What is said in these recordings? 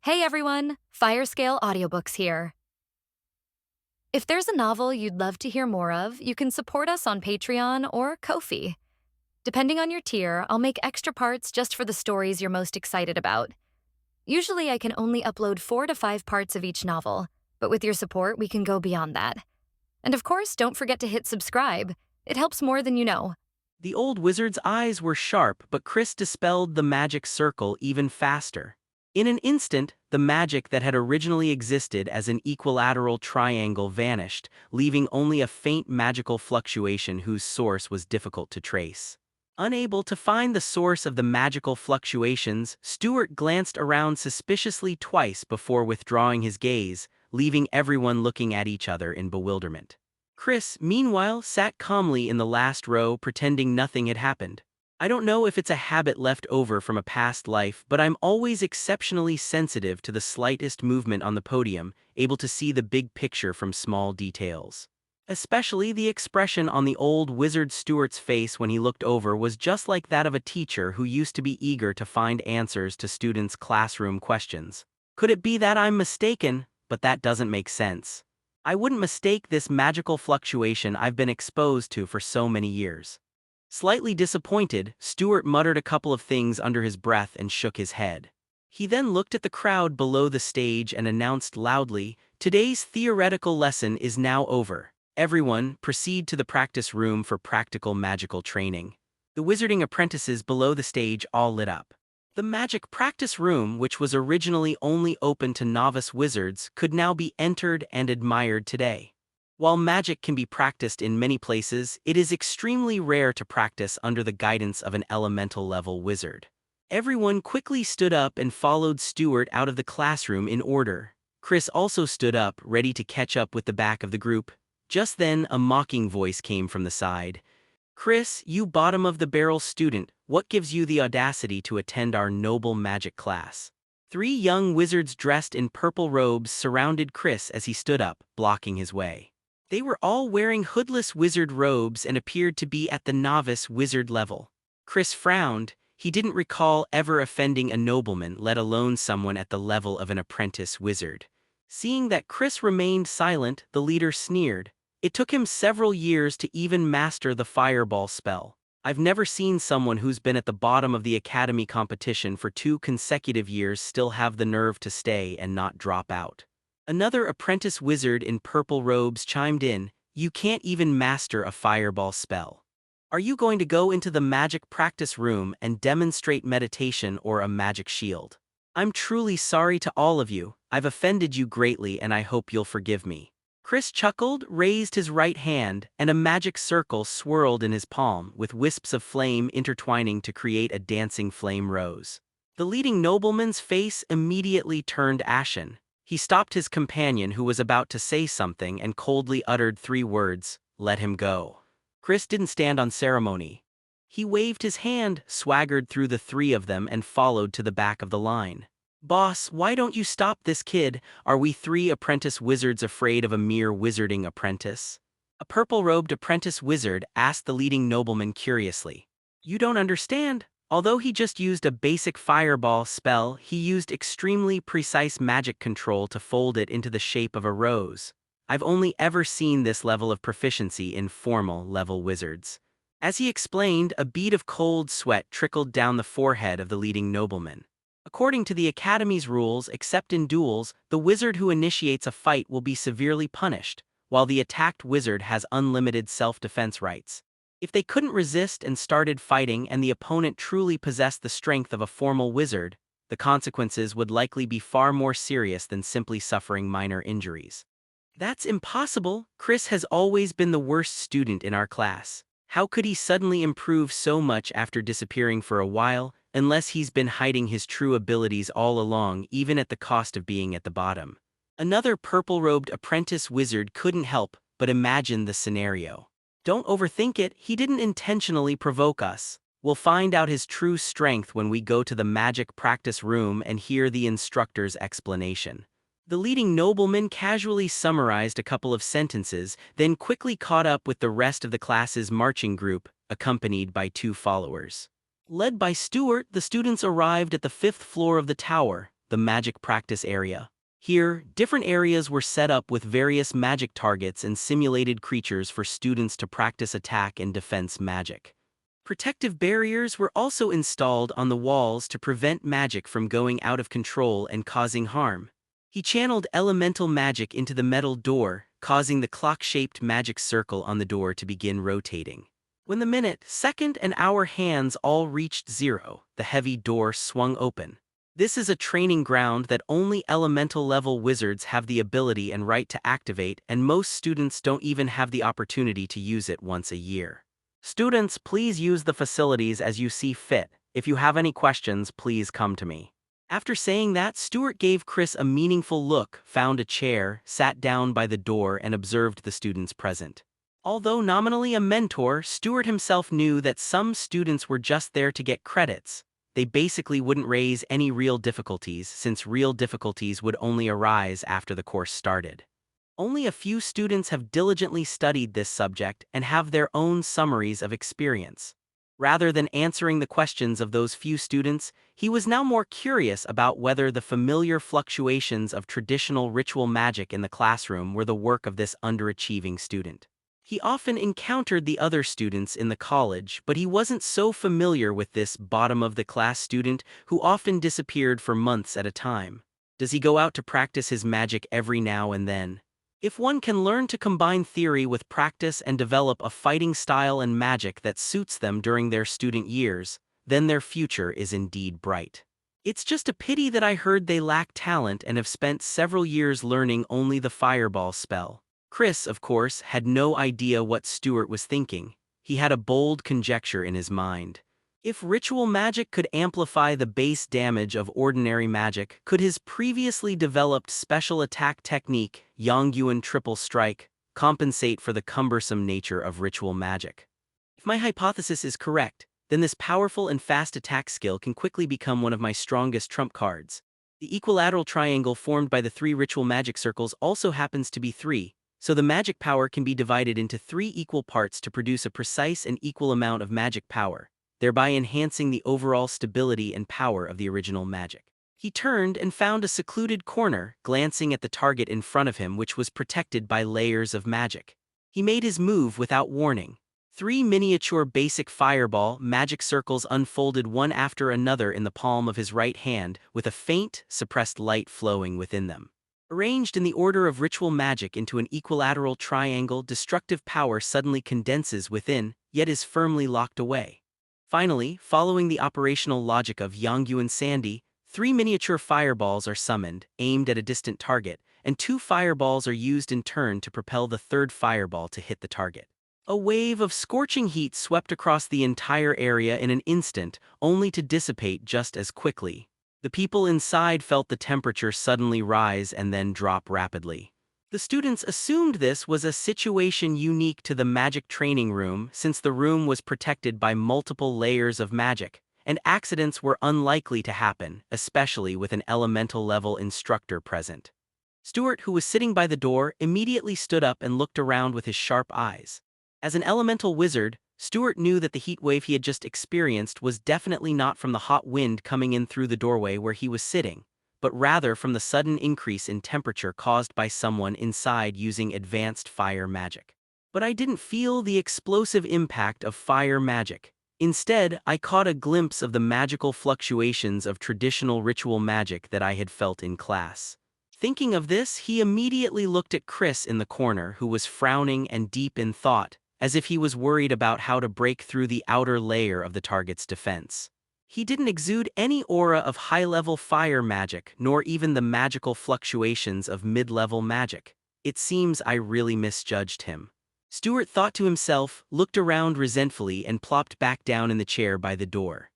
Hey everyone, Firescale Audiobooks here. If there's a novel you'd love to hear more of, you can support us on Patreon or Ko-fi. Depending on your tier, I'll make extra parts just for the stories you're most excited about. Usually I can only upload 4 to 5 parts of each novel, but with your support we can go beyond that. And of course, don't forget to hit subscribe. It helps more than you know. The old wizard's eyes were sharp, but Chris dispelled the magic circle even faster. In an instant, the magic that had originally existed as an equilateral triangle vanished, leaving only a faint magical fluctuation whose source was difficult to trace. Unable to find the source of the magical fluctuations, Stuart glanced around suspiciously twice before withdrawing his gaze, leaving everyone looking at each other in bewilderment. Chris, meanwhile, sat calmly in the last row, pretending nothing had happened. I don't know if it's a habit left over from a past life, but I'm always exceptionally sensitive to the slightest movement on the podium, able to see the big picture from small details. Especially the expression on the old wizard Stuart's face when he looked over was just like that of a teacher who used to be eager to find answers to students' classroom questions. Could it be that I'm mistaken? But that doesn't make sense. I wouldn't mistake this magical fluctuation I've been exposed to for so many years. Slightly disappointed, Stuart muttered a couple of things under his breath and shook his head. He then looked at the crowd below the stage and announced loudly, "Today's theoretical lesson is now over. Everyone, proceed to the practice room for practical magical training." The wizarding apprentices below the stage all lit up. The magic practice room, which was originally only open to novice wizards, could now be entered and admired today. While magic can be practiced in many places, it is extremely rare to practice under the guidance of an elemental-level wizard. Everyone quickly stood up and followed Stuart out of the classroom in order. Chris also stood up, ready to catch up with the back of the group. Just then, a mocking voice came from the side. "Chris, you bottom-of-the-barrel student, what gives you the audacity to attend our noble magic class?" 3 young wizards dressed in purple robes surrounded Chris as he stood up, blocking his way. They were all wearing hoodless wizard robes and appeared to be at the novice wizard level. Chris frowned. He didn't recall ever offending a nobleman, let alone someone at the level of an apprentice wizard. Seeing that Chris remained silent, the leader sneered. "It took him several years to even master the fireball spell. I've never seen someone who's been at the bottom of the academy competition for 2 consecutive years still have the nerve to stay and not drop out." Another apprentice wizard in purple robes chimed in, "You can't even master a fireball spell. Are you going to go into the magic practice room and demonstrate meditation or a magic shield? I'm truly sorry to all of you. I've offended you greatly and I hope you'll forgive me." Chris chuckled, raised his right hand, and a magic circle swirled in his palm, with wisps of flame intertwining to create a dancing flame rose. The leading nobleman's face immediately turned ashen. He stopped his companion who was about to say something and coldly uttered 3 words, "Let him go." Chris didn't stand on ceremony. He waved his hand, swaggered through the 3 of them and followed to the back of the line. "Boss, why don't you stop this kid? Are we 3 apprentice wizards afraid of a mere wizarding apprentice?" A purple-robed apprentice wizard asked the leading nobleman curiously. "You don't understand. Although he just used a basic fireball spell, he used extremely precise magic control to fold it into the shape of a rose. I've only ever seen this level of proficiency in formal-level wizards." As he explained, a bead of cold sweat trickled down the forehead of the leading nobleman. According to the Academy's rules, except in duels, the wizard who initiates a fight will be severely punished, while the attacked wizard has unlimited self-defense rights. If they couldn't resist and started fighting and the opponent truly possessed the strength of a formal wizard, the consequences would likely be far more serious than simply suffering minor injuries. "That's impossible. Chris has always been the worst student in our class. How could he suddenly improve so much after disappearing for a while, unless he's been hiding his true abilities all along, even at the cost of being at the bottom?" Another purple-robed apprentice wizard couldn't help but imagine the scenario. "Don't overthink it, he didn't intentionally provoke us. We'll find out his true strength when we go to the magic practice room and hear the instructor's explanation." The leading nobleman casually summarized a couple of sentences, then quickly caught up with the rest of the class's marching group, accompanied by 2 followers. Led by Stuart, the students arrived at the 5th floor of the tower, the magic practice area. Here, different areas were set up with various magic targets and simulated creatures for students to practice attack and defense magic. Protective barriers were also installed on the walls to prevent magic from going out of control and causing harm. He channeled elemental magic into the metal door, causing the clock-shaped magic circle on the door to begin rotating. When the minute, second, and hour hands all reached 0, the heavy door swung open. This is a training ground that only elemental-level wizards have the ability and right to activate, and most students don't even have the opportunity to use it once a year. Students, please use the facilities as you see fit. If you have any questions, please come to me. After saying that, Stuart gave Chris a meaningful look, found a chair, sat down by the door, and observed the students present. Although nominally a mentor, Stuart himself knew that some students were just there to get credits. They basically wouldn't raise any real difficulties, since real difficulties would only arise after the course started. Only a few students have diligently studied this subject and have their own summaries of experience. Rather than answering the questions of those few students, he was now more curious about whether the familiar fluctuations of traditional ritual magic in the classroom were the work of this underachieving student. He often encountered the other students in the college, but he wasn't so familiar with this bottom-of-the-class student who often disappeared for months at a time. Does he go out to practice his magic every now and then? If one can learn to combine theory with practice and develop a fighting style and magic that suits them during their student years, then their future is indeed bright. It's just a pity that I heard they lack talent and have spent several years learning only the fireball spell. Chris, of course, had no idea what Stuart was thinking. He had a bold conjecture in his mind. If ritual magic could amplify the base damage of ordinary magic, could his previously developed special attack technique, Yongyuan Triple Strike, compensate for the cumbersome nature of ritual magic? If my hypothesis is correct, then this powerful and fast attack skill can quickly become one of my strongest trump cards. The equilateral triangle formed by the 3 ritual magic circles also happens to be 3. So the magic power can be divided into 3 equal parts to produce a precise and equal amount of magic power, thereby enhancing the overall stability and power of the original magic. He turned and found a secluded corner, glancing at the target in front of him, which was protected by layers of magic. He made his move without warning. 3 miniature basic fireball magic circles unfolded one after another in the palm of his right hand, with a faint, suppressed light flowing within them. Arranged in the order of ritual magic into an equilateral triangle, destructive power suddenly condenses within, yet is firmly locked away. Finally, following the operational logic of Yongyuan Sandy, 3 miniature fireballs are summoned, aimed at a distant target, and 2 fireballs are used in turn to propel the 3rd fireball to hit the target. A wave of scorching heat swept across the entire area in an instant, only to dissipate just as quickly. The people inside felt the temperature suddenly rise and then drop rapidly. The students assumed this was a situation unique to the magic training room, since the room was protected by multiple layers of magic, and accidents were unlikely to happen, especially with an elemental-level instructor present. Stuart, who was sitting by the door, immediately stood up and looked around with his sharp eyes. As an elemental wizard, Stuart knew that the heat wave he had just experienced was definitely not from the hot wind coming in through the doorway where he was sitting, but rather from the sudden increase in temperature caused by someone inside using advanced fire magic. But I didn't feel the explosive impact of fire magic. Instead, I caught a glimpse of the magical fluctuations of traditional ritual magic that I had felt in class. Thinking of this, he immediately looked at Chris in the corner, who was frowning and deep in thought, as if he was worried about how to break through the outer layer of the target's defense. He didn't exude any aura of high-level fire magic, nor even the magical fluctuations of mid-level magic. It seems I really misjudged him. Stuart thought to himself, looked around resentfully, and plopped back down in the chair by the door.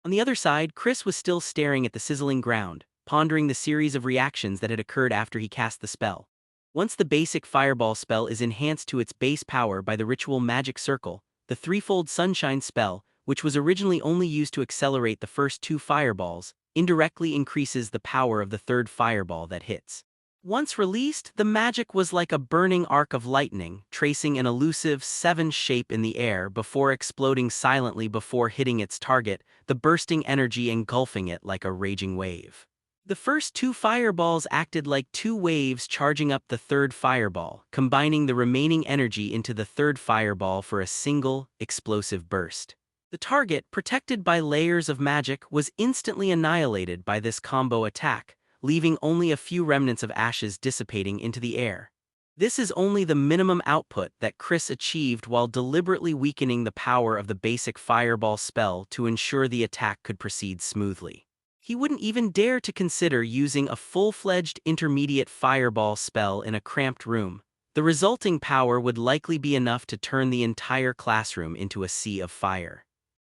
On the other side, Chris was still staring at the sizzling ground, pondering the series of reactions that had occurred after he cast the spell. Once the basic fireball spell is enhanced to its base power by the ritual magic circle, the threefold sunshine spell, which was originally only used to accelerate the first 2 fireballs, indirectly increases the power of the 3rd fireball that hits. Once released, the magic was like a burning arc of lightning, tracing an elusive 7 shape in the air before exploding silently before hitting its target, the bursting energy engulfing it like a raging wave. The first two fireballs acted like two waves charging up the third fireball, combining the remaining energy into the third fireball for a single, explosive burst. The target, protected by layers of magic, was instantly annihilated by this combo attack, leaving only a few remnants of ashes dissipating into the air. This is only the minimum output that Chris achieved while deliberately weakening the power of the basic fireball spell to ensure the attack could proceed smoothly. He wouldn't even dare to consider using a full-fledged intermediate fireball spell in a cramped room. The resulting power would likely be enough to turn the entire classroom into a sea of fire.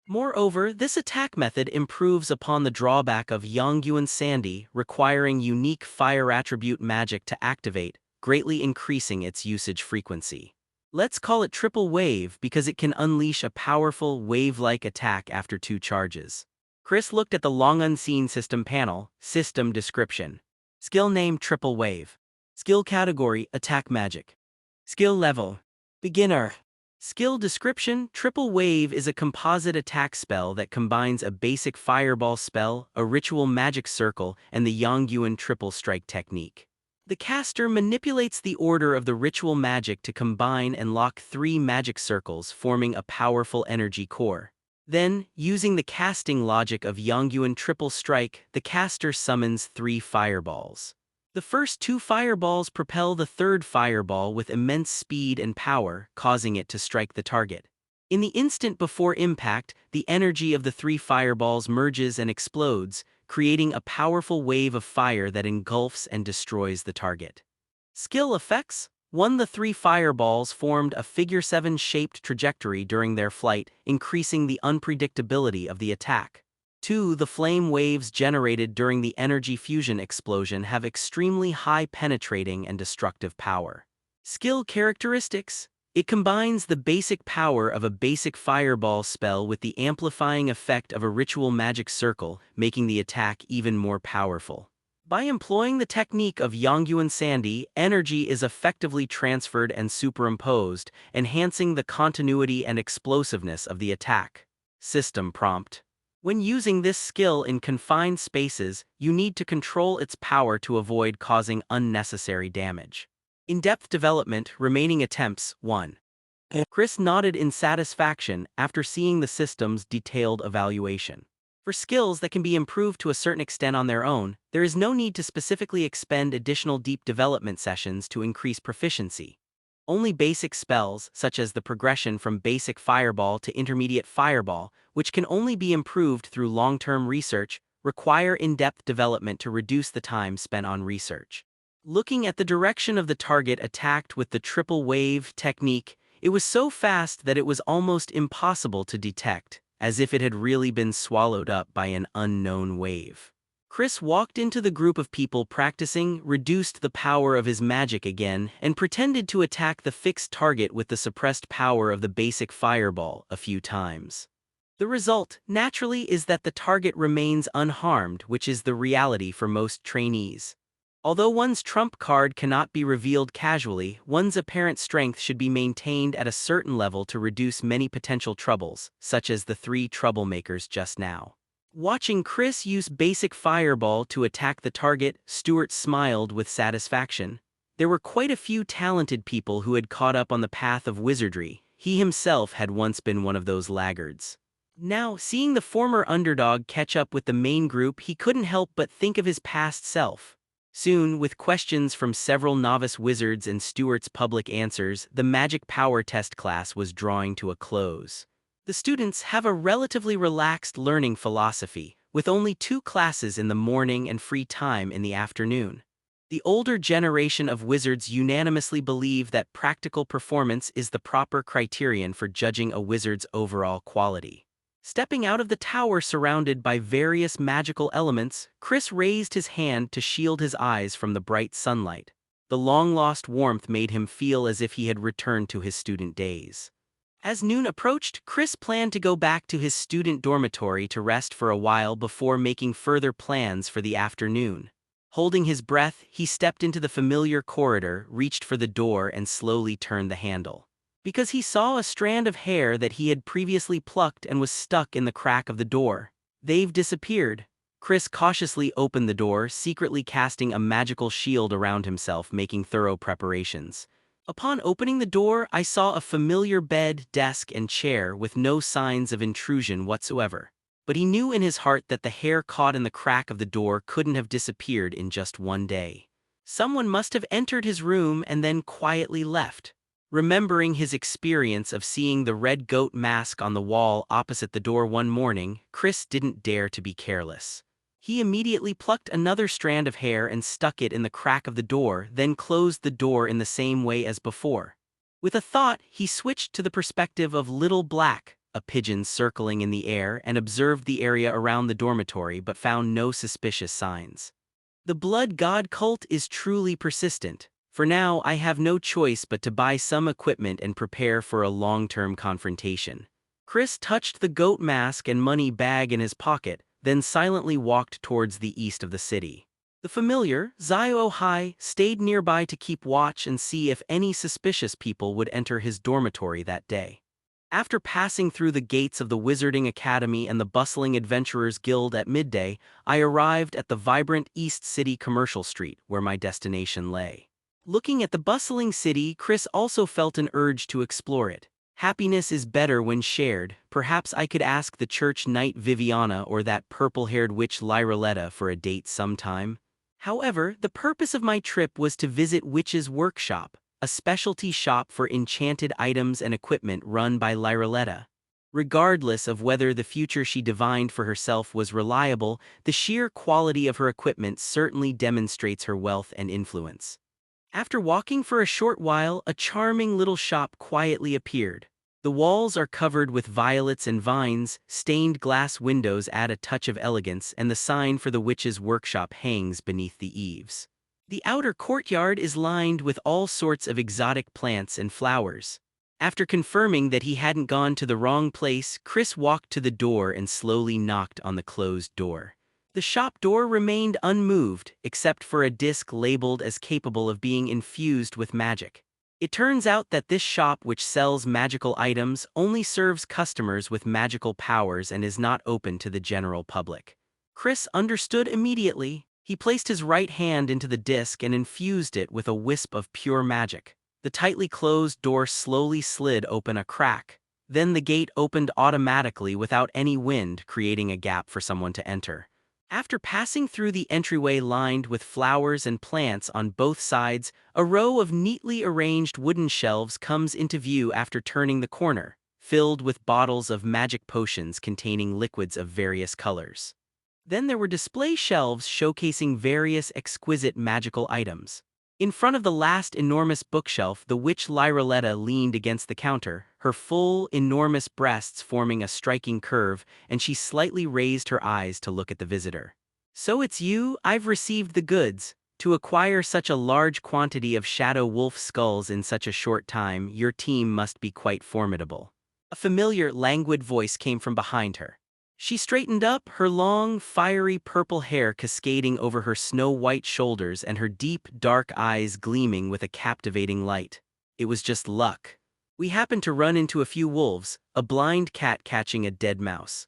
Moreover, this attack method improves upon the drawback of Yongyuan Sandy requiring unique fire attribute magic to activate, greatly increasing its usage frequency. Let's call it triple wave because it can unleash a powerful wave-like attack after 2 charges. Chris looked at the long unseen system panel, system description. Skill name triple wave. Skill category attack magic. Skill level beginner. Skill description: Triple Wave is a composite attack spell that combines a basic fireball spell, a ritual magic circle, and the Yongyuan triple strike technique. The caster manipulates the order of the ritual magic to combine and lock 3 magic circles, forming a powerful energy core. Then, using the casting logic of Yongyuan triple strike, the caster summons 3 fireballs. The first 2 fireballs propel the third fireball with immense speed and power, causing it to strike the target. In the instant before impact, the energy of the 3 fireballs merges and explodes, creating a powerful wave of fire that engulfs and destroys the target. Skill effects: 1. The 3 fireballs formed a figure 7-shaped trajectory during their flight, increasing the unpredictability of the attack. 2. The flame waves generated during the energy fusion explosion have extremely high penetrating and destructive power. Skill characteristics: it combines the basic power of a basic fireball spell with the amplifying effect of a ritual magic circle, making the attack even more powerful. By employing the technique of Yongyuan Sandy, energy is effectively transferred and superimposed, enhancing the continuity and explosiveness of the attack. System prompt: when using this skill in confined spaces, you need to control its power to avoid causing unnecessary damage. In-depth development, remaining attempts, 1. Chris nodded in satisfaction after seeing the system's detailed evaluation. For skills that can be improved to a certain extent on their own, there is no need to specifically expend additional deep development sessions to increase proficiency. Only basic spells, such as the progression from basic fireball to intermediate fireball, which can only be improved through long-term research, require in-depth development to reduce the time spent on research. Looking at the direction of the target attacked with the triple wave technique, it was so fast that it was almost impossible to detect, as if it had really been swallowed up by an unknown wave. Chris walked into the group of people practicing, reduced the power of his magic again, and pretended to attack the fixed target with the suppressed power of the basic fireball a few times. The result, naturally, is that the target remains unharmed, which is the reality for most trainees. Although one's trump card cannot be revealed casually, one's apparent strength should be maintained at a certain level to reduce many potential troubles, such as the 3 troublemakers just now. Watching Chris use basic fireball to attack the target, Stuart smiled with satisfaction. There were quite a few talented people who had caught up on the path of wizardry. He himself had once been one of those laggards. Now, seeing the former underdog catch up with the main group, he couldn't help but think of his past self. Soon, with questions from several novice wizards and Stuart's public answers, the magic power test class was drawing to a close. The students have a relatively relaxed learning philosophy, with only 2 classes in the morning and free time in the afternoon. The older generation of wizards unanimously believe that practical performance is the proper criterion for judging a wizard's overall quality. Stepping out of the tower surrounded by various magical elements, Chris raised his hand to shield his eyes from the bright sunlight. The long-lost warmth made him feel as if he had returned to his student days. As noon approached, Chris planned to go back to his student dormitory to rest for a while before making further plans for the afternoon. Holding his breath, he stepped into the familiar corridor, reached for the door, and slowly turned the handle. Because he saw a strand of hair that he had previously plucked and was stuck in the crack of the door. They've disappeared. Chris cautiously opened the door, secretly casting a magical shield around himself, making thorough preparations. Upon opening the door, I saw a familiar bed, desk, and chair with no signs of intrusion whatsoever. But he knew in his heart that the hair caught in the crack of the door couldn't have disappeared in just one day. Someone must have entered his room and then quietly left. Remembering his experience of seeing the red goat mask on the wall opposite the door one morning, Chris didn't dare to be careless. He immediately plucked another strand of hair and stuck it in the crack of the door, then closed the door in the same way as before. With a thought, he switched to the perspective of Little Black, a pigeon circling in the air, and observed the area around the dormitory but found no suspicious signs. The blood god cult is truly persistent. For now, I have no choice but to buy some equipment and prepare for a long-term confrontation. Chris touched the goat mask and money bag in his pocket, then silently walked towards the east of the city. The familiar, Zio Hai, stayed nearby to keep watch and see if any suspicious people would enter his dormitory that day. After passing through the gates of the Wizarding Academy and the bustling Adventurers Guild at midday, I arrived at the vibrant East City Commercial Street, where my destination lay. Looking at the bustling city, Chris also felt an urge to explore it. Happiness is better when shared. Perhaps I could ask the church knight Viviana or that purple-haired witch Lyraletta for a date sometime. However, the purpose of my trip was to visit Witch's Workshop, a specialty shop for enchanted items and equipment run by Lyraletta. Regardless of whether the future she divined for herself was reliable, the sheer quality of her equipment certainly demonstrates her wealth and influence. After walking for a short while, a charming little shop quietly appeared. The walls are covered with violets and vines, stained glass windows add a touch of elegance, and the sign for the witch's workshop hangs beneath the eaves. The outer courtyard is lined with all sorts of exotic plants and flowers. After confirming that he hadn't gone to the wrong place, Chris walked to the door and slowly knocked on the closed door. The shop door remained unmoved, except for a disc labeled as capable of being infused with magic. It turns out that this shop, which sells magical items, only serves customers with magical powers and is not open to the general public. Chris understood immediately. He placed his right hand into the disc and infused it with a wisp of pure magic. The tightly closed door slowly slid open a crack. Then the gate opened automatically without any wind, creating a gap for someone to enter. After passing through the entryway lined with flowers and plants on both sides, a row of neatly arranged wooden shelves comes into view after turning the corner, filled with bottles of magic potions containing liquids of various colors. Then there were display shelves showcasing various exquisite magical items. In front of the last enormous bookshelf, the witch Lyraletta leaned against the counter, her full, enormous breasts forming a striking curve, and she slightly raised her eyes to look at the visitor. "So it's you? I've received the goods. To acquire such a large quantity of shadow wolf skulls in such a short time, your team must be quite formidable." A familiar, languid voice came from behind her. She straightened up, her long, fiery purple hair cascading over her snow-white shoulders and her deep, dark eyes gleaming with a captivating light. It was just luck. We happened to run into a few wolves, a blind cat catching a dead mouse.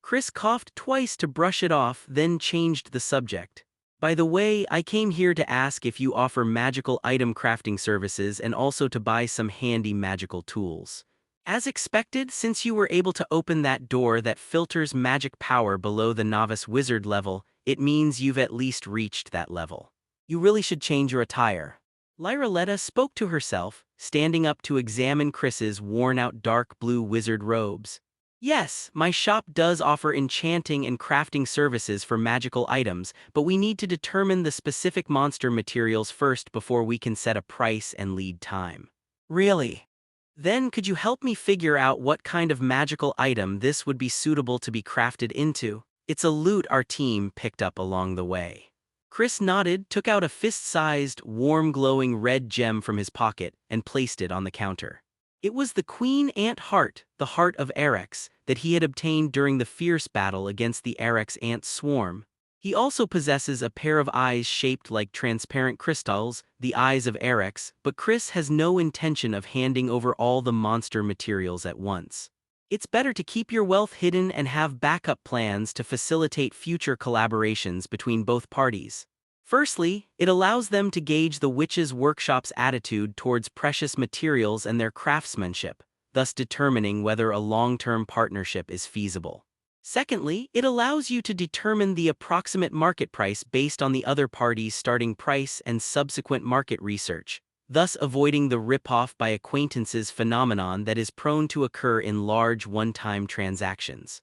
Chris coughed twice to brush it off, then changed the subject. "By the way, I came here to ask if you offer magical item crafting services and also to buy some handy magical tools." As expected, since you were able to open that door that filters magic power below the novice wizard level, it means you've at least reached that level. You really should change your attire. Lyraletta spoke to herself, standing up to examine Chris's worn-out dark blue wizard robes. "Yes, my shop does offer enchanting and crafting services for magical items, but we need to determine the specific monster materials first before we can set a price and lead time." "Really? Then could you help me figure out what kind of magical item this would be suitable to be crafted into? It's a loot our team picked up along the way." Chris nodded, took out a fist-sized, warm glowing red gem from his pocket, and placed it on the counter. It was the Queen Ant Heart, the heart of Erex, that he had obtained during the fierce battle against the Erex ant swarm. He also possesses a pair of eyes shaped like transparent crystals, the eyes of Erex, but Chris has no intention of handing over all the monster materials at once. It's better to keep your wealth hidden and have backup plans to facilitate future collaborations between both parties. Firstly, it allows them to gauge the witch's workshop's attitude towards precious materials and their craftsmanship, thus determining whether a long-term partnership is feasible. Secondly, it allows you to determine the approximate market price based on the other party's starting price and subsequent market research, thus avoiding the rip-off by acquaintances phenomenon that is prone to occur in large one-time transactions.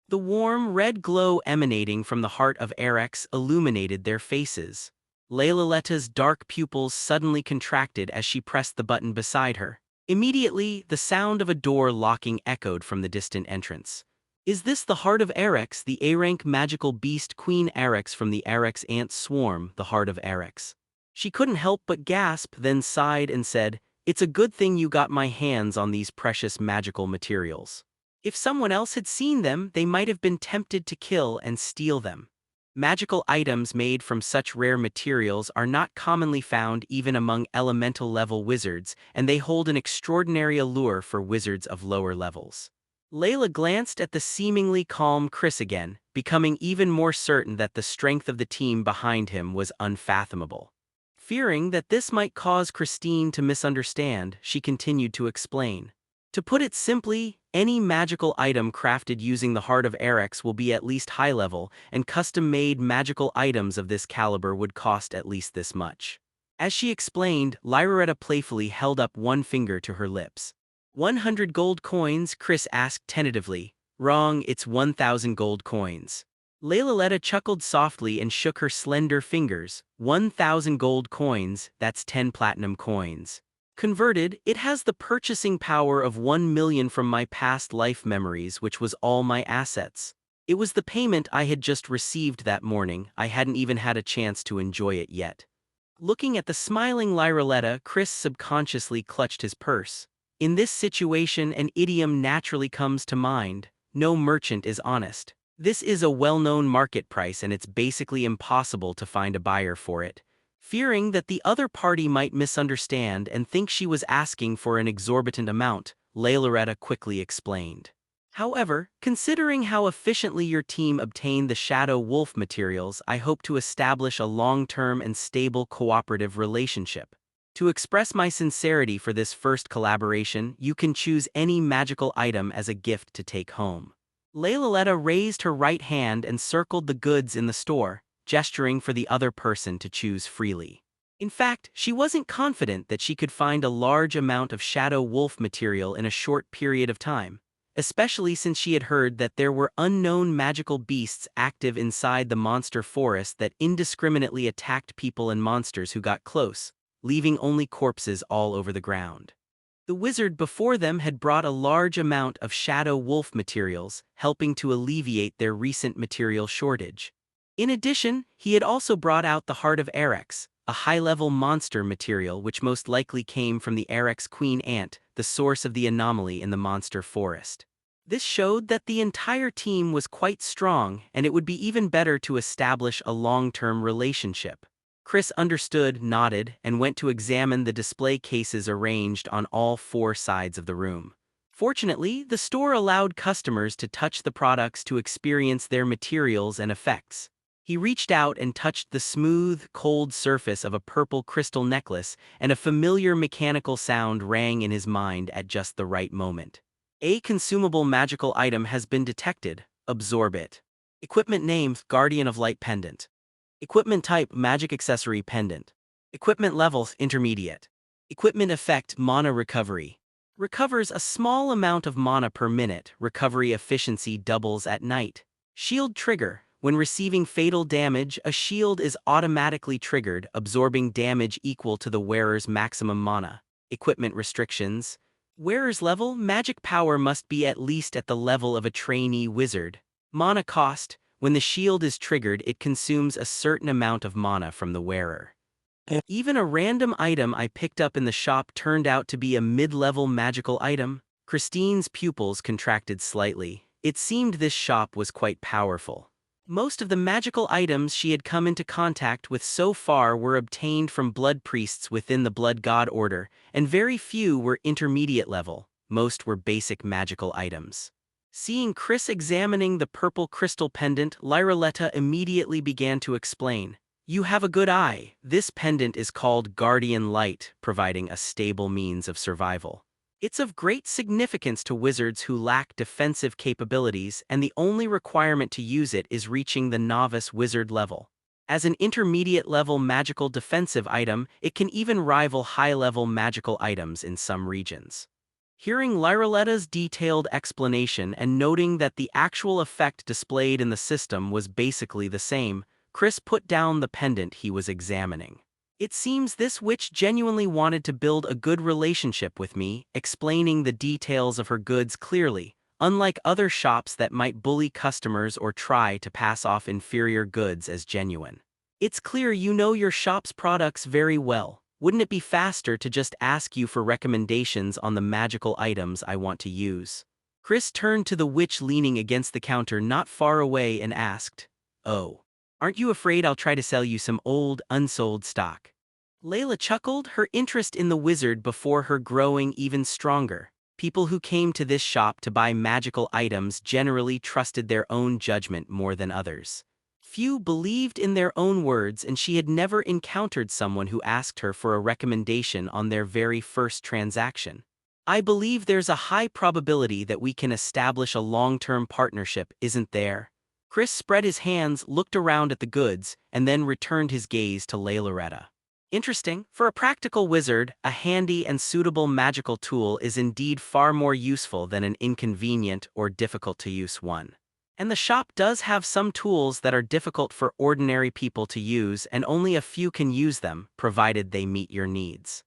The warm red glow emanating from the heart of Erex illuminated their faces. Leilaletta's dark pupils suddenly contracted as she pressed the button beside her. Immediately, the sound of a door locking echoed from the distant entrance. Is this the heart of Erex, the A-rank magical beast Queen Erex from the Erex ant swarm, the heart of Erex? She couldn't help but gasp, then sighed and said, "It's a good thing you got my hands on these precious magical materials. If someone else had seen them, they might have been tempted to kill and steal them." Magical items made from such rare materials are not commonly found even among elemental-level wizards, and they hold an extraordinary allure for wizards of lower levels. Layla glanced at the seemingly calm Chris again, becoming even more certain that the strength of the team behind him was unfathomable. Fearing that this might cause Christine to misunderstand, she continued to explain. To put it simply, any magical item crafted using the heart of Erex will be at least high level, and custom-made magical items of this caliber would cost at least this much. As she explained, Lyretta playfully held up one finger to her lips. 100 gold coins, Chris asked tentatively. Wrong, it's 1,000 gold coins. Leilaletta chuckled softly and shook her slender fingers. 1,000 gold coins, that's 10 platinum coins. Converted, it has the purchasing power of 1 million from my past life memories, which was all my assets. It was the payment I had just received that morning. I hadn't even had a chance to enjoy it yet. Looking at the smiling Lyraletta, Chris subconsciously clutched his purse. In this situation, an idiom naturally comes to mind: no merchant is honest. This is a well-known market price and it's basically impossible to find a buyer for it. Fearing that the other party might misunderstand and think she was asking for an exorbitant amount, Loretta quickly explained. However, considering how efficiently your team obtained the Shadow Wolf materials, I hope to establish a long-term and stable cooperative relationship. To express my sincerity for this first collaboration, you can choose any magical item as a gift to take home. Leilaletta raised her right hand and circled the goods in the store, gesturing for the other person to choose freely. In fact, she wasn't confident that she could find a large amount of Shadow Wolf material in a short period of time, especially since she had heard that there were unknown magical beasts active inside the monster forest that indiscriminately attacked people and monsters who got close, leaving only corpses all over the ground. The wizard before them had brought a large amount of Shadow Wolf materials, helping to alleviate their recent material shortage. In addition, he had also brought out the Heart of Erex, a high-level monster material which most likely came from the Erex Queen Ant, the source of the anomaly in the monster forest. This showed that the entire team was quite strong, and it would be even better to establish a long-term relationship. Chris understood, nodded, and went to examine the display cases arranged on all four sides of the room. Fortunately, the store allowed customers to touch the products to experience their materials and effects. He reached out and touched the smooth, cold surface of a purple crystal necklace, and a familiar mechanical sound rang in his mind at just the right moment. A consumable magical item has been detected. Absorb it. Equipment name: Guardian of Light Pendant. Equipment type: Magic Accessory Pendant. Equipment level: Intermediate. Equipment effect: Mana Recovery. Recovers a small amount of mana per minute. Recovery efficiency doubles at night. Shield trigger: when receiving fatal damage, a shield is automatically triggered, absorbing damage equal to the wearer's maximum mana. Equipment restrictions: wearer's level: magic power must be at least at the level of a trainee wizard. Mana cost: when the shield is triggered, it consumes a certain amount of mana from the wearer. Even a random item I picked up in the shop turned out to be a mid-level magical item. Christine's pupils contracted slightly. It seemed this shop was quite powerful. Most of the magical items she had come into contact with so far were obtained from blood priests within the Blood God Order, and very few were intermediate level. Most were basic magical items. Seeing Chris examining the purple crystal pendant, Lyraletta immediately began to explain. You have a good eye. This pendant is called Guardian Light, providing a stable means of survival. It's of great significance to wizards who lack defensive capabilities, and the only requirement to use it is reaching the novice wizard level. As an intermediate-level magical defensive item, it can even rival high-level magical items in some regions. Hearing Lyraletta's detailed explanation and noting that the actual effect displayed in the system was basically the same, Chris put down the pendant he was examining. It seems this witch genuinely wanted to build a good relationship with me, explaining the details of her goods clearly, unlike other shops that might bully customers or try to pass off inferior goods as genuine. It's clear you know your shop's products very well. Wouldn't it be faster to just ask you for recommendations on the magical items I want to use? Chris turned to the witch leaning against the counter not far away and asked, Oh, aren't you afraid I'll try to sell you some old, unsold stock? Layla chuckled, her interest in the wizard before her growing even stronger. People who came to this shop to buy magical items generally trusted their own judgment more than others. Few believed in their own words, and she had never encountered someone who asked her for a recommendation on their very first transaction. I believe there's a high probability that we can establish a long-term partnership, isn't there? Chris spread his hands, looked around at the goods, and then returned his gaze to Loretta. Interesting. For a practical wizard, a handy and suitable magical tool is indeed far more useful than an inconvenient or difficult-to-use one. And the shop does have some tools that are difficult for ordinary people to use, and only a few can use them, provided they meet your needs.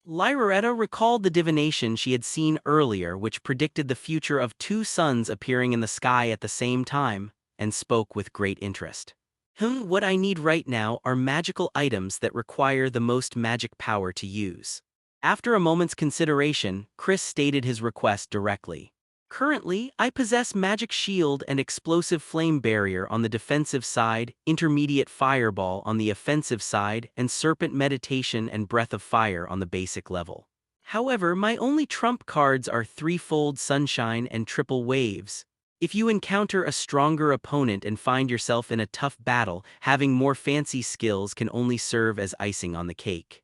Lyretta recalled the divination she had seen earlier, which predicted the future of two suns appearing in the sky at the same time, and spoke with great interest. What I need right now are magical items that require the most magic power to use. After a moment's consideration, Chris stated his request directly. Currently, I possess Magic Shield and Explosive Flame Barrier on the defensive side, Intermediate Fireball on the offensive side, and Serpent Meditation and Breath of Fire on the basic level. However, my only trump cards are Threefold Sunshine and Triple Waves. If you encounter a stronger opponent and find yourself in a tough battle, having more fancy skills can only serve as icing on the cake.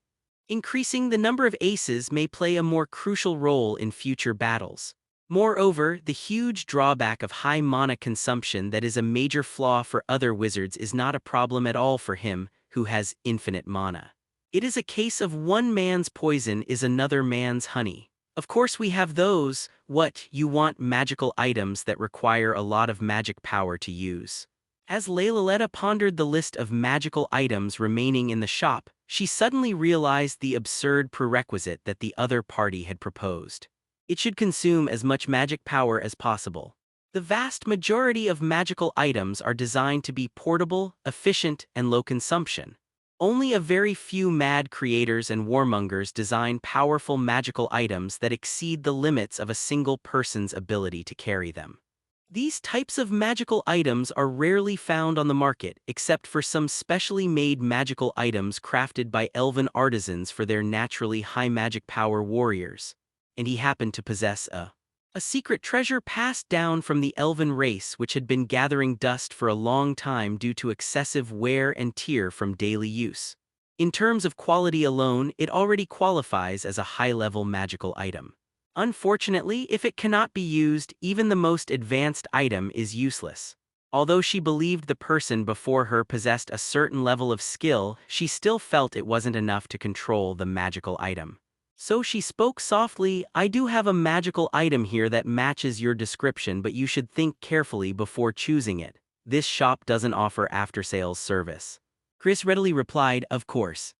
Increasing the number of aces may play a more crucial role in future battles. Moreover, the huge drawback of high mana consumption that is a major flaw for other wizards is not a problem at all for him, who has infinite mana. It is a case of one man's poison is another man's honey. Of course we have those, you want magical items that require a lot of magic power to use. As Loretta pondered the list of magical items remaining in the shop, she suddenly realized the absurd prerequisite that the other party had proposed. It should consume as much magic power as possible. The vast majority of magical items are designed to be portable, efficient, and low consumption. Only a very few mad creators and warmongers design powerful magical items that exceed the limits of a single person's ability to carry them. These types of magical items are rarely found on the market, except for some specially made magical items crafted by elven artisans for their naturally high magic power warriors. And he happened to possess a secret treasure passed down from the elven race which had been gathering dust for a long time due to excessive wear and tear from daily use. In terms of quality alone, it already qualifies as a high-level magical item. Unfortunately, if it cannot be used, even the most advanced item is useless. Although she believed the person before her possessed a certain level of skill, she still felt it wasn't enough to control the magical item. So she spoke softly, I do have a magical item here that matches your description, but you should think carefully before choosing it. This shop doesn't offer after-sales service. Chris readily replied, Of course.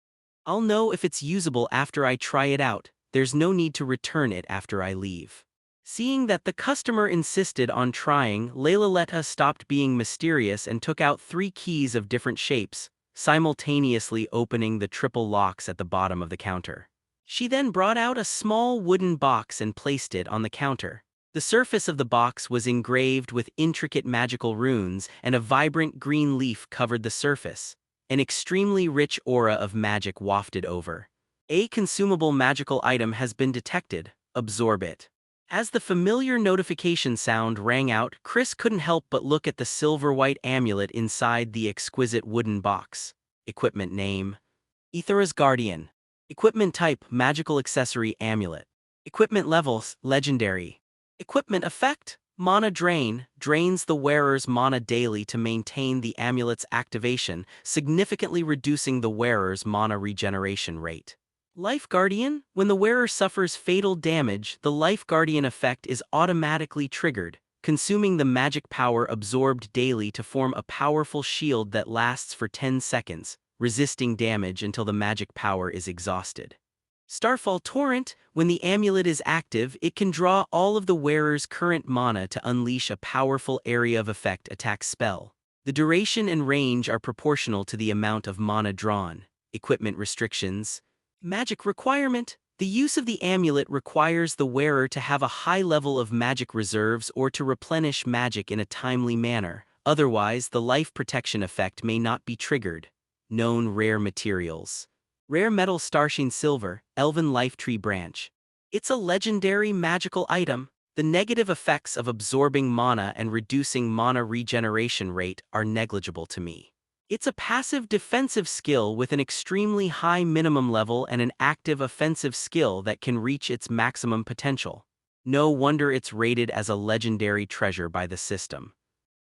I'll know if it's usable after I try it out. There's no need to return it after I leave. Seeing that the customer insisted on trying, Loretta stopped being mysterious and took out 3 keys of different shapes, simultaneously opening the triple locks at the bottom of the counter. She then brought out a small wooden box and placed it on the counter. The surface of the box was engraved with intricate magical runes, and a vibrant green leaf covered the surface. An extremely rich aura of magic wafted over. A consumable magical item has been detected. Absorb it. As the familiar notification sound rang out, Chris couldn't help but look at the silver-white amulet inside the exquisite wooden box. Equipment name: Ethera's Guardian. Equipment type: magical accessory amulet. Equipment levels: legendary. Equipment effect: mana drain, drains the wearer's mana daily to maintain the amulet's activation, significantly reducing the wearer's mana regeneration rate. Life Guardian: when the wearer suffers fatal damage, the Life Guardian effect is automatically triggered, consuming the magic power absorbed daily to form a powerful shield that lasts for 10 seconds, resisting damage until the magic power is exhausted. Starfall Torrent: when the amulet is active, it can draw all of the wearer's current mana to unleash a powerful area of effect attack spell. The duration and range are proportional to the amount of mana drawn. Equipment restrictions: magic requirement: the use of the amulet requires the wearer to have a high level of magic reserves or to replenish magic in a timely manner, otherwise the life protection effect may not be triggered. Known rare materials: rare metal starshine silver, elven life tree branch. It's a legendary magical item. The negative effects of absorbing mana and reducing mana regeneration rate are negligible to me. It's a passive defensive skill with an extremely high minimum level and an active offensive skill that can reach its maximum potential. No wonder it's rated as a legendary treasure by the system.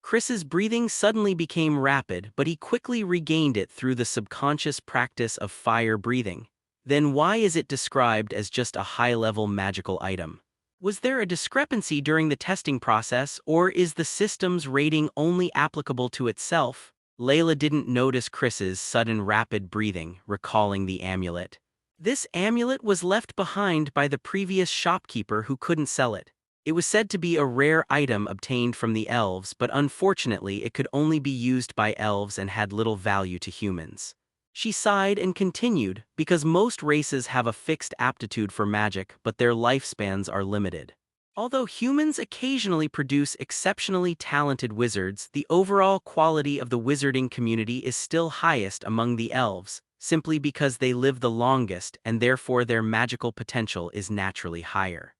Chris's breathing suddenly became rapid, but he quickly regained it through the subconscious practice of fire breathing. Then why is it described as just a high-level magical item? Was there a discrepancy during the testing process, or is the system's rating only applicable to itself? Layla didn't notice Chris's sudden rapid breathing, recalling the amulet. This amulet was left behind by the previous shopkeeper who couldn't sell it. It was said to be a rare item obtained from the elves, but unfortunately it could only be used by elves and had little value to humans. She sighed and continued, because most races have a fixed aptitude for magic, but their lifespans are limited. Although humans occasionally produce exceptionally talented wizards, the overall quality of the wizarding community is still highest among the elves, simply because they live the longest and therefore their magical potential is naturally higher.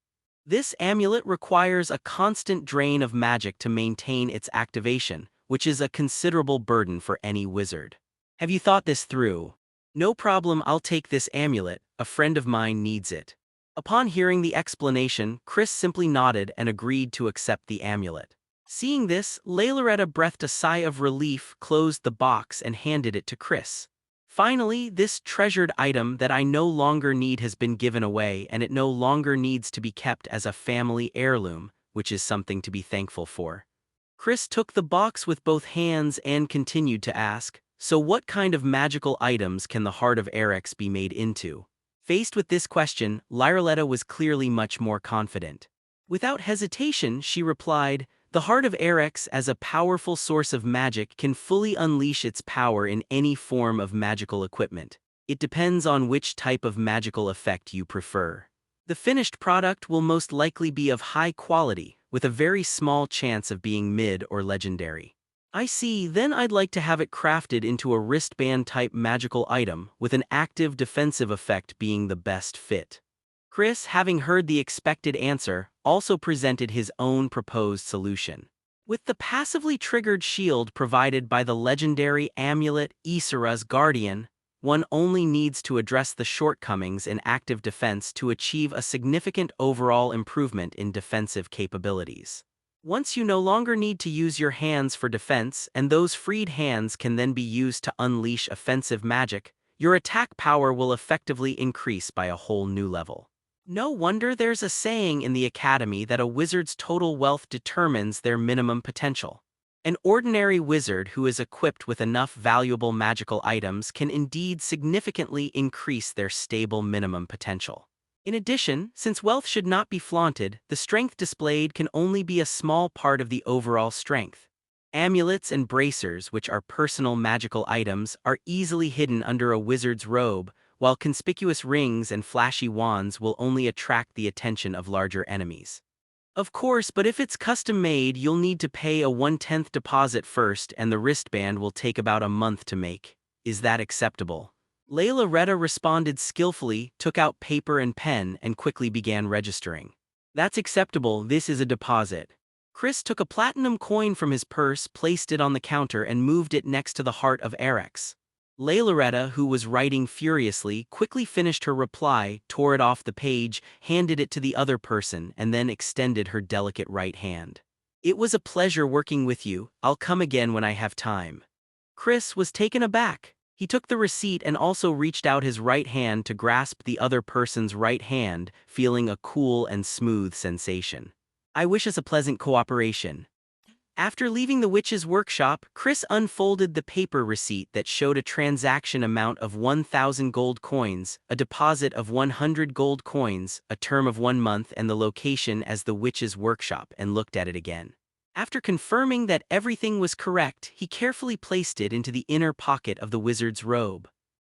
This amulet requires a constant drain of magic to maintain its activation, which is a considerable burden for any wizard. Have you thought this through? No problem, I'll take this amulet, a friend of mine needs it. Upon hearing the explanation, Chris simply nodded and agreed to accept the amulet. Seeing this, Layla breathed a sigh of relief, closed the box and handed it to Chris. Finally, this treasured item that I no longer need has been given away, and it no longer needs to be kept as a family heirloom, which is something to be thankful for. Chris took the box with both hands and continued to ask, so what kind of magical items can the Heart of Erex be made into? Faced with this question, Lyraletta was clearly much more confident. Without hesitation, she replied, the Heart of Erex, as a powerful source of magic, can fully unleash its power in any form of magical equipment. It depends on which type of magical effect you prefer. The finished product will most likely be of high quality, with a very small chance of being mid or legendary. I see, then I'd like to have it crafted into a wristband-type magical item, with an active defensive effect being the best fit. Chris, having heard the expected answer, also presented his own proposed solution. With the passively triggered shield provided by the legendary amulet Ethera's Guardian, one only needs to address the shortcomings in active defense to achieve a significant overall improvement in defensive capabilities. Once you no longer need to use your hands for defense, and those freed hands can then be used to unleash offensive magic, your attack power will effectively increase by a whole new level. No wonder there's a saying in the academy that a wizard's total wealth determines their minimum potential. An ordinary wizard who is equipped with enough valuable magical items can indeed significantly increase their stable minimum potential. In addition, since wealth should not be flaunted, the strength displayed can only be a small part of the overall strength. Amulets and bracers, which are personal magical items, are easily hidden under a wizard's robe, while conspicuous rings and flashy wands will only attract the attention of larger enemies. Of course, but if it's custom-made, you'll need to pay a 1/10 deposit first and the wristband will take about a month to make. Is that acceptable? Layla responded skillfully, took out paper and pen, and quickly began registering. That's acceptable, this is a deposit. Chris took a platinum coin from his purse, placed it on the counter, and moved it next to the heart of Erex. Loretta, who was writing furiously, quickly finished her reply, tore it off the page, handed it to the other person, and then extended her delicate right hand. It was a pleasure working with you, I'll come again when I have time. Chris was taken aback. He took the receipt and also reached out his right hand to grasp the other person's right hand, feeling a cool and smooth sensation. I wish us a pleasant cooperation. After leaving the witch's workshop, Chris unfolded the paper receipt that showed a transaction amount of 1,000 gold coins, a deposit of 100 gold coins, a term of 1 month, and the location as the witch's workshop, and looked at it again. After confirming that everything was correct, he carefully placed it into the inner pocket of the wizard's robe.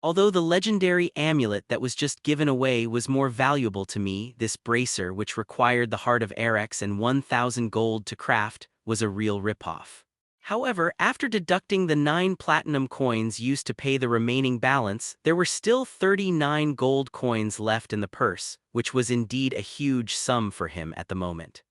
Although the legendary amulet that was just given away was more valuable to me, this bracer, which required the heart of Erex and 1,000 gold to craft, was a real ripoff. However, after deducting the 9 platinum coins used to pay the remaining balance, there were still 39 gold coins left in the purse, which was indeed a huge sum for him at the moment.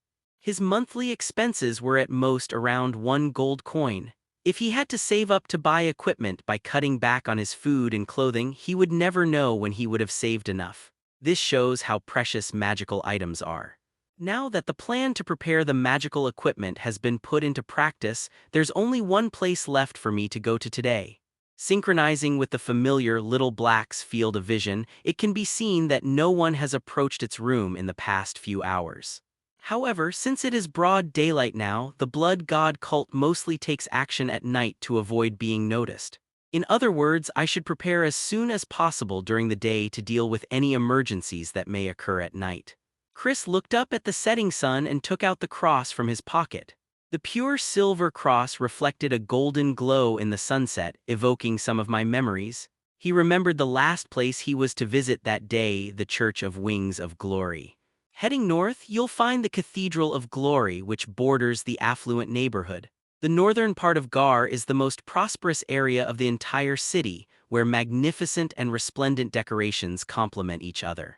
His monthly expenses were at most around 1 gold coin. If he had to save up to buy equipment by cutting back on his food and clothing, he would never know when he would have saved enough. This shows how precious magical items are. Now that the plan to prepare the magical equipment has been put into practice, there's only one place left for me to go to today. Synchronizing with the familiar Little Black's field of vision, it can be seen that no one has approached its room in the past few hours. However, since it is broad daylight now, the Blood God cult mostly takes action at night to avoid being noticed. In other words, I should prepare as soon as possible during the day to deal with any emergencies that may occur at night. Chris looked up at the setting sun and took out the cross from his pocket. The pure silver cross reflected a golden glow in the sunset, evoking some of my memories. He remembered the last place he was to visit that day, the Church of Wings of Glory. Heading north, you'll find the Cathedral of Glory, which borders the affluent neighborhood. The northern part of Gar is the most prosperous area of the entire city, where magnificent and resplendent decorations complement each other.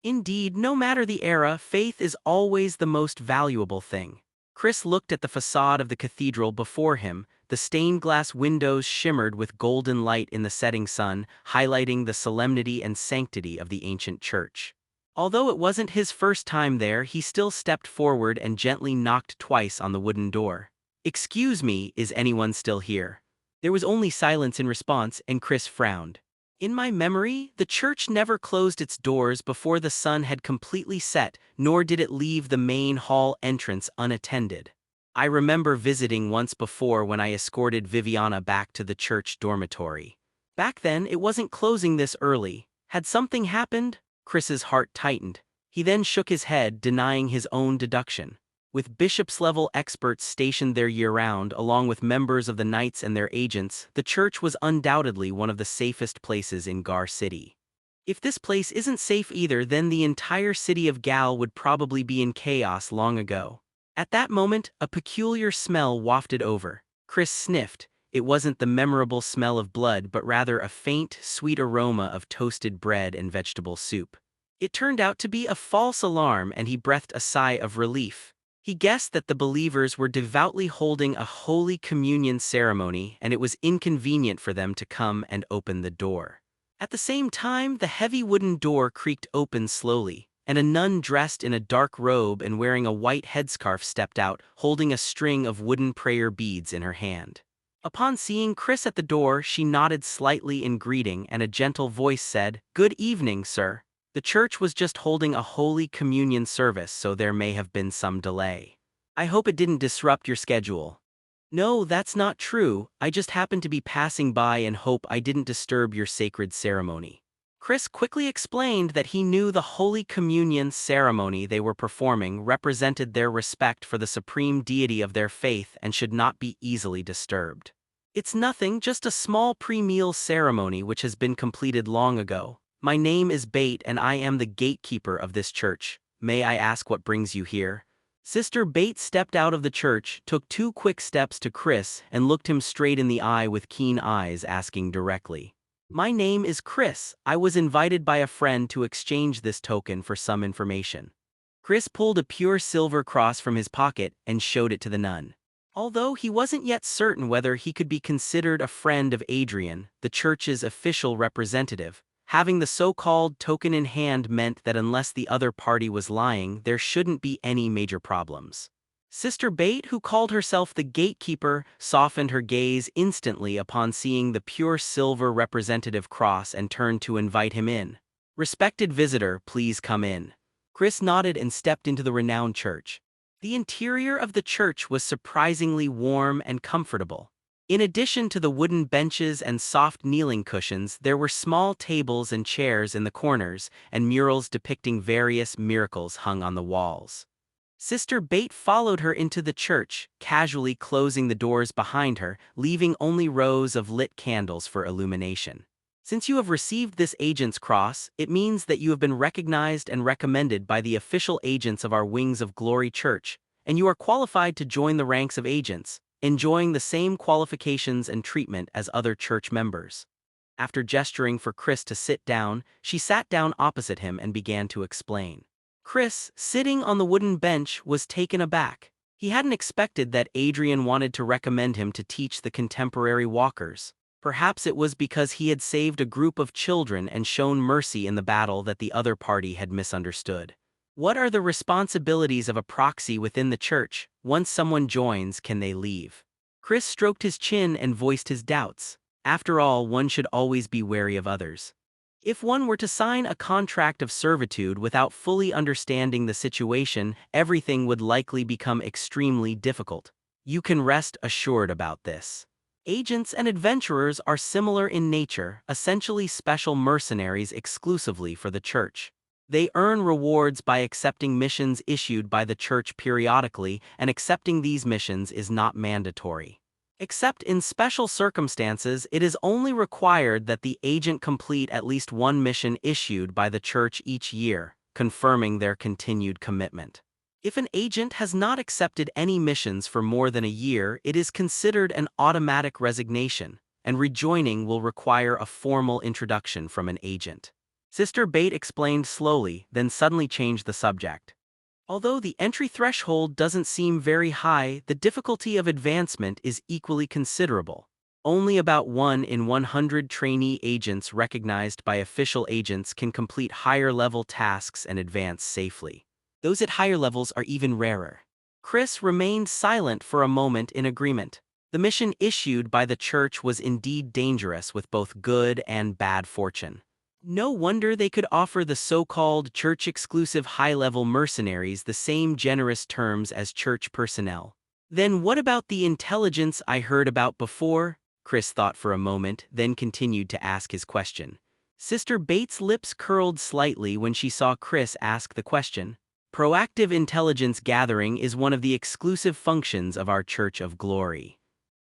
Indeed, no matter the era, faith is always the most valuable thing. Chris looked at the facade of the cathedral before him. The stained glass windows shimmered with golden light in the setting sun, highlighting the solemnity and sanctity of the ancient church. Although it wasn't his first time there, he still stepped forward and gently knocked twice on the wooden door. "Excuse me, is anyone still here?" There was only silence in response, and Chris frowned. In my memory, the church never closed its doors before the sun had completely set, nor did it leave the main hall entrance unattended. I remember visiting once before when I escorted Viviana back to the church dormitory. Back then, it wasn't closing this early. Had something happened? Chris's heart tightened. He then shook his head, denying his own deduction. With bishops-level experts stationed there year-round, along with members of the knights and their agents, the church was undoubtedly one of the safest places in Gar City. If this place isn't safe either, then the entire city of Gal would probably be in chaos long ago. At that moment, a peculiar smell wafted over. Chris sniffed. It wasn't the memorable smell of blood, but rather a faint, sweet aroma of toasted bread and vegetable soup. It turned out to be a false alarm, and he breathed a sigh of relief. He guessed that the believers were devoutly holding a Holy Communion ceremony, and it was inconvenient for them to come and open the door. At the same time, the heavy wooden door creaked open slowly, and a nun dressed in a dark robe and wearing a white headscarf stepped out, holding a string of wooden prayer beads in her hand. Upon seeing Chris at the door, she nodded slightly in greeting, and a gentle voice said, "Good evening, sir. The church was just holding a Holy Communion service, so there may have been some delay. I hope it didn't disrupt your schedule." "No, that's not true. I just happened to be passing by and hope I didn't disturb your sacred ceremony." Chris quickly explained that he knew the Holy Communion ceremony they were performing represented their respect for the supreme deity of their faith and should not be easily disturbed. "It's nothing, just a small pre-meal ceremony which has been completed long ago. My name is Bate and I am the gatekeeper of this church. May I ask what brings you here?" Sister Bate stepped out of the church, took 2 quick steps to Chris, and looked him straight in the eye with keen eyes, asking directly, "My name is Chris. I was invited by a friend to exchange this token for some information." Chris pulled a pure silver cross from his pocket and showed it to the nun. Although he wasn't yet certain whether he could be considered a friend of Adrian, the church's official representative, having the so-called token in hand meant that unless the other party was lying, there shouldn't be any major problems. Sister Bate, who called herself the gatekeeper, softened her gaze instantly upon seeing the pure silver representative cross and turned to invite him in. "Respected visitor, please come in." Chris nodded and stepped into the renowned church. The interior of the church was surprisingly warm and comfortable. In addition to the wooden benches and soft kneeling cushions, there were small tables and chairs in the corners, and murals depicting various miracles hung on the walls. Sister Bate followed her into the church, casually closing the doors behind her, leaving only rows of lit candles for illumination. "Since you have received this agent's cross, it means that you have been recognized and recommended by the official agents of our Wings of Glory Church, and you are qualified to join the ranks of agents, enjoying the same qualifications and treatment as other church members." After gesturing for Chris to sit down, she sat down opposite him and began to explain. Chris, sitting on the wooden bench, was taken aback. He hadn't expected that Adrian wanted to recommend him to teach the contemporary walkers. Perhaps it was because he had saved a group of children and shown mercy in the battle that the other party had misunderstood. What are the responsibilities of a proxy within the church? Once someone joins, can they leave? Chris stroked his chin and voiced his doubts. After all, one should always be wary of others. If one were to sign a contract of servitude without fully understanding the situation, everything would likely become extremely difficult. You can rest assured about this. Agents and adventurers are similar in nature, essentially special mercenaries exclusively for the church. They earn rewards by accepting missions issued by the church periodically, and accepting these missions is not mandatory. Except in special circumstances, it is only required that the agent complete at least one mission issued by the church each year, confirming their continued commitment. If an agent has not accepted any missions for more than a year, it is considered an automatic resignation, and rejoining will require a formal introduction from an agent. Sister Bate explained slowly, then suddenly changed the subject. Although the entry threshold doesn't seem very high, the difficulty of advancement is equally considerable. Only about 1 in 100 trainee agents recognized by official agents can complete higher-level tasks and advance safely. Those at higher levels are even rarer. Chris remained silent for a moment in agreement. The mission issued by the church was indeed dangerous, with both good and bad fortune. No wonder they could offer the so-called church-exclusive high-level mercenaries the same generous terms as church personnel. Then what about the intelligence I heard about before? Chris thought for a moment, then continued to ask his question. Sister Bates' lips curled slightly when she saw Chris ask the question. Proactive intelligence gathering is one of the exclusive functions of our Church of Glory.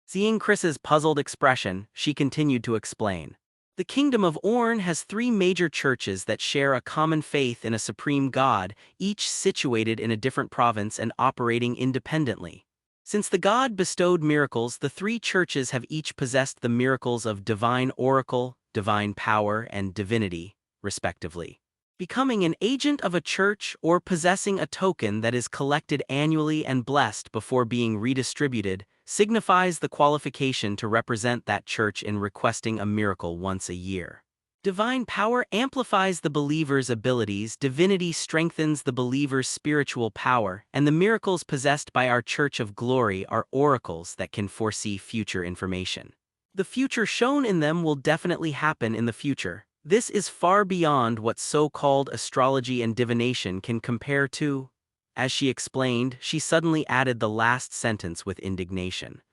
Seeing Chris's puzzled expression, she continued to explain. The Kingdom of Orn has 3 major churches that share a common faith in a supreme God, each situated in a different province and operating independently. Since the God bestowed miracles, the 3 churches have each possessed the miracles of divine oracle, divine power, and divinity, respectively. Becoming an agent of a church or possessing a token that is collected annually and blessed before being redistributed signifies the qualification to represent that church in requesting a miracle once a year. Divine power amplifies the believer's abilities, divinity strengthens the believer's spiritual power, and the miracles possessed by our Church of Glory are oracles that can foresee future information. The future shown in them will definitely happen in the future. This is far beyond what so-called astrology and divination can compare to. As she explained, she suddenly added the last sentence with indignation.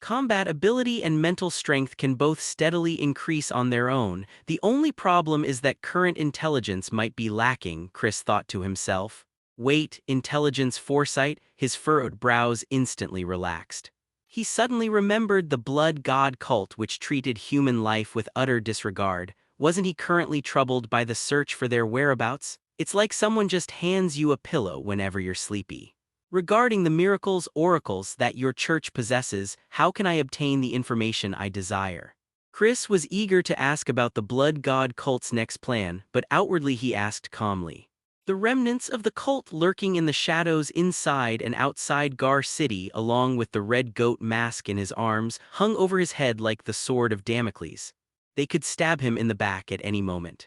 Combat ability and mental strength can both steadily increase on their own. The only problem is that current intelligence might be lacking, Chris thought to himself. Wait, intelligence, foresight? His furrowed brows instantly relaxed. He suddenly remembered the blood god cult which treated human life with utter disregard. Wasn't he currently troubled by the search for their whereabouts? It's like someone just hands you a pillow whenever you're sleepy. Regarding the miracles, oracles that your church possesses, how can I obtain the information I desire? Chris was eager to ask about the blood god cult's next plan, but outwardly he asked calmly. The remnants of the cult lurking in the shadows inside and outside Gar City, along with the red goat mask in his arms, hung over his head like the sword of Damocles. They could stab him in the back at any moment.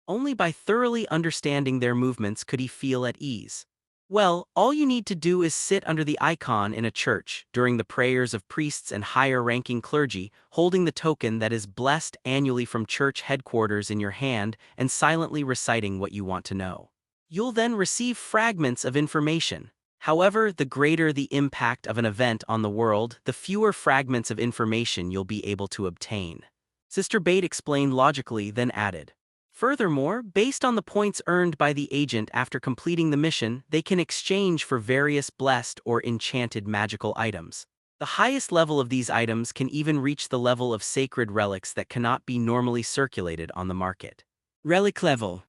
Only by thoroughly understanding their movements could he feel at ease. Well, all you need to do is sit under the icon in a church during the prayers of priests and higher-ranking clergy, holding the token that is blessed annually from church headquarters in your hand and silently reciting what you want to know. You'll then receive fragments of information. However, the greater the impact of an event on the world, the fewer fragments of information you'll be able to obtain. Sister Bate explained logically, then added. Furthermore, based on the points earned by the agent after completing the mission, they can exchange for various blessed or enchanted magical items. The highest level of these items can even reach the level of sacred relics that cannot be normally circulated on the market. Relic level.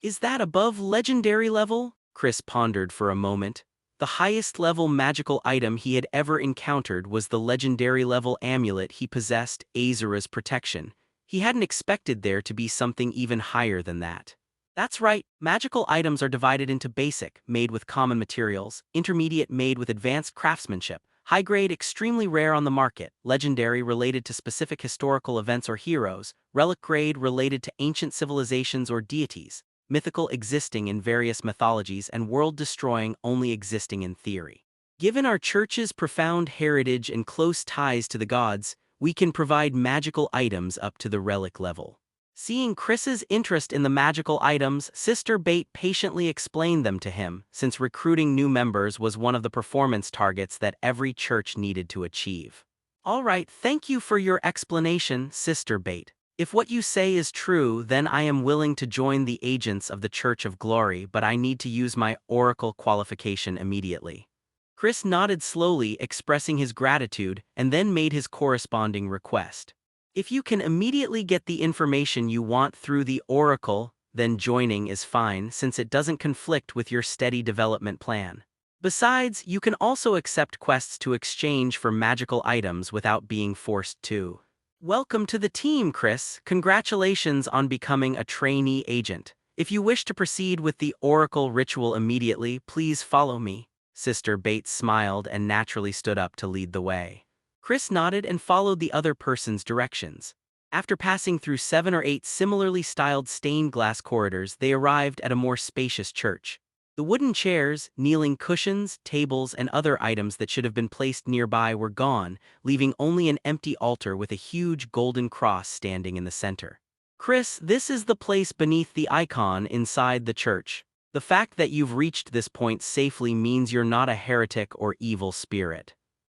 Is that above legendary level? Chris pondered for a moment. The highest level magical item he had ever encountered was the legendary level amulet he possessed, Azura's protection. He hadn't expected there to be something even higher than that. That's right, magical items are divided into basic, made with common materials, intermediate, made with advanced craftsmanship, high grade, extremely rare on the market, legendary, related to specific historical events or heroes, relic grade, related to ancient civilizations or deities, mythical, existing in various mythologies, and world-destroying, only existing in theory. Given our church's profound heritage and close ties to the gods, we can provide magical items up to the relic level. Seeing Chris's interest in the magical items, Sister Bate patiently explained them to him, since recruiting new members was one of the performance targets that every church needed to achieve. All right, thank you for your explanation, Sister Bate. If what you say is true, then I am willing to join the agents of the Church of Glory, but I need to use my Oracle qualification immediately. Chris nodded slowly, expressing his gratitude, and then made his corresponding request. If you can immediately get the information you want through the Oracle, then joining is fine since it doesn't conflict with your steady development plan. Besides, you can also accept quests to exchange for magical items without being forced to. Welcome to the team, Chris. Congratulations on becoming a trainee agent. If you wish to proceed with the Oracle ritual immediately, please follow me. Sister Bates smiled and naturally stood up to lead the way. Chris nodded and followed the other person's directions. After passing through 7 or 8 similarly styled stained glass corridors, they arrived at a more spacious church. The wooden chairs, kneeling cushions, tables, and other items that should have been placed nearby were gone, leaving only an empty altar with a huge golden cross standing in the center. Chris, this is the place beneath the icon inside the church. The fact that you've reached this point safely means you're not a heretic or evil spirit.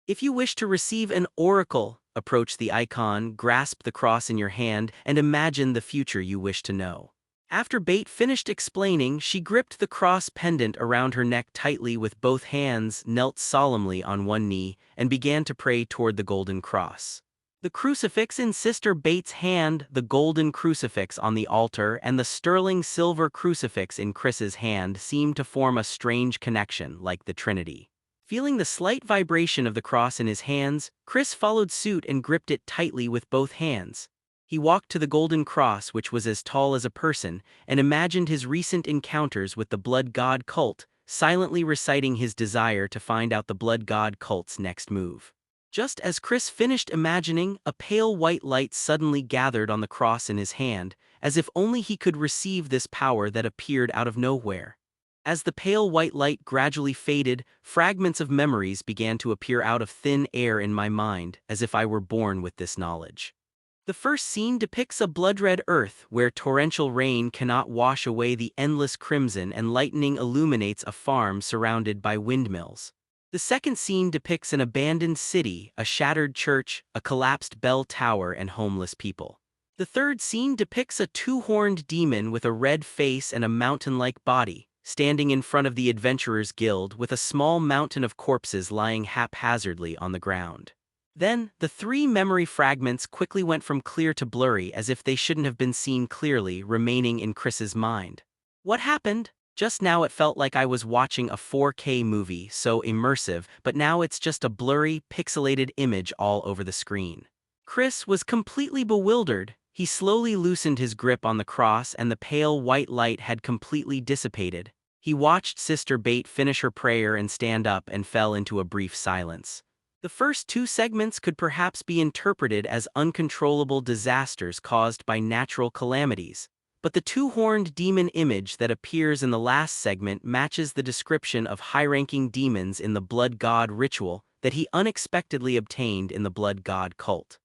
If you wish to receive an oracle, approach the icon, grasp the cross in your hand, and imagine the future you wish to know. After Bate finished explaining, she gripped the cross pendant around her neck tightly with both hands, knelt solemnly on one knee, and began to pray toward the golden cross. The crucifix in Sister Bates' hand, the golden crucifix on the altar, and the sterling silver crucifix in Chris's hand seemed to form a strange connection, like the Trinity. Feeling the slight vibration of the cross in his hands, Chris followed suit and gripped it tightly with both hands. He walked to the golden cross, which was as tall as a person, and imagined his recent encounters with the Blood God cult, silently reciting his desire to find out the Blood God cult's next move. Just as Chris finished imagining, a pale white light suddenly gathered on the cross in his hand, as if only he could receive this power that appeared out of nowhere. As the pale white light gradually faded, fragments of memories began to appear out of thin air in my mind, as if I were born with this knowledge. The first scene depicts a blood-red earth where torrential rain cannot wash away the endless crimson and lightning illuminates a farm surrounded by windmills. The second scene depicts an abandoned city, a shattered church, a collapsed bell tower, and homeless people. The third scene depicts a two-horned demon with a red face and a mountain-like body, standing in front of the Adventurers Guild with a small mountain of corpses lying haphazardly on the ground. Then, the 3 memory fragments quickly went from clear to blurry as if they shouldn't have been seen clearly, remaining in Chris's mind. What happened? Just now it felt like I was watching a 4K movie, so immersive, but now it's just a blurry, pixelated image all over the screen. Chris was completely bewildered. He slowly loosened his grip on the cross and the pale white light had completely dissipated. He watched Sister Bate finish her prayer and stand up and fell into a brief silence. The first two segments could perhaps be interpreted as uncontrollable disasters caused by natural calamities, but the two-horned demon image that appears in the last segment matches the description of high-ranking demons in the blood god ritual that he unexpectedly obtained in the blood god cult.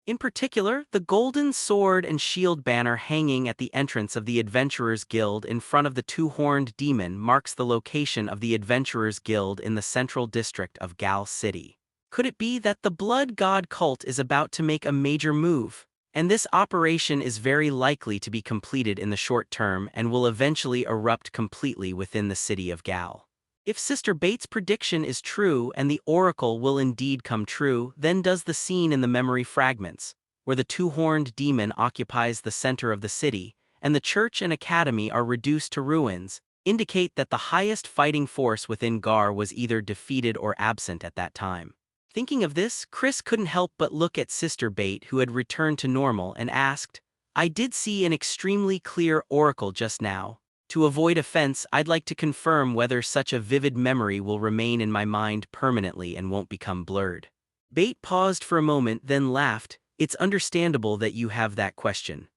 In particular, the golden sword and shield banner hanging at the entrance of the Adventurers Guild in front of the two-horned demon marks the location of the Adventurers Guild in the central district of Gal City. Could it be that the blood god cult is about to make a major move, and this operation is very likely to be completed in the short term and will eventually erupt completely within the city of Gal? If Sister Bates' prediction is true and the oracle will indeed come true, then does the scene in the memory fragments, where the two-horned demon occupies the center of the city, and the church and academy are reduced to ruins, indicate that the highest fighting force within Gar was either defeated or absent at that time? Thinking of this, Chris couldn't help but look at Sister Bate, who had returned to normal, and asked, "I did see an extremely clear oracle just now. To avoid offense, I'd like to confirm whether such a vivid memory will remain in my mind permanently and won't become blurred." Bate paused for a moment, then laughed. "It's understandable that you have that question.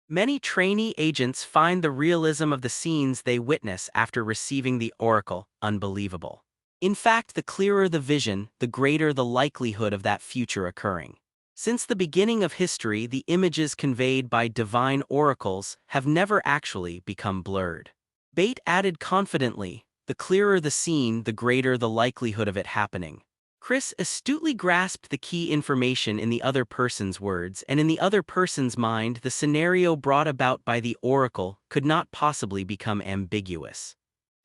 Many trainee agents find the realism of the scenes they witness after receiving the oracle unbelievable. In fact, the clearer the vision, the greater the likelihood of that future occurring. Since the beginning of history, the images conveyed by divine oracles have never actually become blurred." Bate added confidently, "The clearer the scene, the greater the likelihood of it happening." Chris astutely grasped the key information in the other person's words, and in the other person's mind, the scenario brought about by the oracle could not possibly become ambiguous.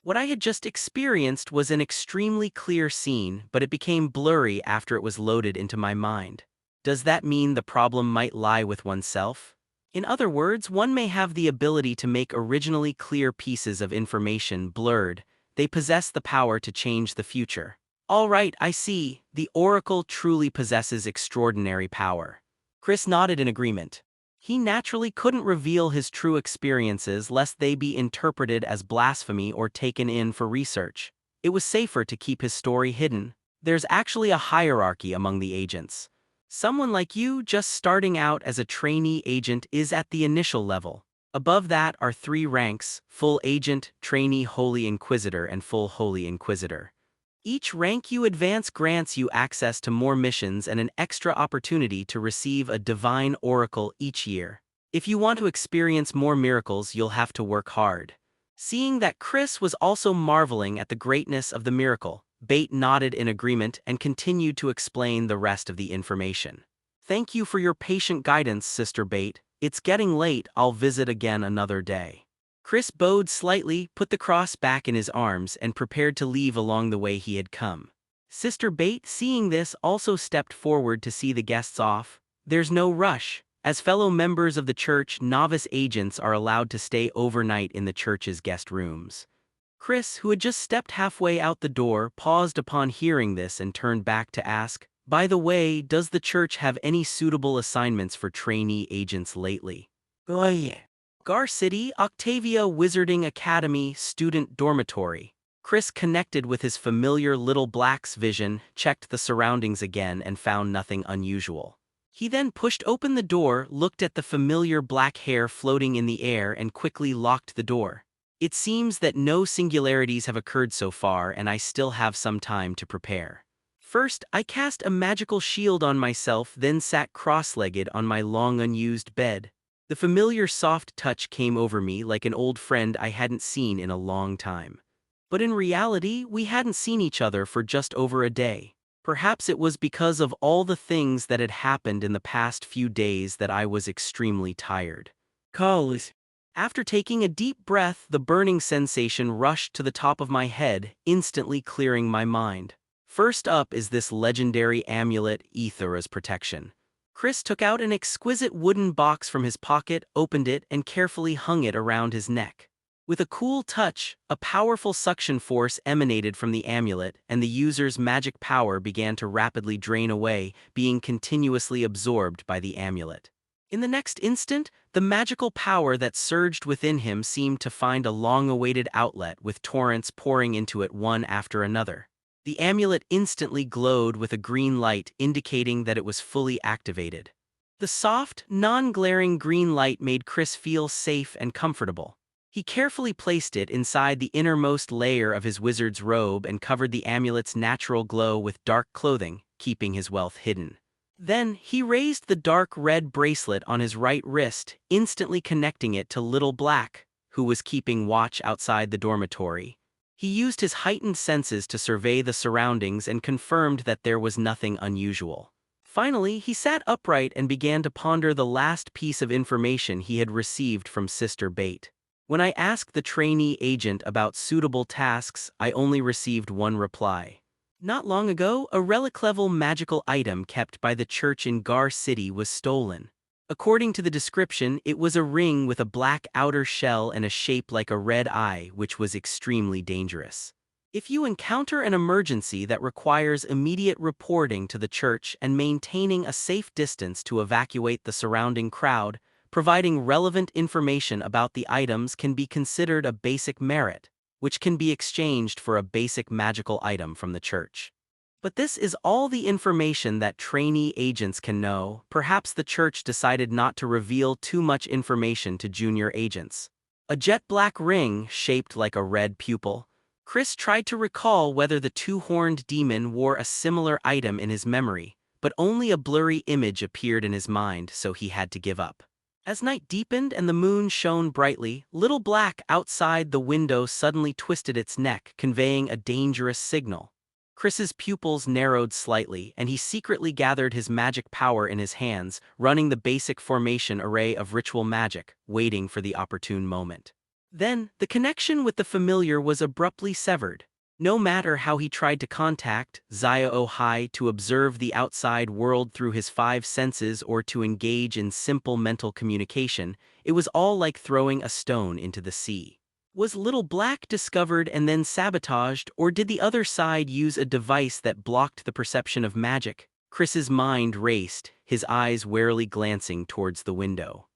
What I had just experienced was an extremely clear scene, but it became blurry after it was loaded into my mind. Does that mean the problem might lie with oneself? In other words, one may have the ability to make originally clear pieces of information blurred. They possess the power to change the future. All right, I see. The oracle truly possesses extraordinary power. Chris nodded in agreement. He naturally couldn't reveal his true experiences lest they be interpreted as blasphemy or taken in for research. It was safer to keep his story hidden. There's actually a hierarchy among the agents. Someone like you just starting out as a trainee agent is at the initial level. Above that are 3 ranks: full agent, trainee holy inquisitor, and full holy inquisitor. Each rank you advance grants you access to more missions and an extra opportunity to receive a divine oracle each year. If you want to experience more miracles, you'll have to work hard. Seeing that Chris was also marveling at the greatness of the miracle, Bate nodded in agreement and continued to explain the rest of the information. "Thank you for your patient guidance, Sister Bate. It's getting late, I'll visit again another day." Chris bowed slightly, put the cross back in his arms, and prepared to leave along the way he had come. Sister Bate, seeing this, also stepped forward to see the guests off. "There's no rush. As fellow members of the church, novice agents are allowed to stay overnight in the church's guest rooms." Chris, who had just stepped halfway out the door, paused upon hearing this and turned back to ask, "By the way, does the church have any suitable assignments for trainee agents lately?" "Oh yeah. Gar City, Octavia Wizarding Academy, Student Dormitory." Chris connected with his familiar little black's vision, checked the surroundings again, and found nothing unusual. He then pushed open the door, looked at the familiar black hair floating in the air, and quickly locked the door. "It seems that no singularities have occurred so far, and I still have some time to prepare." First, I cast a magical shield on myself, then sat cross-legged on my long unused bed. The familiar soft touch came over me like an old friend I hadn't seen in a long time. But in reality, we hadn't seen each other for just over a day. Perhaps it was because of all the things that had happened in the past few days that I was extremely tired. "Calls." After taking a deep breath, the burning sensation rushed to the top of my head, instantly clearing my mind. First up is this legendary amulet, Aethera's protection. Chris took out an exquisite wooden box from his pocket, opened it, and carefully hung it around his neck. With a cool touch, a powerful suction force emanated from the amulet, and the user's magic power began to rapidly drain away, being continuously absorbed by the amulet. In the next instant, the magical power that surged within him seemed to find a long-awaited outlet, with torrents pouring into it one after another. The amulet instantly glowed with a green light, indicating that it was fully activated. The soft, non-glaring green light made Chris feel safe and comfortable. He carefully placed it inside the innermost layer of his wizard's robe and covered the amulet's natural glow with dark clothing, keeping his wealth hidden. Then, he raised the dark red bracelet on his right wrist, instantly connecting it to Little Black, who was keeping watch outside the dormitory. He used his heightened senses to survey the surroundings and confirmed that there was nothing unusual. Finally, he sat upright and began to ponder the last piece of information he had received from Sister Bate. When I asked the trainee agent about suitable tasks, I only received one reply. Not long ago, a relic-level magical item kept by the church in Gar City was stolen. According to the description, it was a ring with a black outer shell and a shape like a red eye, which was extremely dangerous. If you encounter an emergency that requires immediate reporting to the church and maintaining a safe distance to evacuate the surrounding crowd, providing relevant information about the items can be considered a basic merit, which can be exchanged for a basic magical item from the church. But this is all the information that trainee agents can know. Perhaps the church decided not to reveal too much information to junior agents. A jet black ring shaped like a red pupil. Chris tried to recall whether the two-horned demon wore a similar item in his memory, but only a blurry image appeared in his mind, so he had to give up. As night deepened and the moon shone brightly, Little Black outside the window suddenly twisted its neck, conveying a dangerous signal. Chris's pupils narrowed slightly, and he secretly gathered his magic power in his hands, running the basic formation array of ritual magic, waiting for the opportune moment. Then, the connection with the familiar was abruptly severed. No matter how he tried to contact Zaya-o-Hai to observe the outside world through his five senses or to engage in simple mental communication, it was all like throwing a stone into the sea. Was Little Black discovered and then sabotaged, or did the other side use a device that blocked the perception of magic? Chris's mind raced, his eyes warily glancing towards the window.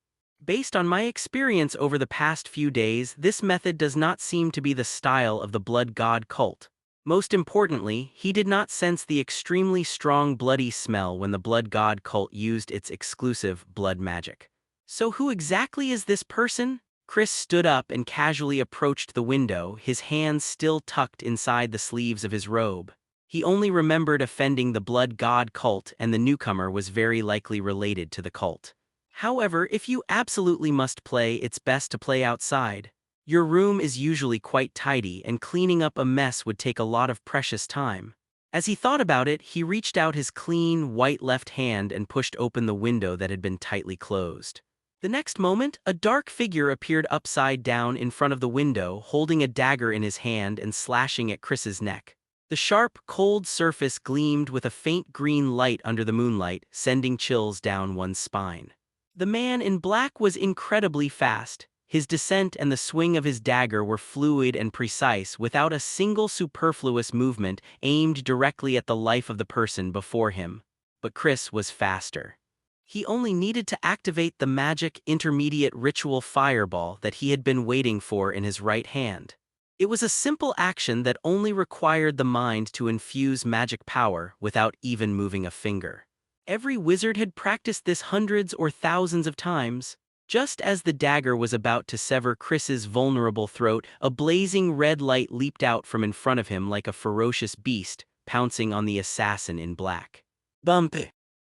Based on my experience over the past few days, this method does not seem to be the style of the Blood God cult. Most importantly, he did not sense the extremely strong bloody smell when the Blood God cult used its exclusive blood magic. So who exactly is this person? Chris stood up and casually approached the window, his hands still tucked inside the sleeves of his robe. He only remembered offending the Blood God cult, and the newcomer was very likely related to the cult. However, if you absolutely must play, it's best to play outside. Your room is usually quite tidy, and cleaning up a mess would take a lot of precious time. As he thought about it, he reached out his clean, white left hand and pushed open the window that had been tightly closed. The next moment, a dark figure appeared upside down in front of the window, holding a dagger in his hand and slashing at Chris's neck. The sharp, cold surface gleamed with a faint green light under the moonlight, sending chills down one's spine. The man in black was incredibly fast. His descent and the swing of his dagger were fluid and precise, without a single superfluous movement, aimed directly at the life of the person before him. But Chris was faster. He only needed to activate the magic intermediate ritual fireball that he had been waiting for in his right hand. It was a simple action that only required the mind to infuse magic power without even moving a finger. Every wizard had practiced this hundreds or thousands of times. Just as the dagger was about to sever Chris's vulnerable throat, a blazing red light leaped out from in front of him like a ferocious beast, pouncing on the assassin in black. Bump!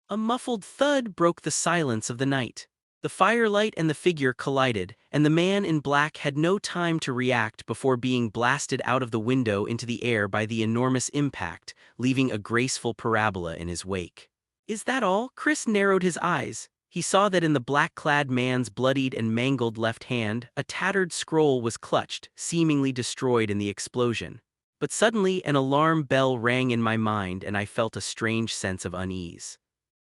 A muffled thud broke the silence of the night. The firelight and the figure collided, and the man in black had no time to react before being blasted out of the window into the air by the enormous impact, leaving a graceful parabola in his wake. Is that all? Chris narrowed his eyes. He saw that in the black-clad man's bloodied and mangled left hand, a tattered scroll was clutched, seemingly destroyed in the explosion. But suddenly an alarm bell rang in my mind and I felt a strange sense of unease.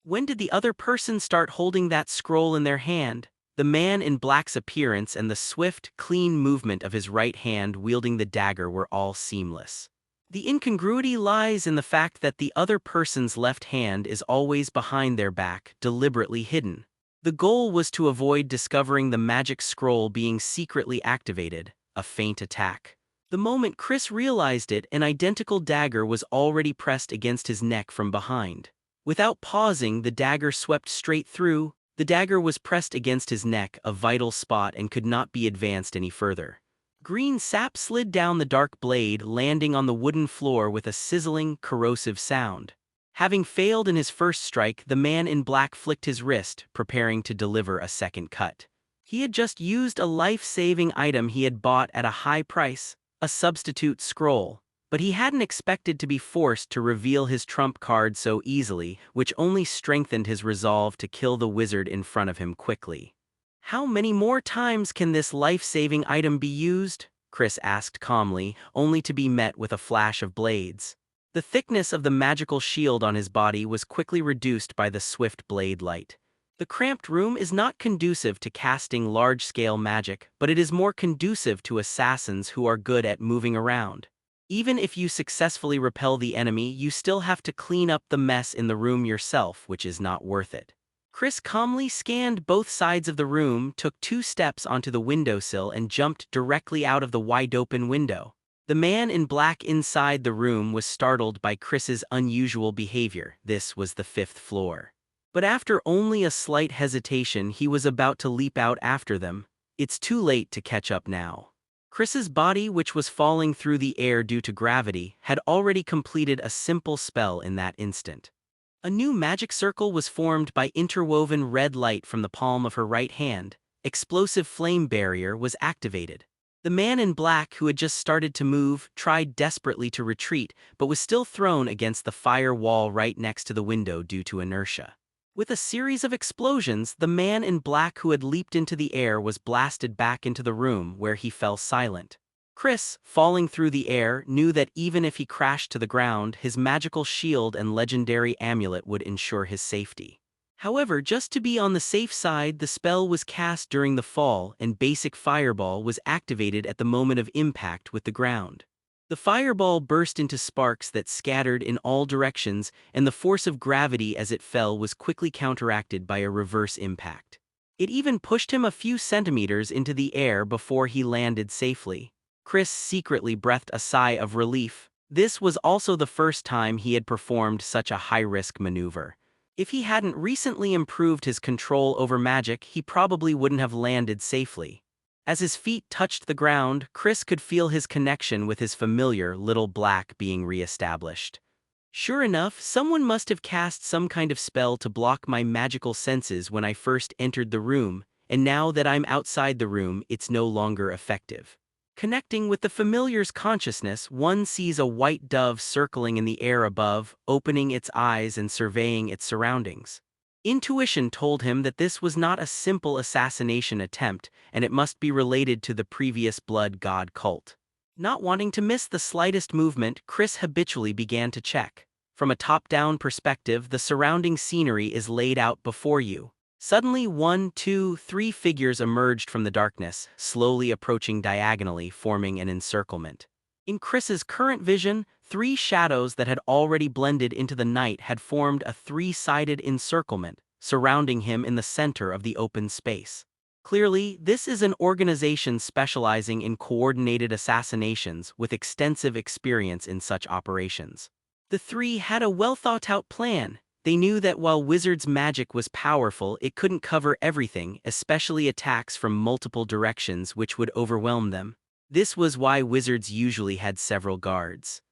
When did the other person start holding that scroll in their hand? The man in black's appearance and the swift, clean movement of his right hand wielding the dagger were all seamless. The incongruity lies in the fact that the other person's left hand is always behind their back, deliberately hidden. The goal was to avoid discovering the magic scroll being secretly activated, a feint attack. The moment Chris realized it, an identical dagger was already pressed against his neck from behind. Without pausing, the dagger swept straight through. The dagger was pressed against his neck, a vital spot, and could not be advanced any further. Green sap slid down the dark blade, landing on the wooden floor with a sizzling, corrosive sound. Having failed in his first strike, the man in black flicked his wrist, preparing to deliver a second cut. He had just used a life-saving item he had bought at a high price, a substitute scroll, but he hadn't expected to be forced to reveal his trump card so easily, which only strengthened his resolve to kill the wizard in front of him quickly. "How many more times can this life-saving item be used?" Chris asked calmly, only to be met with a flash of blades. The thickness of the magical shield on his body was quickly reduced by the swift blade light. The cramped room is not conducive to casting large-scale magic, but it is more conducive to assassins who are good at moving around. Even if you successfully repel the enemy, you still have to clean up the mess in the room yourself, which is not worth it. Chris calmly scanned both sides of the room, took 2 steps onto the windowsill, and jumped directly out of the wide-open window. The man in black inside the room was startled by Chris's unusual behavior. This was the 5th floor. But after only a slight hesitation, he was about to leap out after them. It's too late to catch up now. Chris's body, which was falling through the air due to gravity, had already completed a simple spell in that instant. A new magic circle was formed by interwoven red light from the palm of her right hand. Explosive flame barrier was activated. The man in black, who had just started to move, tried desperately to retreat, but was still thrown against the fire wall right next to the window due to inertia. With a series of explosions, the man in black who had leaped into the air was blasted back into the room, where he fell silent. Chris, falling through the air, knew that even if he crashed to the ground, his magical shield and legendary amulet would ensure his safety. However, just to be on the safe side, the spell was cast during the fall, and basic fireball was activated at the moment of impact with the ground. The fireball burst into sparks that scattered in all directions, and the force of gravity as it fell was quickly counteracted by a reverse impact. It even pushed him a few centimeters into the air before he landed safely. Chris secretly breathed a sigh of relief. This was also the first time he had performed such a high-risk maneuver. If he hadn't recently improved his control over magic, he probably wouldn't have landed safely. As his feet touched the ground, Chris could feel his connection with his familiar little black being re-established. Sure enough, someone must have cast some kind of spell to block my magical senses when I first entered the room, and now that I'm outside the room, it's no longer effective. Connecting with the familiar's consciousness, one sees a white dove circling in the air above, opening its eyes and surveying its surroundings. Intuition told him that this was not a simple assassination attempt, and it must be related to the previous blood god cult. Not wanting to miss the slightest movement, Chris habitually began to check. From a top-down perspective, the surrounding scenery is laid out before you. Suddenly 1, 2, 3 figures emerged from the darkness, slowly approaching diagonally, forming an encirclement. In Chris's current vision, 3 shadows that had already blended into the night had formed a 3-sided encirclement, surrounding him in the center of the open space. Clearly, this is an organization specializing in coordinated assassinations with extensive experience in such operations. The 3 had a well-thought-out plan. They knew that while Wizard's magic was powerful, it couldn't cover everything, especially attacks from multiple directions which would overwhelm them. This was why Wizards usually had several guards.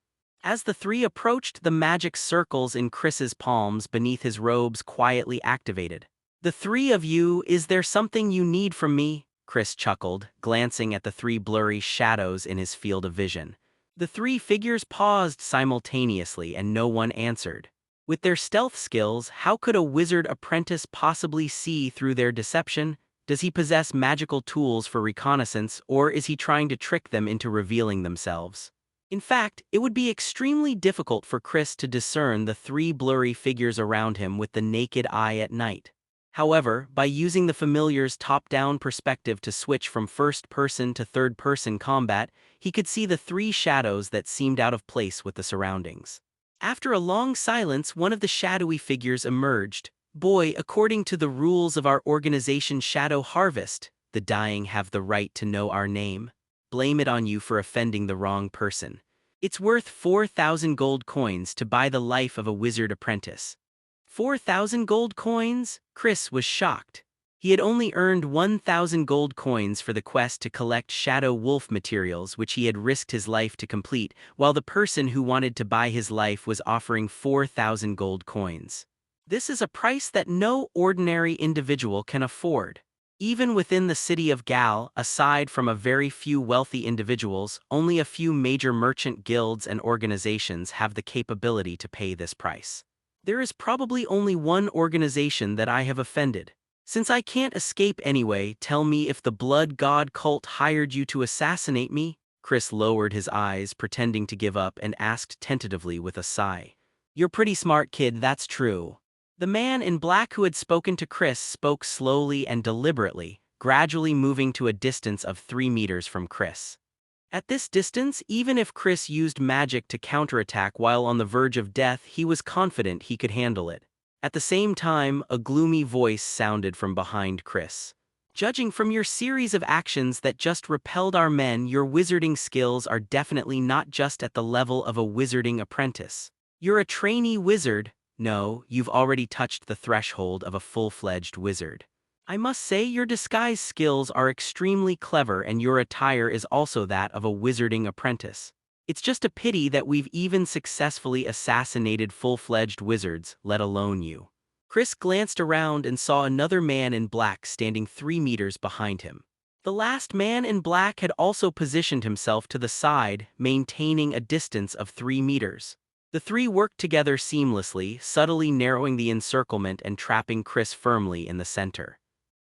As the 3 approached, the magic circles in Chris's palms beneath his robes quietly activated. "The 3 of you, is there something you need from me?" Chris chuckled, glancing at the 3 blurry shadows in his field of vision. The 3 figures paused simultaneously and no one answered. With their stealth skills, how could a wizard apprentice possibly see through their deception? Does he possess magical tools for reconnaissance, or is he trying to trick them into revealing themselves? In fact, it would be extremely difficult for Chris to discern the 3 blurry figures around him with the naked eye at night. However, by using the familiar's top-down perspective to switch from first-person to third-person combat, he could see the 3 shadows that seemed out of place with the surroundings. After a long silence, one of the shadowy figures emerged. Boy, according to the rules of our organization Shadow Harvest, the dying have the right to know our name. Blame it on you for offending the wrong person. It's worth 4,000 gold coins to buy the life of a wizard apprentice. 4,000 gold coins? Chris was shocked. He had only earned 1,000 gold coins for the quest to collect Shadow Wolf materials which he had risked his life to complete, while the person who wanted to buy his life was offering 4,000 gold coins. This is a price that no ordinary individual can afford. Even within the city of Gal, aside from a very few wealthy individuals, only a few major merchant guilds and organizations have the capability to pay this price. There is probably only one organization that I have offended. Since I can't escape anyway, tell me if the Blood God cult hired you to assassinate me? Chris lowered his eyes, pretending to give up, and asked tentatively with a sigh. You're pretty smart, kid, that's true. The man in black who had spoken to Chris spoke slowly and deliberately, gradually moving to a distance of 3 meters from Chris. At this distance, even if Chris used magic to counterattack while on the verge of death, he was confident he could handle it. At the same time, a gloomy voice sounded from behind Chris. Judging from your series of actions that just repelled our men, your wizarding skills are definitely not just at the level of a wizarding apprentice. You're a trainee wizard. No, you've already touched the threshold of a full-fledged wizard. I must say your disguise skills are extremely clever and your attire is also that of a wizarding apprentice. It's just a pity that we've even successfully assassinated full-fledged wizards, let alone you. Chris glanced around and saw another man in black standing 3 meters behind him. The last man in black had also positioned himself to the side, maintaining a distance of 3 meters. The three worked together seamlessly, subtly narrowing the encirclement and trapping Chris firmly in the center.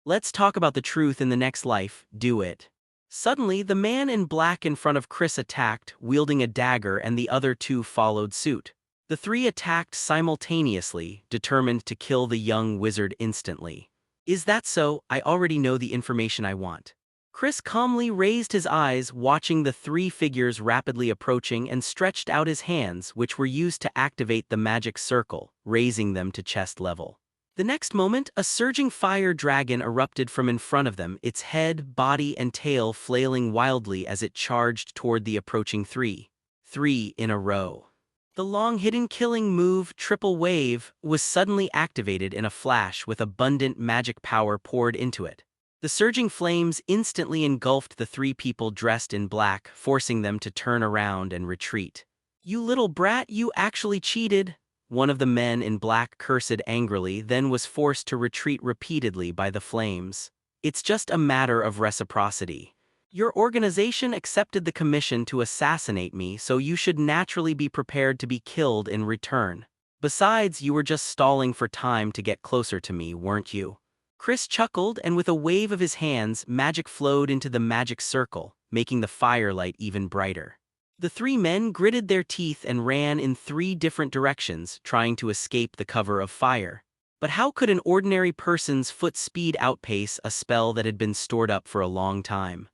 Let's talk about the truth in the next life, do it. Suddenly, the man in black in front of Chris attacked, wielding a dagger, and the other two followed suit. The three attacked simultaneously, determined to kill the young wizard instantly. Is that so? I already know the information I want. Chris calmly raised his eyes, watching the three figures rapidly approaching, and stretched out his hands, which were used to activate the magic circle, raising them to chest level. The next moment, a surging fire dragon erupted from in front of them, its head, body, and tail flailing wildly as it charged toward the approaching three. 3 in a row. The long-hidden killing move, Triple Wave, was suddenly activated in a flash with abundant magic power poured into it. The surging flames instantly engulfed the three people dressed in black, forcing them to turn around and retreat. You little brat, you actually cheated! One of the men in black cursed angrily, then was forced to retreat repeatedly by the flames. It's just a matter of reciprocity. Your organization accepted the commission to assassinate me, so you should naturally be prepared to be killed in return. Besides, you were just stalling for time to get closer to me, weren't you? Chris chuckled, and with a wave of his hands, magic flowed into the magic circle, making the firelight even brighter. The three men gritted their teeth and ran in 3 different directions, trying to escape the cover of fire. But how could an ordinary person's foot speed outpace a spell that had been stored up for a long time?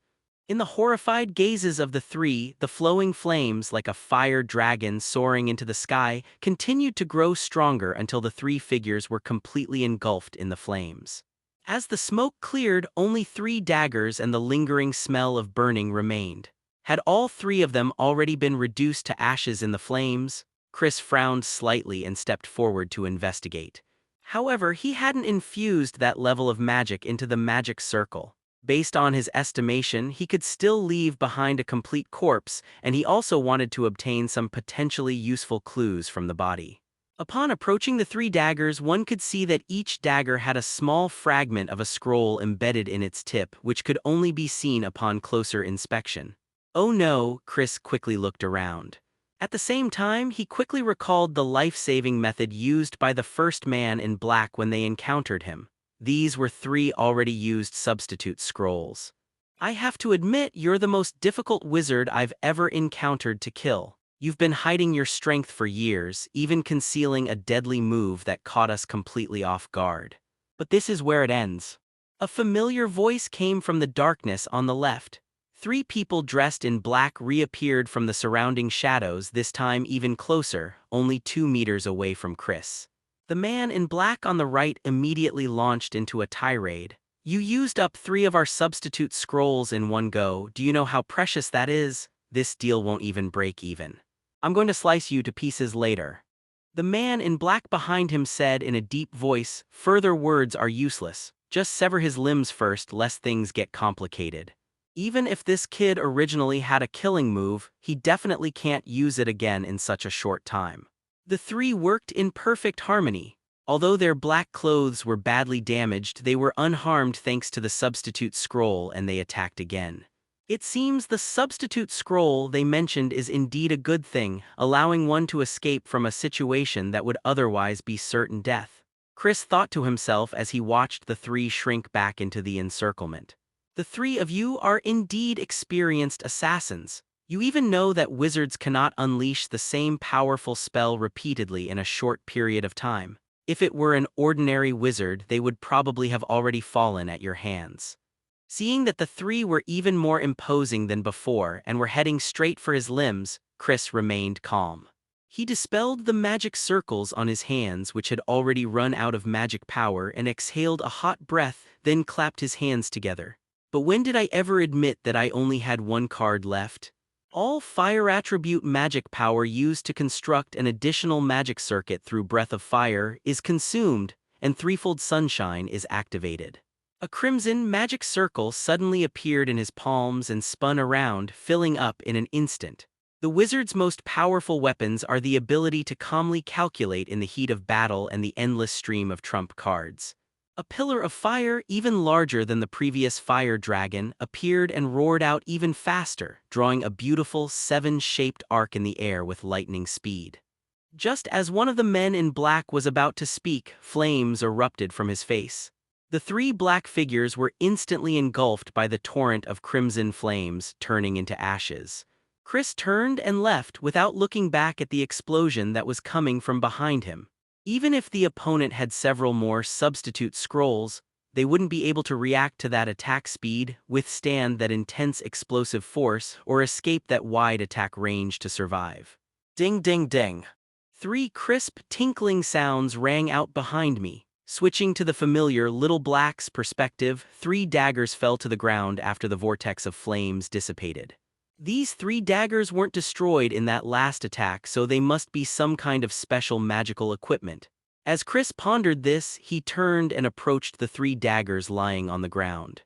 In the horrified gazes of the three, the flowing flames, like a fire dragon soaring into the sky, continued to grow stronger until the 3 figures were completely engulfed in the flames. As the smoke cleared, only 3 daggers and the lingering smell of burning remained. Had all 3 of them already been reduced to ashes in the flames? Chris frowned slightly and stepped forward to investigate. However, he hadn't infused that level of magic into the magic circle. Based on his estimation, he could still leave behind a complete corpse, and he also wanted to obtain some potentially useful clues from the body. Upon approaching the 3 daggers, one could see that each dagger had a small fragment of a scroll embedded in its tip, which could only be seen upon closer inspection. Oh no, Chris quickly looked around. At the same time, he quickly recalled the life-saving method used by the first man in black when they encountered him. These were 3 already used substitute scrolls. I have to admit, you're the most difficult wizard I've ever encountered to kill. You've been hiding your strength for years, even concealing a deadly move that caught us completely off guard. But this is where it ends. A familiar voice came from the darkness on the left. 3 people dressed in black reappeared from the surrounding shadows, this time even closer, only 2 meters away from Chris. The man in black on the right immediately launched into a tirade. "You used up 3 of our substitute scrolls in one go. Do you know how precious that is? This deal won't even break even. I'm going to slice you to pieces later." The man in black behind him said in a deep voice, "Further words are useless. Just sever his limbs first, lest things get complicated." Even if this kid originally had a killing move, he definitely can't use it again in such a short time. The 3 worked in perfect harmony. Although their black clothes were badly damaged, they were unharmed thanks to the substitute scroll, and they attacked again. It seems the substitute scroll they mentioned is indeed a good thing, allowing one to escape from a situation that would otherwise be certain death. Chris thought to himself as he watched the 3 shrink back into the encirclement. "The 3 of you are indeed experienced assassins. You even know that wizards cannot unleash the same powerful spell repeatedly in a short period of time. If it were an ordinary wizard, they would probably have already fallen at your hands." Seeing that the 3 were even more imposing than before and were heading straight for his limbs, Chris remained calm. He dispelled the magic circles on his hands, which had already run out of magic power, and exhaled a hot breath, then clapped his hands together. "But when did I ever admit that I only had 1 card left? All fire attribute magic power used to construct an additional magic circuit through Breath of Fire is consumed, and Threefold Sunshine is activated." A crimson magic circle suddenly appeared in his palms and spun around, filling up in an instant. The wizard's most powerful weapons are the ability to calmly calculate in the heat of battle and the endless stream of trump cards. A pillar of fire, even larger than the previous fire dragon, appeared and roared out even faster, drawing a beautiful 7-shaped arc in the air with lightning speed. Just as one of the men in black was about to speak, flames erupted from his face. The 3 black figures were instantly engulfed by the torrent of crimson flames, turning into ashes. Chris turned and left without looking back at the explosion that was coming from behind him. Even if the opponent had several more substitute scrolls, they wouldn't be able to react to that attack speed, withstand that intense explosive force, or escape that wide attack range to survive. Ding ding ding. 3 crisp, tinkling sounds rang out behind me. Switching to the familiar Little Black's perspective, 3 daggers fell to the ground after the vortex of flames dissipated. These 3 daggers weren't destroyed in that last attack, so they must be some kind of special magical equipment. As Chris pondered this, he turned and approached the 3 daggers lying on the ground.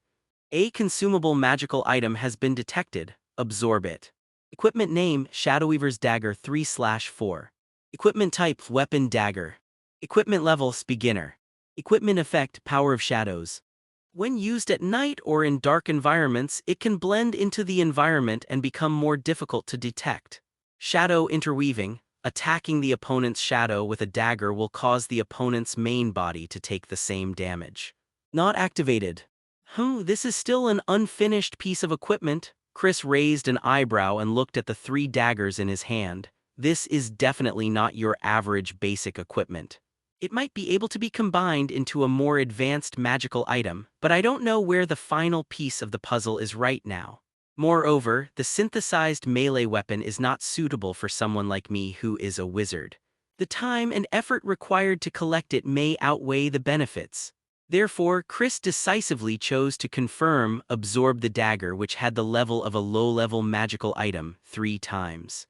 "A consumable magical item has been detected. Absorb it." Equipment name: Shadowweaver's Dagger 3/4. Equipment type: Weapon Dagger. Equipment level: Beginner. Equipment effect: Power of Shadows. When used at night or in dark environments, it can blend into the environment and become more difficult to detect. Shadow interweaving: attacking the opponent's shadow with a dagger will cause the opponent's main body to take the same damage. Not activated. This is still an unfinished piece of equipment. Chris raised an eyebrow and looked at the 3 daggers in his hand. This is definitely not your average basic equipment. It might be able to be combined into a more advanced magical item, but I don't know where the final piece of the puzzle is right now. Moreover, the synthesized melee weapon is not suitable for someone like me who is a wizard. The time and effort required to collect it may outweigh the benefits. Therefore, Chris decisively chose to absorb the dagger, which had the level of a low-level magical item, 3 times.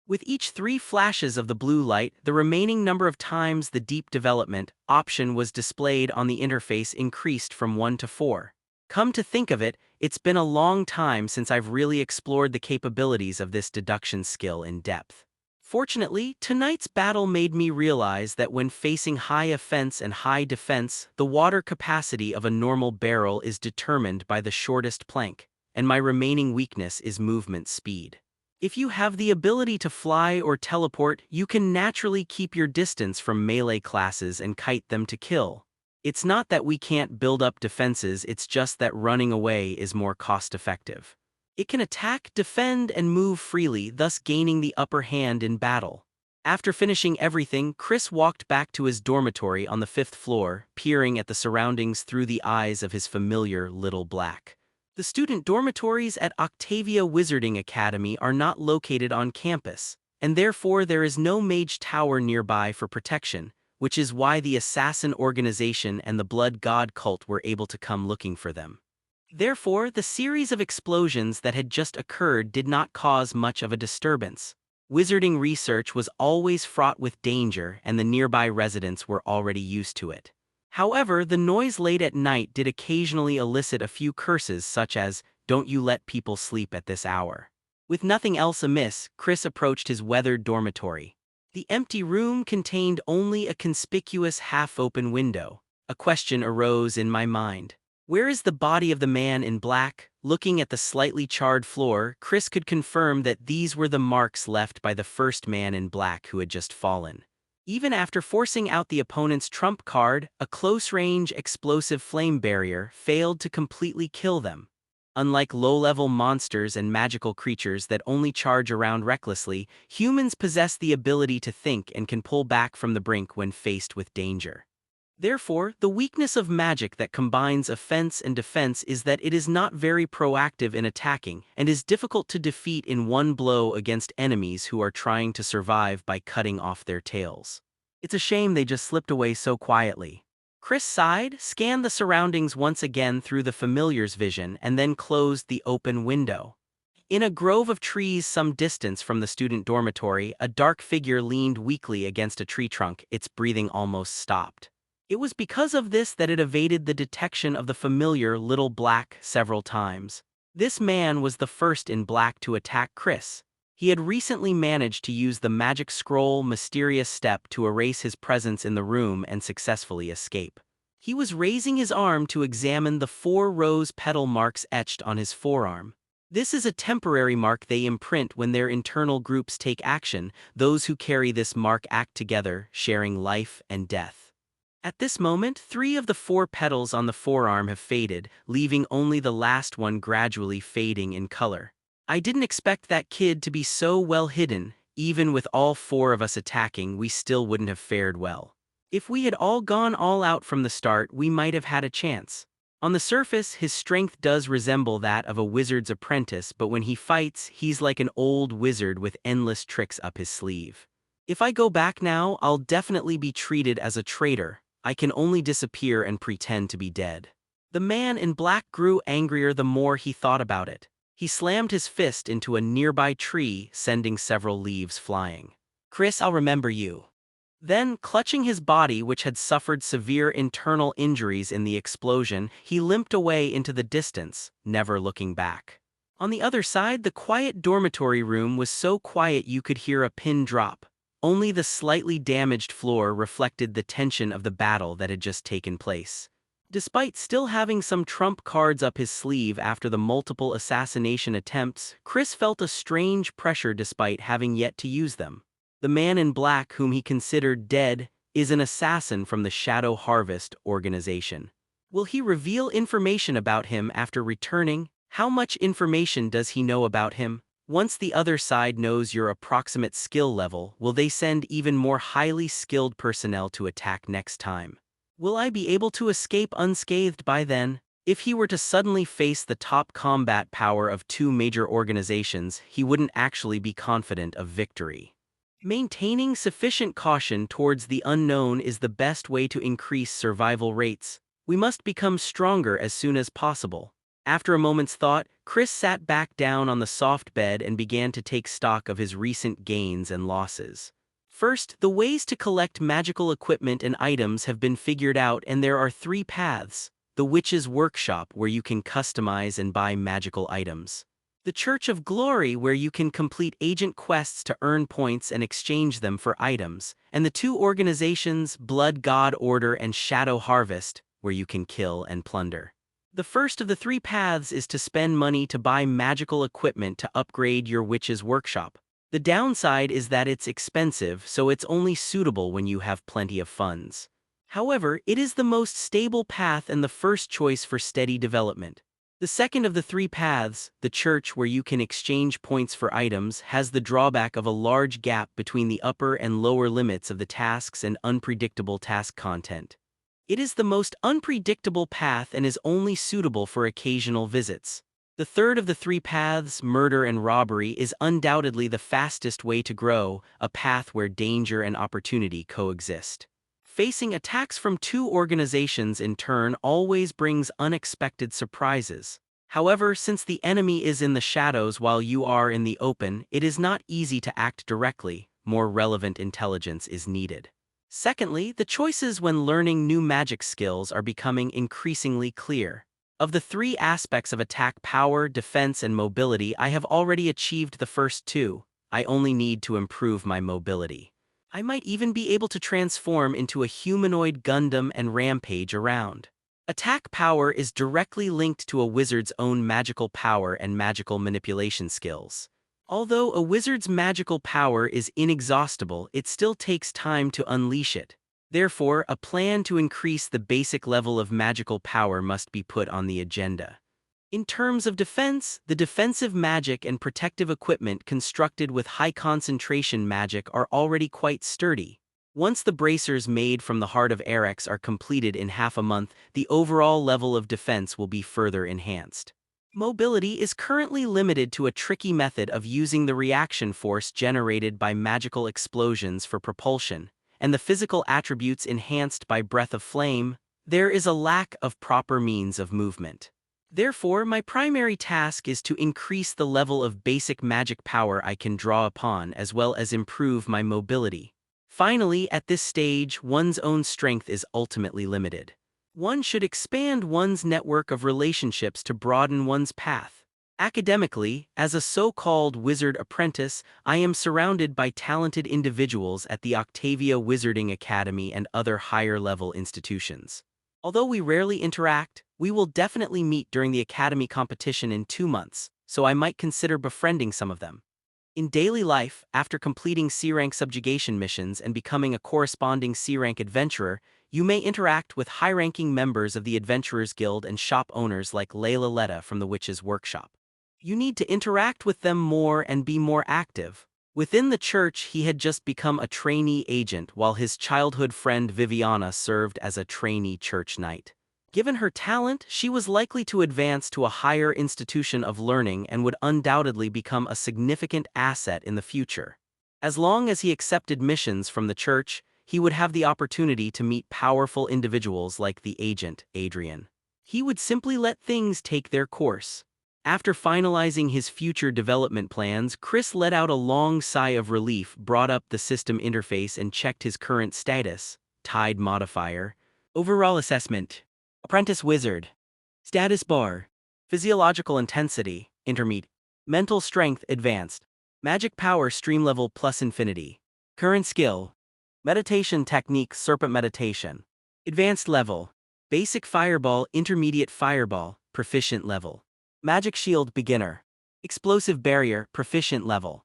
With each 3 flashes of the blue light, the remaining number of times the deep development option was displayed on the interface increased from 1 to 4. Come to think of it, it's been a long time since I've really explored the capabilities of this deduction skill in depth. Fortunately, tonight's battle made me realize that when facing high offense and high defense, the water capacity of a normal barrel is determined by the shortest plank, and my remaining weakness is movement speed. If you have the ability to fly or teleport, you can naturally keep your distance from melee classes and kite them to kill. It's not that we can't build up defenses, it's just that running away is more cost-effective. It can attack, defend, and move freely, thus gaining the upper hand in battle. After finishing everything, Chris walked back to his dormitory on the 5th floor, peering at the surroundings through the eyes of his familiar Little Black. The student dormitories at Octavia Wizarding Academy are not located on campus, and therefore there is no mage tower nearby for protection, which is why the assassin organization and the blood god cult were able to come looking for them. Therefore, the series of explosions that had just occurred did not cause much of a disturbance. Wizarding research was always fraught with danger, and the nearby residents were already used to it. However, the noise late at night did occasionally elicit a few curses such as, "Don't you let people sleep at this hour." With nothing else amiss, Chris approached his weathered dormitory. The empty room contained only a conspicuous half-open window. A question arose in my mind. Where is the body of the man in black? Looking at the slightly charred floor, Chris could confirm that these were the marks left by the first man in black who had just fallen. Even after forcing out the opponent's trump card, a close-range explosive flame barrier failed to completely kill them. Unlike low-level monsters and magical creatures that only charge around recklessly, humans possess the ability to think and can pull back from the brink when faced with danger. Therefore, the weakness of magic that combines offense and defense is that it is not very proactive in attacking and is difficult to defeat in one blow against enemies who are trying to survive by cutting off their tails. It's a shame they just slipped away so quietly. Chris sighed, scanned the surroundings once again through the familiar's vision, and then closed the open window. In a grove of trees some distance from the student dormitory, a dark figure leaned weakly against a tree trunk, its breathing almost stopped. It was because of this that it evaded the detection of the familiar little black several times. This man was the first in black to attack Chris. He had recently managed to use the magic scroll mysterious step to erase his presence in the room and successfully escape. He was raising his arm to examine the 4 rose petal marks etched on his forearm. This is a temporary mark they imprint when their internal groups take action. Those who carry this mark act together, sharing life and death. At this moment, 3 of the 4 petals on the forearm have faded, leaving only the last one gradually fading in color. I didn't expect that kid to be so well hidden. Even with all 4 of us attacking, we still wouldn't have fared well. If we had all gone all out from the start, we might have had a chance. On the surface, his strength does resemble that of a wizard's apprentice, but when he fights, he's like an old wizard with endless tricks up his sleeve. If I go back now, I'll definitely be treated as a traitor. I can only disappear and pretend to be dead. The man in black grew angrier the more he thought about it. He slammed his fist into a nearby tree, sending several leaves flying. "Chris, I'll remember you." Then, clutching his body which had suffered severe internal injuries in the explosion, he limped away into the distance, never looking back. On the other side, the quiet dormitory room was so quiet you could hear a pin drop. Only the slightly damaged floor reflected the tension of the battle that had just taken place. Despite still having some trump cards up his sleeve after the multiple assassination attempts, Chris felt a strange pressure despite having yet to use them. The man in black, whom he considered dead, is an assassin from the Shadow Harvest organization. Will he reveal information about him after returning? How much information does he know about him? Once the other side knows your approximate skill level, will they send even more highly skilled personnel to attack next time? Will I be able to escape unscathed by then? If he were to suddenly face the top combat power of 2 major organizations, he wouldn't actually be confident of victory. Maintaining sufficient caution towards the unknown is the best way to increase survival rates. We must become stronger as soon as possible. After a moment's thought, Chris sat back down on the soft bed and began to take stock of his recent gains and losses. First, the ways to collect magical equipment and items have been figured out, and there are 3 paths. The Witch's Workshop, where you can customize and buy magical items. The Church of Glory, where you can complete agent quests to earn points and exchange them for items. And the 2 organizations, Blood God Order and Shadow Harvest, where you can kill and plunder. The first of the 3 paths is to spend money to buy magical equipment to upgrade your Witch's Workshop. The downside is that it's expensive, so it's only suitable when you have plenty of funds. However, it is the most stable path and the first choice for steady development. The second of the 3 paths, the Church, where you can exchange points for items, has the drawback of a large gap between the upper and lower limits of the tasks and unpredictable task content. It is the most unpredictable path and is only suitable for occasional visits. The third of the 3 paths, murder and robbery, is undoubtedly the fastest way to grow, a path where danger and opportunity coexist. facing attacks from two organizations in turn always brings unexpected surprises. However, since the enemy is in the shadows while you are in the open, it is not easy to act directly. More relevant intelligence is needed. Secondly, the choices when learning new magic skills are becoming increasingly clear. Of the three aspects of attack: power, defense, and mobility, I have already achieved the first two. I only need to improve my mobility. I might even be able to transform into a humanoid Gundam and rampage around. Attack power is directly linked to a wizard's own magical power and magical manipulation skills. Although a wizard's magical power is inexhaustible, it still takes time to unleash it. Therefore, a plan to increase the basic level of magical power must be put on the agenda. In terms of defense, the defensive magic and protective equipment constructed with high concentration magic are already quite sturdy. Once the bracers made from the heart of Erex are completed in half a month, the overall level of defense will be further enhanced. Mobility is currently limited to a tricky method of using the reaction force generated by magical explosions for propulsion, and the physical attributes enhanced by breath of flame. There is a lack of proper means of movement. Therefore, my primary task is to increase the level of basic magic power I can draw upon as well as improve my mobility. Finally, at this stage, one's own strength is ultimately limited. One should expand one's network of relationships to broaden one's path. Academically, as a so-called wizard apprentice, I am surrounded by talented individuals at the Octavia Wizarding Academy and other higher-level institutions. Although we rarely interact, we will definitely meet during the academy competition in 2 months, so I might consider befriending some of them. In daily life, after completing C-rank subjugation missions and becoming a corresponding C-rank adventurer, you may interact with high-ranking members of the Adventurers Guild and shop owners like Layla Letta from the Witch's Workshop. You need to interact with them more and be more active. Within the church, he had just become a trainee agent while his childhood friend Viviana served as a trainee church knight. Given her talent, she was likely to advance to a higher institution of learning and would undoubtedly become a significant asset in the future. As long as he accepted missions from the church, he would have the opportunity to meet powerful individuals like the agent, Adrian. He would simply let things take their course. After finalizing his future development plans, Chris let out a long sigh of relief, brought up the system interface and checked his current status, Tide modifier, overall assessment, apprentice wizard, status bar, physiological intensity, intermediate, mental strength advanced, magic power stream level plus infinity, current skill, meditation technique serpent meditation, advanced level, basic fireball intermediate fireball, proficient level. Magic Shield Beginner. Explosive Barrier Proficient level.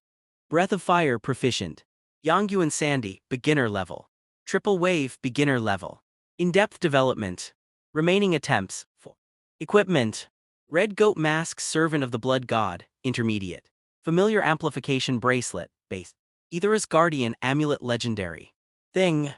Breath of Fire Proficient. Yangyu and Sandy Beginner level. Triple Wave Beginner level. In-Depth Development. Remaining Attempts 4. Equipment. Red Goat Mask Servant of the Blood God Intermediate. Familiar Amplification Bracelet Base. Aetherus Guardian Amulet Legendary. Thing.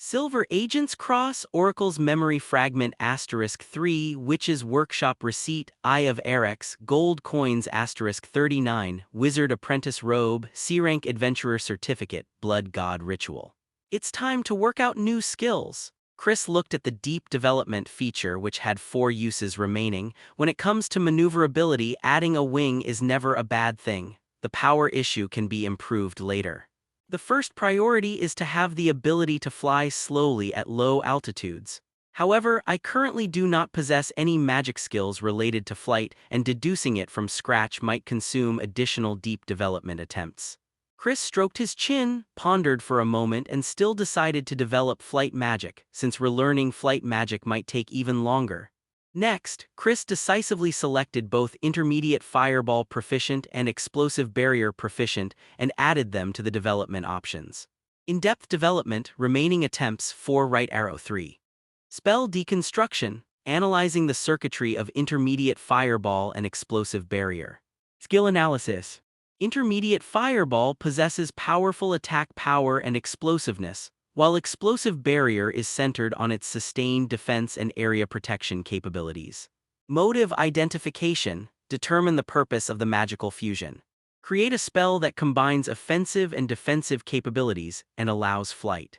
Silver Agent's Cross, Oracle's Memory Fragment *3, Witch's Workshop Receipt, Eye of Erex, Gold Coins *39, Wizard Apprentice Robe, C-Rank Adventurer Certificate, Blood God Ritual. It's time to work out new skills. Chris looked at the Deep Development feature, which had 4 uses remaining. When it comes to maneuverability, adding a wing is never a bad thing. The power issue can be improved later. The first priority is to have the ability to fly slowly at low altitudes. However, I currently do not possess any magic skills related to flight, and deducing it from scratch might consume additional deep development attempts. Chris stroked his chin, pondered for a moment, and still decided to develop flight magic, since relearning flight magic might take even longer. Next, Chris decisively selected both Intermediate Fireball Proficient and Explosive Barrier Proficient and added them to the development options. In-Depth Development, Remaining Attempts 4 Right Arrow 3. Spell Deconstruction, Analyzing the circuitry of Intermediate Fireball and Explosive Barrier. Skill Analysis. Intermediate Fireball possesses powerful attack power and explosiveness, while Explosive Barrier is centered on its sustained defense and area protection capabilities. Motive Identification. Determine the purpose of the magical fusion. Create a spell that combines offensive and defensive capabilities and allows flight.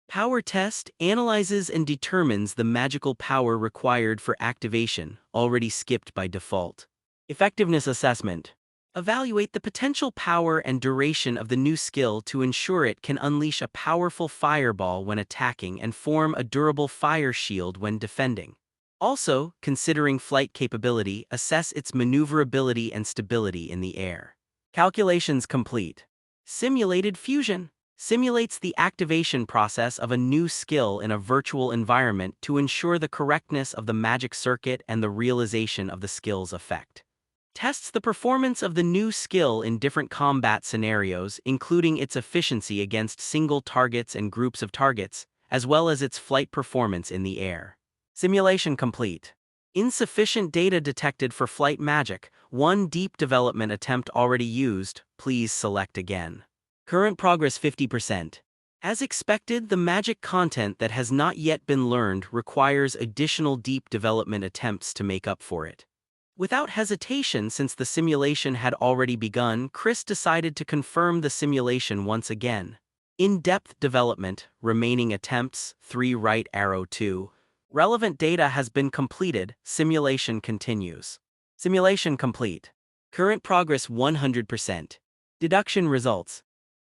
Power test analyzes and determines the magical power required for activation, already skipped by default. Effectiveness assessment. Evaluate the potential power and duration of the new skill to ensure it can unleash a powerful fireball when attacking and form a durable fire shield when defending. Also, considering flight capability, assess its maneuverability and stability in the air. Calculations complete. Simulated fusion simulates the activation process of a new skill in a virtual environment to ensure the correctness of the magic circuit and the realization of the skill's effect. Tests the performance of the new skill in different combat scenarios, including its efficiency against single targets and groups of targets, as well as its flight performance in the air. Simulation complete. Insufficient data detected for flight magic. One deep development attempt already used. Please select again. Current progress 50%. As expected, the magic content that has not yet been learned requires additional deep development attempts to make up for it. Without hesitation, since the simulation had already begun, Chris decided to confirm the simulation once again. In-depth development, remaining attempts, 3 right arrow 2. Relevant data has been completed, simulation continues. Simulation complete. Current progress 100%. Deduction results.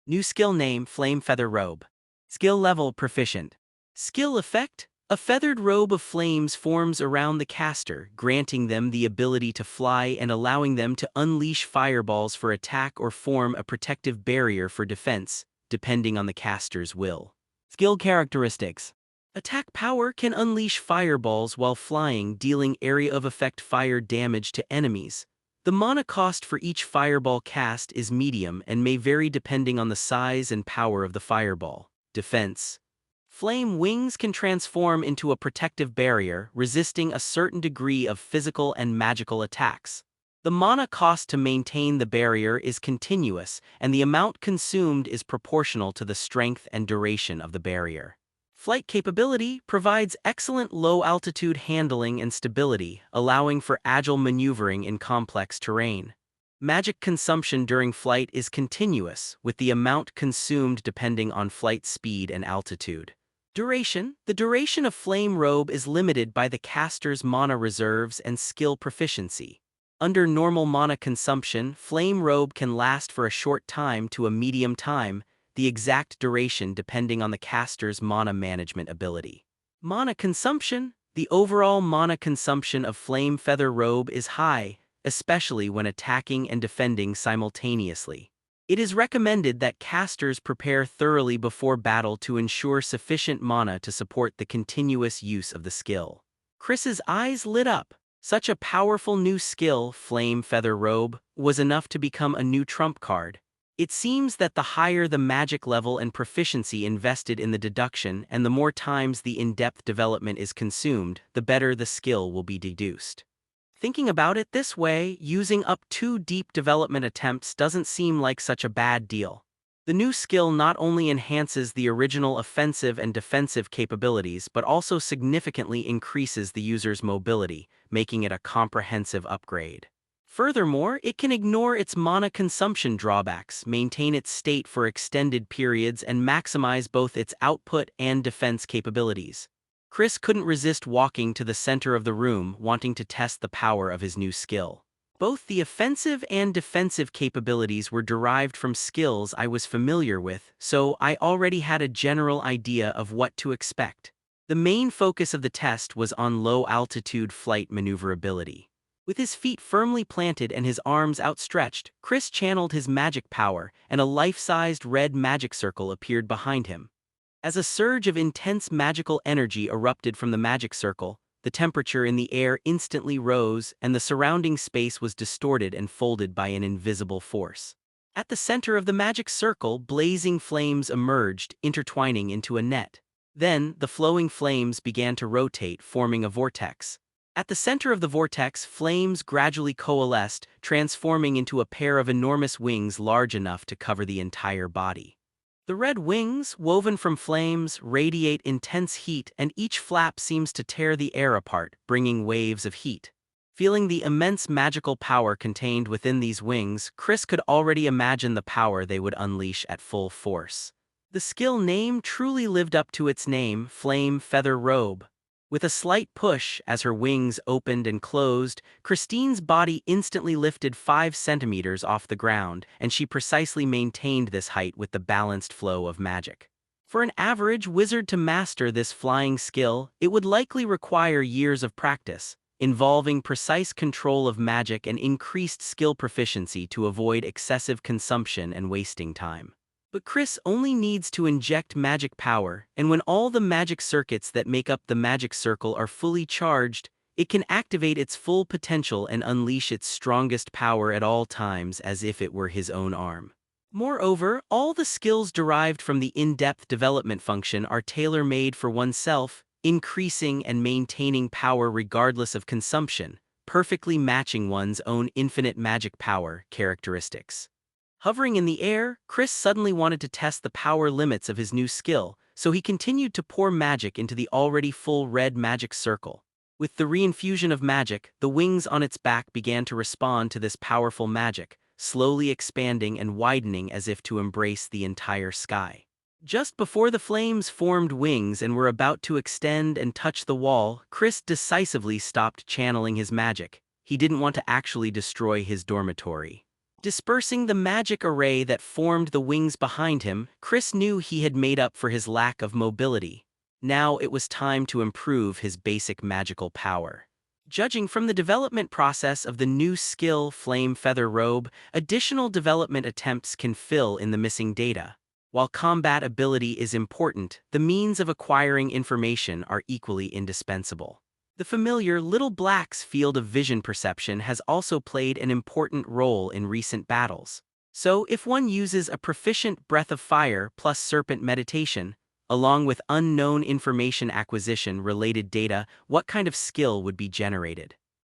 New skill name Flame Feather Robe. Skill level proficient. Skill effect. A feathered robe of flames forms around the caster, granting them the ability to fly and allowing them to unleash fireballs for attack or form a protective barrier for defense, depending on the caster's will. Skill characteristics. Attack power can unleash fireballs while flying, dealing area of effect fire damage to enemies. The mana cost for each fireball cast is medium and may vary depending on the size and power of the fireball. Defense. Flame wings can transform into a protective barrier, resisting a certain degree of physical and magical attacks. The mana cost to maintain the barrier is continuous, and the amount consumed is proportional to the strength and duration of the barrier. Flight capability provides excellent low-altitude handling and stability, allowing for agile maneuvering in complex terrain. Magic consumption during flight is continuous, with the amount consumed depending on flight speed and altitude. Duration. The duration of Flame Robe is limited by the caster's mana reserves and skill proficiency. Under normal mana consumption, Flame Robe can last for a short time to a medium time, the exact duration depending on the caster's mana management ability. Mana consumption. The overall mana consumption of Flame Feather Robe is high, especially when attacking and defending simultaneously. It is recommended that casters prepare thoroughly before battle to ensure sufficient mana to support the continuous use of the skill. Chris's eyes lit up. Such a powerful new skill, Flame Feather Robe, was enough to become a new trump card. It seems that the higher the magic level and proficiency invested in the deduction and the more times the in-depth development is consumed, the better the skill will be deduced. Thinking about it this way, using up 2 deep development attempts doesn't seem like such a bad deal. The new skill not only enhances the original offensive and defensive capabilities but also significantly increases the user's mobility, making it a comprehensive upgrade. Furthermore, it can ignore its mana consumption drawbacks, maintain its state for extended periods, and maximize both its output and defense capabilities. Chris couldn't resist walking to the center of the room, wanting to test the power of his new skill. Both the offensive and defensive capabilities were derived from skills I was familiar with, so I already had a general idea of what to expect. The main focus of the test was on low-altitude flight maneuverability. With his feet firmly planted and his arms outstretched, Chris channeled his magic power, and a life-sized red magic circle appeared behind him. As a surge of intense magical energy erupted from the magic circle, the temperature in the air instantly rose and the surrounding space was distorted and folded by an invisible force. At the center of the magic circle, blazing flames emerged, intertwining into a net. Then, the flowing flames began to rotate, forming a vortex. At the center of the vortex, flames gradually coalesced, transforming into a pair of enormous wings large enough to cover the entire body. The red wings, woven from flames, radiate intense heat, and each flap seems to tear the air apart, bringing waves of heat. Feeling the immense magical power contained within these wings, Chris could already imagine the power they would unleash at full force. The skill name truly lived up to its name, Flame Feather Robe. With a slight push as her wings opened and closed, Christine's body instantly lifted 5 centimeters off the ground, and she precisely maintained this height with the balanced flow of magic. For an average wizard to master this flying skill, it would likely require years of practice, involving precise control of magic and increased skill proficiency to avoid excessive consumption and wasting time. But Chris only needs to inject magic power, and when all the magic circuits that make up the magic circle are fully charged, it can activate its full potential and unleash its strongest power at all times as if it were his own arm. Moreover, all the skills derived from the in-depth development function are tailor-made for oneself, increasing and maintaining power regardless of consumption, perfectly matching one's own infinite magic power characteristics. Hovering in the air, Chris suddenly wanted to test the power limits of his new skill, so he continued to pour magic into the already full red magic circle. With the reinfusion of magic, the wings on its back began to respond to this powerful magic, slowly expanding and widening as if to embrace the entire sky. Just before the flames formed wings and were about to extend and touch the wall, Chris decisively stopped channeling his magic. He didn't want to actually destroy his dormitory. Dispersing the magic array that formed the wings behind him, Chris knew he had made up for his lack of mobility. Now it was time to improve his basic magical power. Judging from the development process of the new skill Flame Feather Robe, additional development attempts can fill in the missing data. While combat ability is important, the means of acquiring information are equally indispensable. The familiar Little Black's field of vision perception has also played an important role in recent battles. So, if one uses a proficient Breath of Fire plus Serpent Meditation, along with unknown information acquisition related data, what kind of skill would be generated?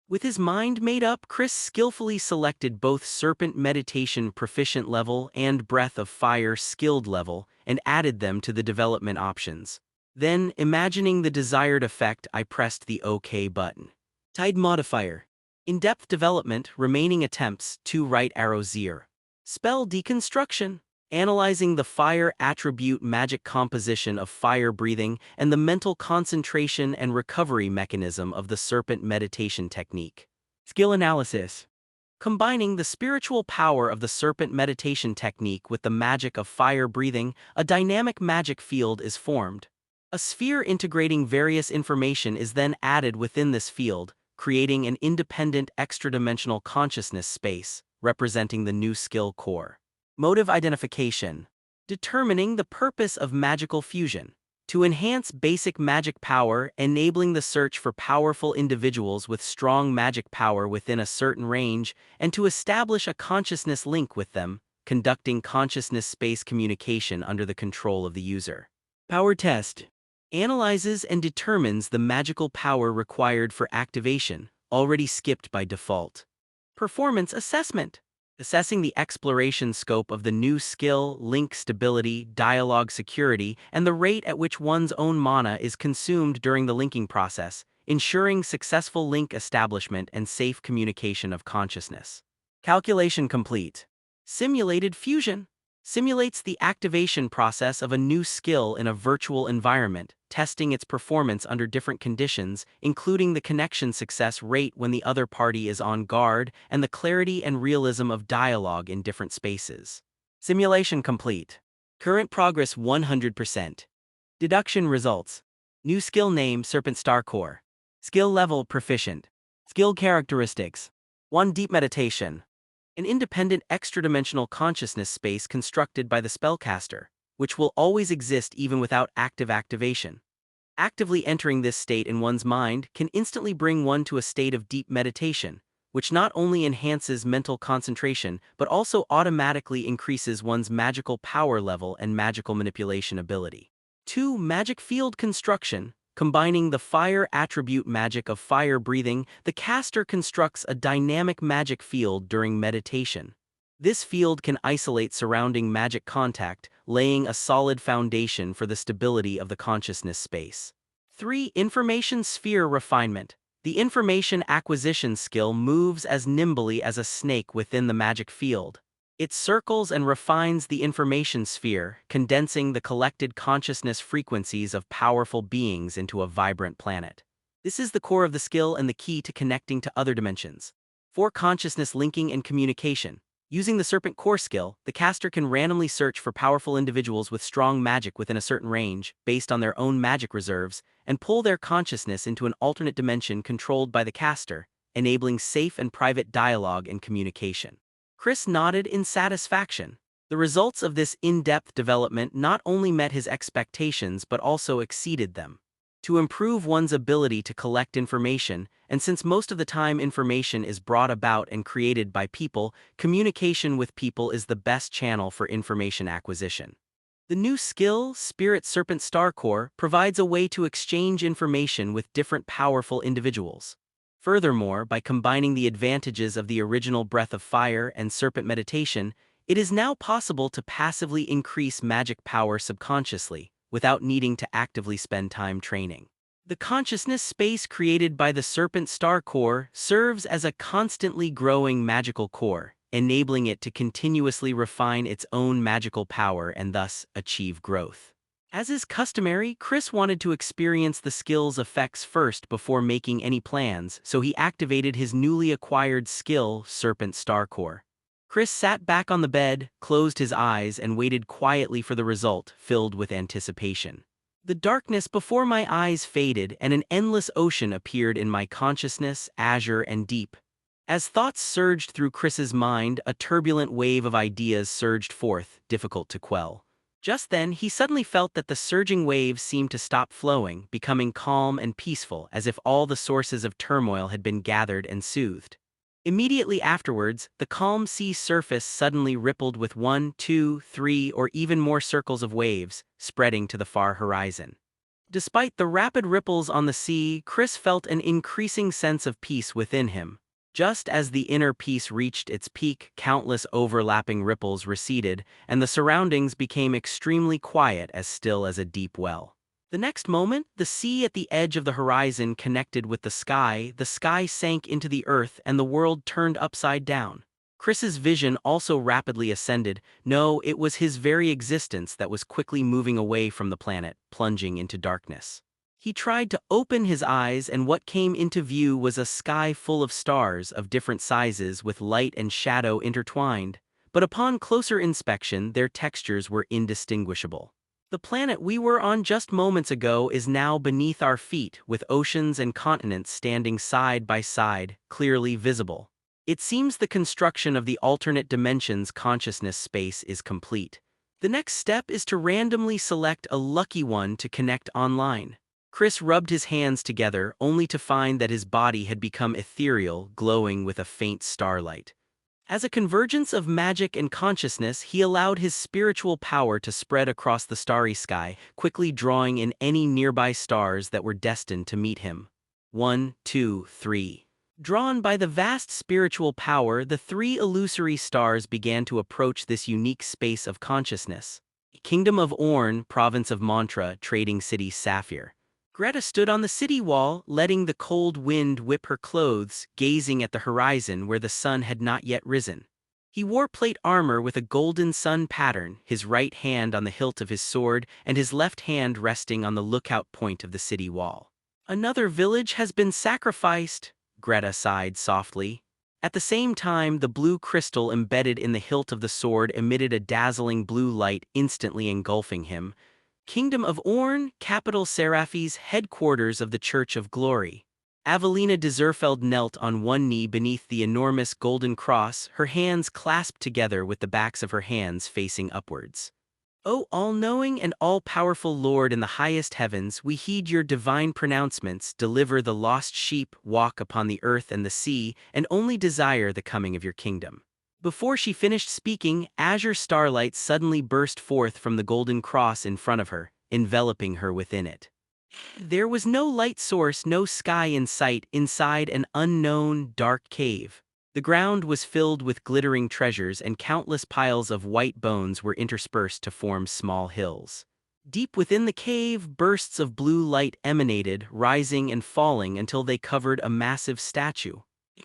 With his mind made up, Chris skillfully selected both Serpent Meditation Proficient level and Breath of Fire Skilled level and added them to the development options. Then, imagining the desired effect, I pressed the OK button. Tide modifier. In-depth development, remaining attempts, 2 right arrow 0. Spell deconstruction. Analyzing the fire attribute magic composition of fire breathing and the mental concentration and recovery mechanism of the serpent meditation technique. Skill analysis. Combining the spiritual power of the serpent meditation technique with the magic of fire breathing, a dynamic magic field is formed. A sphere integrating various information is then added within this field, creating an independent extra-dimensional consciousness space, representing the new skill core. Motive identification. Determining the purpose of magical fusion. To enhance basic magic power, enabling the search for powerful individuals with strong magic power within a certain range, and to establish a consciousness link with them, conducting consciousness space communication under the control of the user. Power test. Analyzes and determines the magical power required for activation, already skipped by default. Performance assessment. Assessing the exploration scope of the new skill, link stability, dialogue security, and the rate at which one's own mana is consumed during the linking process, ensuring successful link establishment and safe communication of consciousness. Calculation complete. Simulated fusion. Simulates the activation process of a new skill in a virtual environment, testing its performance under different conditions, including the connection success rate when the other party is on guard and the clarity and realism of dialogue in different spaces. Simulation complete. Current progress 100%. Deduction results. New skill name Serpent Star Core. Skill level proficient. Skill characteristics. 1 Deep meditation. An independent extra-dimensional consciousness space constructed by the spellcaster, which will always exist even without active activation. Actively entering this state in one's mind can instantly bring one to a state of deep meditation, which not only enhances mental concentration but also automatically increases one's magical power level and magical manipulation ability. 2 Magic field construction. Combining the fire attribute magic of fire breathing, the caster constructs a dynamic magic field during meditation. This field can isolate surrounding magic contact, laying a solid foundation for the stability of the consciousness space. 3 Information sphere refinement. The information acquisition skill moves as nimbly as a snake within the magic field. It circles and refines the information sphere, condensing the collected consciousness frequencies of powerful beings into a vibrant planet. This is the core of the skill and the key to connecting to other dimensions. For consciousness linking and communication. Using the Serpent Core skill, the caster can randomly search for powerful individuals with strong magic within a certain range, based on their own magic reserves, and pull their consciousness into an alternate dimension controlled by the caster, enabling safe and private dialogue and communication. Chris nodded in satisfaction. The results of this in-depth development not only met his expectations but also exceeded them. To improve one's ability to collect information, and since most of the time information is brought about and created by people, communication with people is the best channel for information acquisition. The new skill, Spirit Serpent Star Core, provides a way to exchange information with different powerful individuals. Furthermore, by combining the advantages of the original Breath of Fire and Serpent Meditation, it is now possible to passively increase magic power subconsciously, without needing to actively spend time training. The consciousness space created by the Serpent Star Core serves as a constantly growing magical core, enabling it to continuously refine its own magical power and thus achieve growth. As is customary, Chris wanted to experience the skill's effects first before making any plans, so he activated his newly acquired skill, Serpent Star Core. Chris sat back on the bed, closed his eyes, and waited quietly for the result, filled with anticipation. The darkness before my eyes faded, and an endless ocean appeared in my consciousness, azure and deep. As thoughts surged through Chris's mind, a turbulent wave of ideas surged forth, difficult to quell. Just then, he suddenly felt that the surging waves seemed to stop flowing, becoming calm and peaceful, as if all the sources of turmoil had been gathered and soothed. Immediately afterwards, the calm sea surface suddenly rippled with 1, 2, 3, or even more circles of waves, spreading to the far horizon. Despite the rapid ripples on the sea, Chris felt an increasing sense of peace within him. Just as the inner peace reached its peak, countless overlapping ripples receded, and the surroundings became extremely quiet, as still as a deep well. The next moment, the sea at the edge of the horizon connected with the sky sank into the earth, and the world turned upside down. Chris's vision also rapidly ascended. No, it was his very existence that was quickly moving away from the planet, plunging into darkness. He tried to open his eyes, and what came into view was a sky full of stars of different sizes with light and shadow intertwined, but upon closer inspection their textures were indistinguishable. The planet we were on just moments ago is now beneath our feet, with oceans and continents standing side by side, clearly visible. It seems the construction of the alternate dimensions consciousness space is complete. The next step is to randomly select a lucky one to connect online. Chris rubbed his hands together, only to find that his body had become ethereal, glowing with a faint starlight. As a convergence of magic and consciousness, he allowed his spiritual power to spread across the starry sky, quickly drawing in any nearby stars that were destined to meet him. 1, 2, 3. Drawn by the vast spiritual power, the 3 illusory stars began to approach this unique space of consciousness. Kingdom of Orn, Province of Mantra, Trading City Sapphire. Greta stood on the city wall, letting the cold wind whip her clothes, gazing at the horizon where the sun had not yet risen. He wore plate armor with a golden sun pattern, his right hand on the hilt of his sword and his left hand resting on the lookout point of the city wall. Another village has been sacrificed, Greta sighed softly. At the same time, the blue crystal embedded in the hilt of the sword emitted a dazzling blue light, instantly engulfing him. Kingdom of Orn, capital Seraphi's headquarters of the Church of Glory. Avelina de Zerfeld knelt on one knee beneath the enormous golden cross, her hands clasped together with the backs of her hands facing upwards. O all-knowing and all-powerful Lord in the highest heavens, we heed your divine pronouncements, deliver the lost sheep, walk upon the earth and the sea, and only desire the coming of your kingdom. Before she finished speaking, azure starlight suddenly burst forth from the golden cross in front of her, enveloping her within it. There was no light source, no sky in sight, inside an unknown, dark cave. The ground was filled with glittering treasures, and countless piles of white bones were interspersed to form small hills. Deep within the cave, bursts of blue light emanated, rising and falling until they covered a massive statue.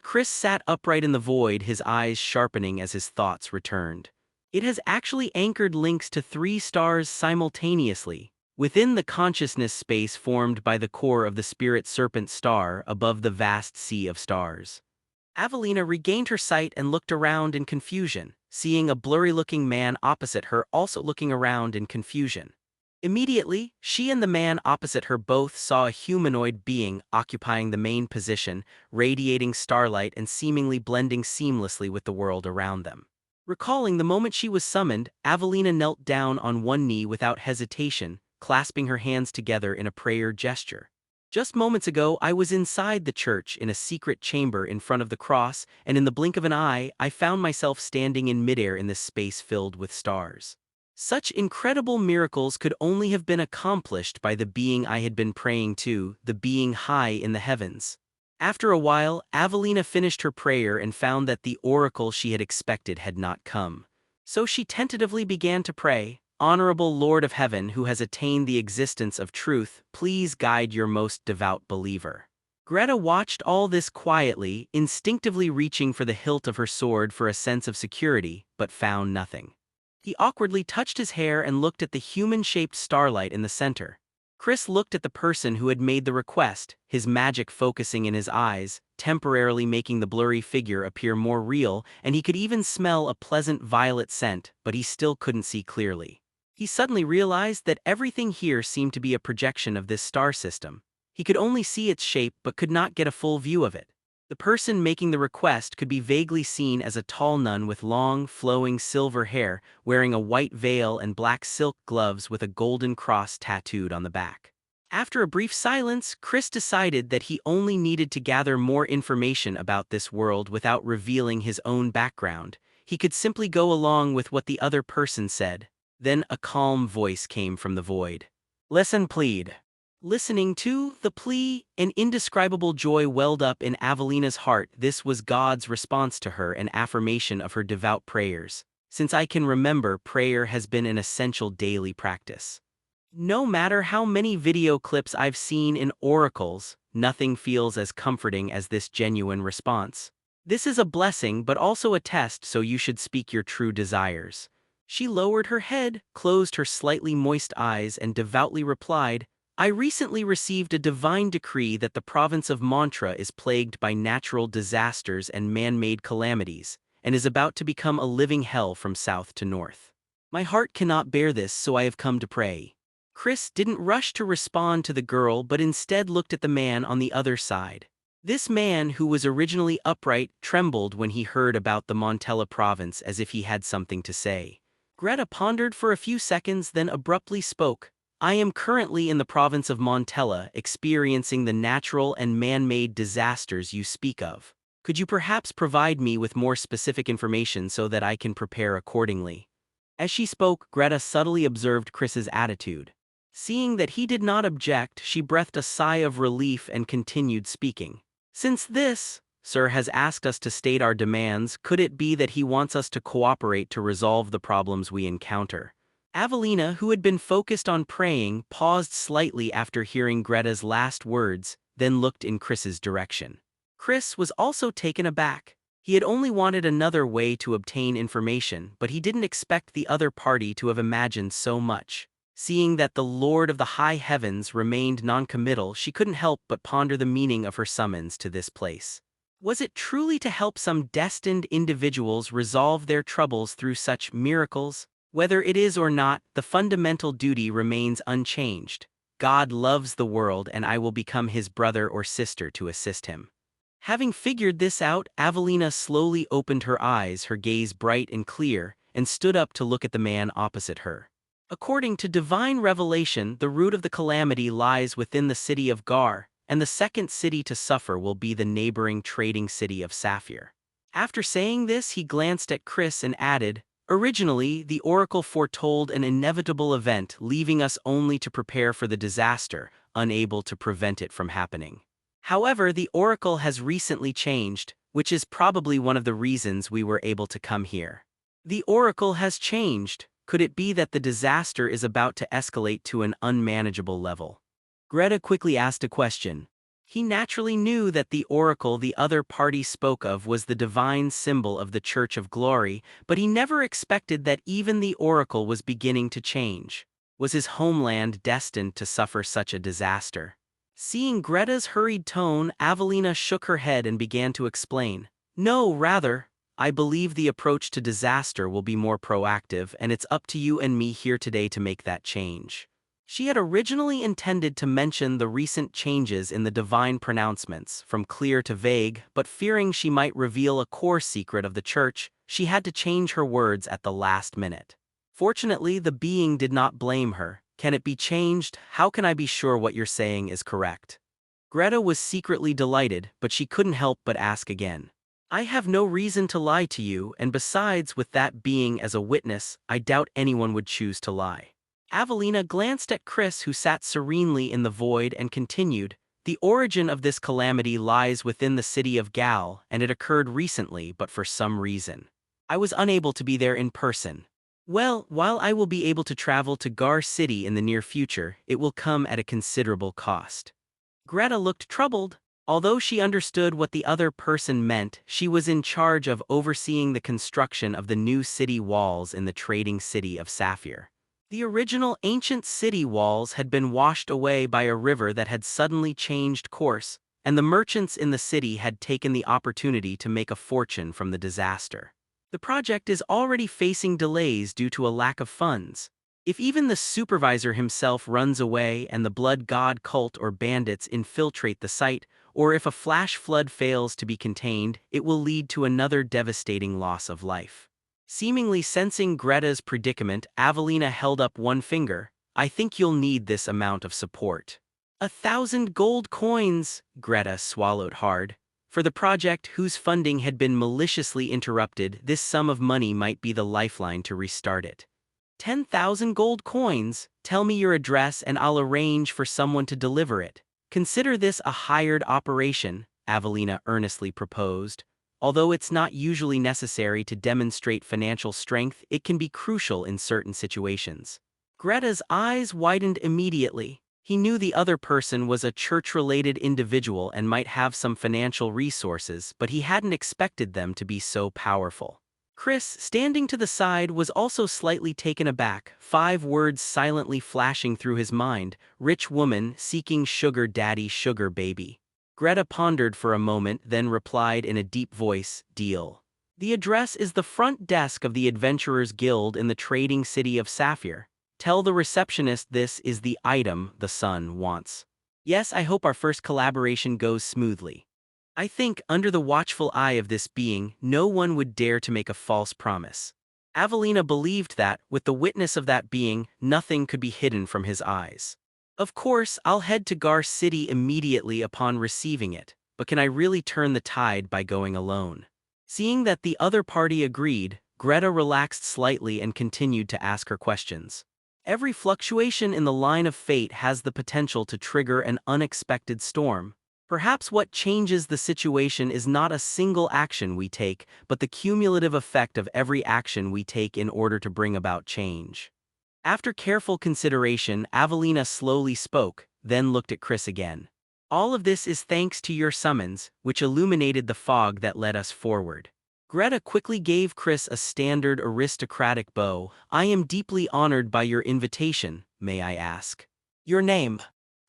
Chris sat upright in the void, his eyes sharpening as his thoughts returned. It has actually anchored links to 3 stars simultaneously, within the consciousness space formed by the core of the spirit serpent star above the vast sea of stars. Avelina regained her sight and looked around in confusion, seeing a blurry-looking man opposite her also looking around in confusion. Immediately, she and the man opposite her both saw a humanoid being occupying the main position, radiating starlight and seemingly blending seamlessly with the world around them. Recalling the moment she was summoned, Avelina knelt down on one knee without hesitation, clasping her hands together in a prayer gesture. Just moments ago, I was inside the church in a secret chamber in front of the cross, and in the blink of an eye, I found myself standing in midair in this space filled with stars. Such incredible miracles could only have been accomplished by the being I had been praying to, the being high in the heavens. After a while, Avelina finished her prayer and found that the oracle she had expected had not come. So she tentatively began to pray, "Honorable Lord of Heaven who has attained the existence of truth, please guide your most devout believer." Greta watched all this quietly, instinctively reaching for the hilt of her sword for a sense of security, but found nothing. He awkwardly touched his hair and looked at the human-shaped starlight in the center. Chris looked at the person who had made the request, his magic focusing in his eyes, temporarily making the blurry figure appear more real, and he could even smell a pleasant violet scent, but he still couldn't see clearly. He suddenly realized that everything here seemed to be a projection of this star system. He could only see its shape but could not get a full view of it. The person making the request could be vaguely seen as a tall nun with long, flowing silver hair, wearing a white veil and black silk gloves with a golden cross tattooed on the back. After a brief silence, Chris decided that he only needed to gather more information about this world without revealing his own background. He could simply go along with what the other person said. Then a calm voice came from the void. "Listen, plead." Listening to the plea, an indescribable joy welled up in Avelina's heart. This was God's response to her, an affirmation of her devout prayers. Since I can remember, prayer has been an essential daily practice. No matter how many video clips I've seen in oracles, nothing feels as comforting as this genuine response. This is a blessing but also a test, so you should speak your true desires. She lowered her head, closed her slightly moist eyes, and devoutly replied, "I recently received a divine decree that the province of Mantra is plagued by natural disasters and man-made calamities, and is about to become a living hell from south to north. My heart cannot bear this, so I have come to pray." Chris didn't rush to respond to the girl but instead looked at the man on the other side. This man, who was originally upright, trembled when he heard about the Montella province as if he had something to say. Greta pondered for a few seconds, then abruptly spoke. "I am currently in the province of Montella, experiencing the natural and man-made disasters you speak of. Could you perhaps provide me with more specific information so that I can prepare accordingly?" As she spoke, Greta subtly observed Chris's attitude. Seeing that he did not object, she breathed a sigh of relief and continued speaking. "Since this, sir, has asked us to state our demands, could it be that he wants us to cooperate to resolve the problems we encounter?" Avelina, who had been focused on praying, paused slightly after hearing Greta's last words, then looked in Chris's direction. Chris was also taken aback. He had only wanted another way to obtain information, but he didn't expect the other party to have imagined so much. Seeing that the Lord of the high heavens remained noncommittal, she couldn't help but ponder the meaning of her summons to this place. Was it truly to help some destined individuals resolve their troubles through such miracles? Whether it is or not, the fundamental duty remains unchanged. God loves the world, and I will become his brother or sister to assist him. Having figured this out, Avelina slowly opened her eyes, her gaze bright and clear, and stood up to look at the man opposite her. According to divine revelation, the root of the calamity lies within the city of Gar, and the second city to suffer will be the neighboring trading city of Saphir. After saying this, he glanced at Chris and added, "Originally, the oracle foretold an inevitable event, leaving us only to prepare for the disaster, unable to prevent it from happening. However, the oracle has recently changed, which is probably one of the reasons we were able to come here." The oracle has changed. Could it be that the disaster is about to escalate to an unmanageable level? Greta quickly asked a question. He naturally knew that the oracle the other party spoke of was the divine symbol of the Church of Glory, but he never expected that even the oracle was beginning to change. Was his homeland destined to suffer such a disaster? Seeing Greta's hurried tone, Avelina shook her head and began to explain. No, rather, I believe the approach to disaster will be more proactive, and it's up to you and me here today to make that change. She had originally intended to mention the recent changes in the divine pronouncements, from clear to vague, but fearing she might reveal a core secret of the church, she had to change her words at the last minute. Fortunately, the being did not blame her. Can it be changed? How can I be sure what you're saying is correct? Greta was secretly delighted, but she couldn't help but ask again. I have no reason to lie to you, and besides, with that being as a witness, I doubt anyone would choose to lie. Avelina glanced at Chris, who sat serenely in the void, and continued, the origin of this calamity lies within the city of Gal, and it occurred recently, but for some reason I was unable to be there in person. Well, while I will be able to travel to Gar City in the near future, it will come at a considerable cost. Greta looked troubled. Although she understood what the other person meant, she was in charge of overseeing the construction of the new city walls in the trading city of Saphir. The original ancient city walls had been washed away by a river that had suddenly changed course, and the merchants in the city had taken the opportunity to make a fortune from the disaster. The project is already facing delays due to a lack of funds. If even the supervisor himself runs away and the blood god cult or bandits infiltrate the site, or if a flash flood fails to be contained, it will lead to another devastating loss of life. Seemingly sensing Greta's predicament, Avelina held up one finger. I think you'll need this amount of support. 1,000 gold coins, Greta swallowed hard. For the project whose funding had been maliciously interrupted, this sum of money might be the lifeline to restart it. 10,000 gold coins, tell me your address and I'll arrange for someone to deliver it. Consider this a hired operation, Avelina earnestly proposed. Although it's not usually necessary to demonstrate financial strength, it can be crucial in certain situations. Greta's eyes widened immediately. He knew the other person was a church-related individual and might have some financial resources, but he hadn't expected them to be so powerful. Chris, standing to the side, was also slightly taken aback, 5 words silently flashing through his mind: rich woman seeking sugar daddy, sugar baby. Greta pondered for a moment, then replied in a deep voice, deal. The address is the front desk of the Adventurers Guild in the trading city of Saphir. Tell the receptionist this is the item the son wants. Yes, I hope our first collaboration goes smoothly. I think, under the watchful eye of this being, no one would dare to make a false promise. Avelina believed that, with the witness of that being, nothing could be hidden from his eyes. Of course, I'll head to Gar City immediately upon receiving it, but can I really turn the tide by going alone? Seeing that the other party agreed, Greta relaxed slightly and continued to ask her questions. Every fluctuation in the line of fate has the potential to trigger an unexpected storm. Perhaps what changes the situation is not a single action we take, but the cumulative effect of every action we take in order to bring about change. After careful consideration, Avelina slowly spoke, then looked at Chris again. All of this is thanks to your summons, which illuminated the fog that led us forward. Greta quickly gave Chris a standard aristocratic bow. I am deeply honored by your invitation, may I ask? Your name?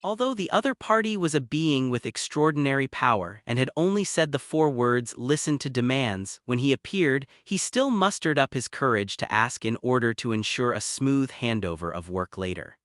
Although the other party was a being with extraordinary power and had only said the 4 words, listen to demands, when he appeared, he still mustered up his courage to ask in order to ensure a smooth handover of work later.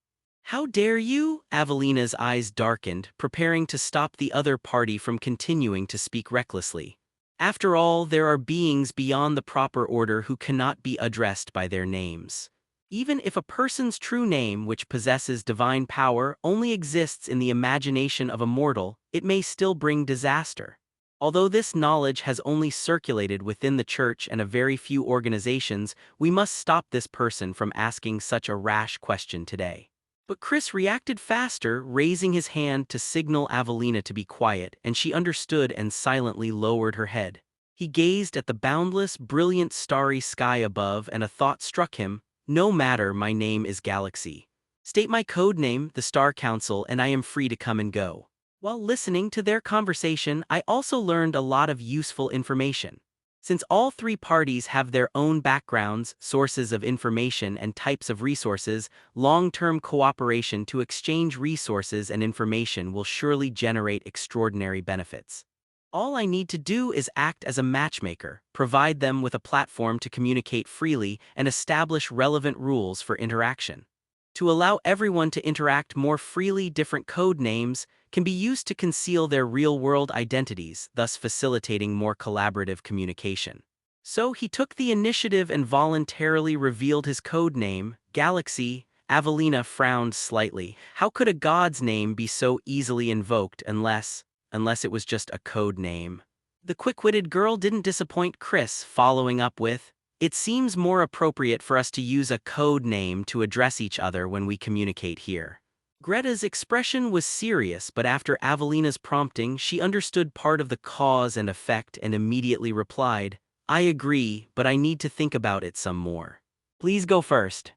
How dare you? Avelina's eyes darkened, preparing to stop the other party from continuing to speak recklessly. After all, there are beings beyond the proper order who cannot be addressed by their names. Even if a person's true name, which possesses divine power, only exists in the imagination of a mortal, it may still bring disaster. Although this knowledge has only circulated within the church and a very few organizations, we must stop this person from asking such a rash question today. But Chris reacted faster, raising his hand to signal Avelina to be quiet, and she understood and silently lowered her head. He gazed at the boundless, brilliant starry sky above, and a thought struck him. No matter, my name is Galaxy. State my code name, the Star Council, and I am free to come and go. While listening to their conversation, I also learned a lot of useful information. Since all three parties have their own backgrounds, sources of information, and types of resources, long-term cooperation to exchange resources and information will surely generate extraordinary benefits. All I need to do is act as a matchmaker, provide them with a platform to communicate freely, and establish relevant rules for interaction. To allow everyone to interact more freely, different code names can be used to conceal their real-world identities, thus facilitating more collaborative communication. So he took the initiative and voluntarily revealed his code name, Galaxy. Avelina frowned slightly. How could a god's name be so easily invoked unless it was just a code name? The quick-witted girl didn't disappoint Chris, following up with, "It seems more appropriate for us to use a code name to address each other when we communicate here." Greta's expression was serious, but after Avelina's prompting, she understood part of the cause and effect and immediately replied, "I agree, but I need to think about it some more. Please go first."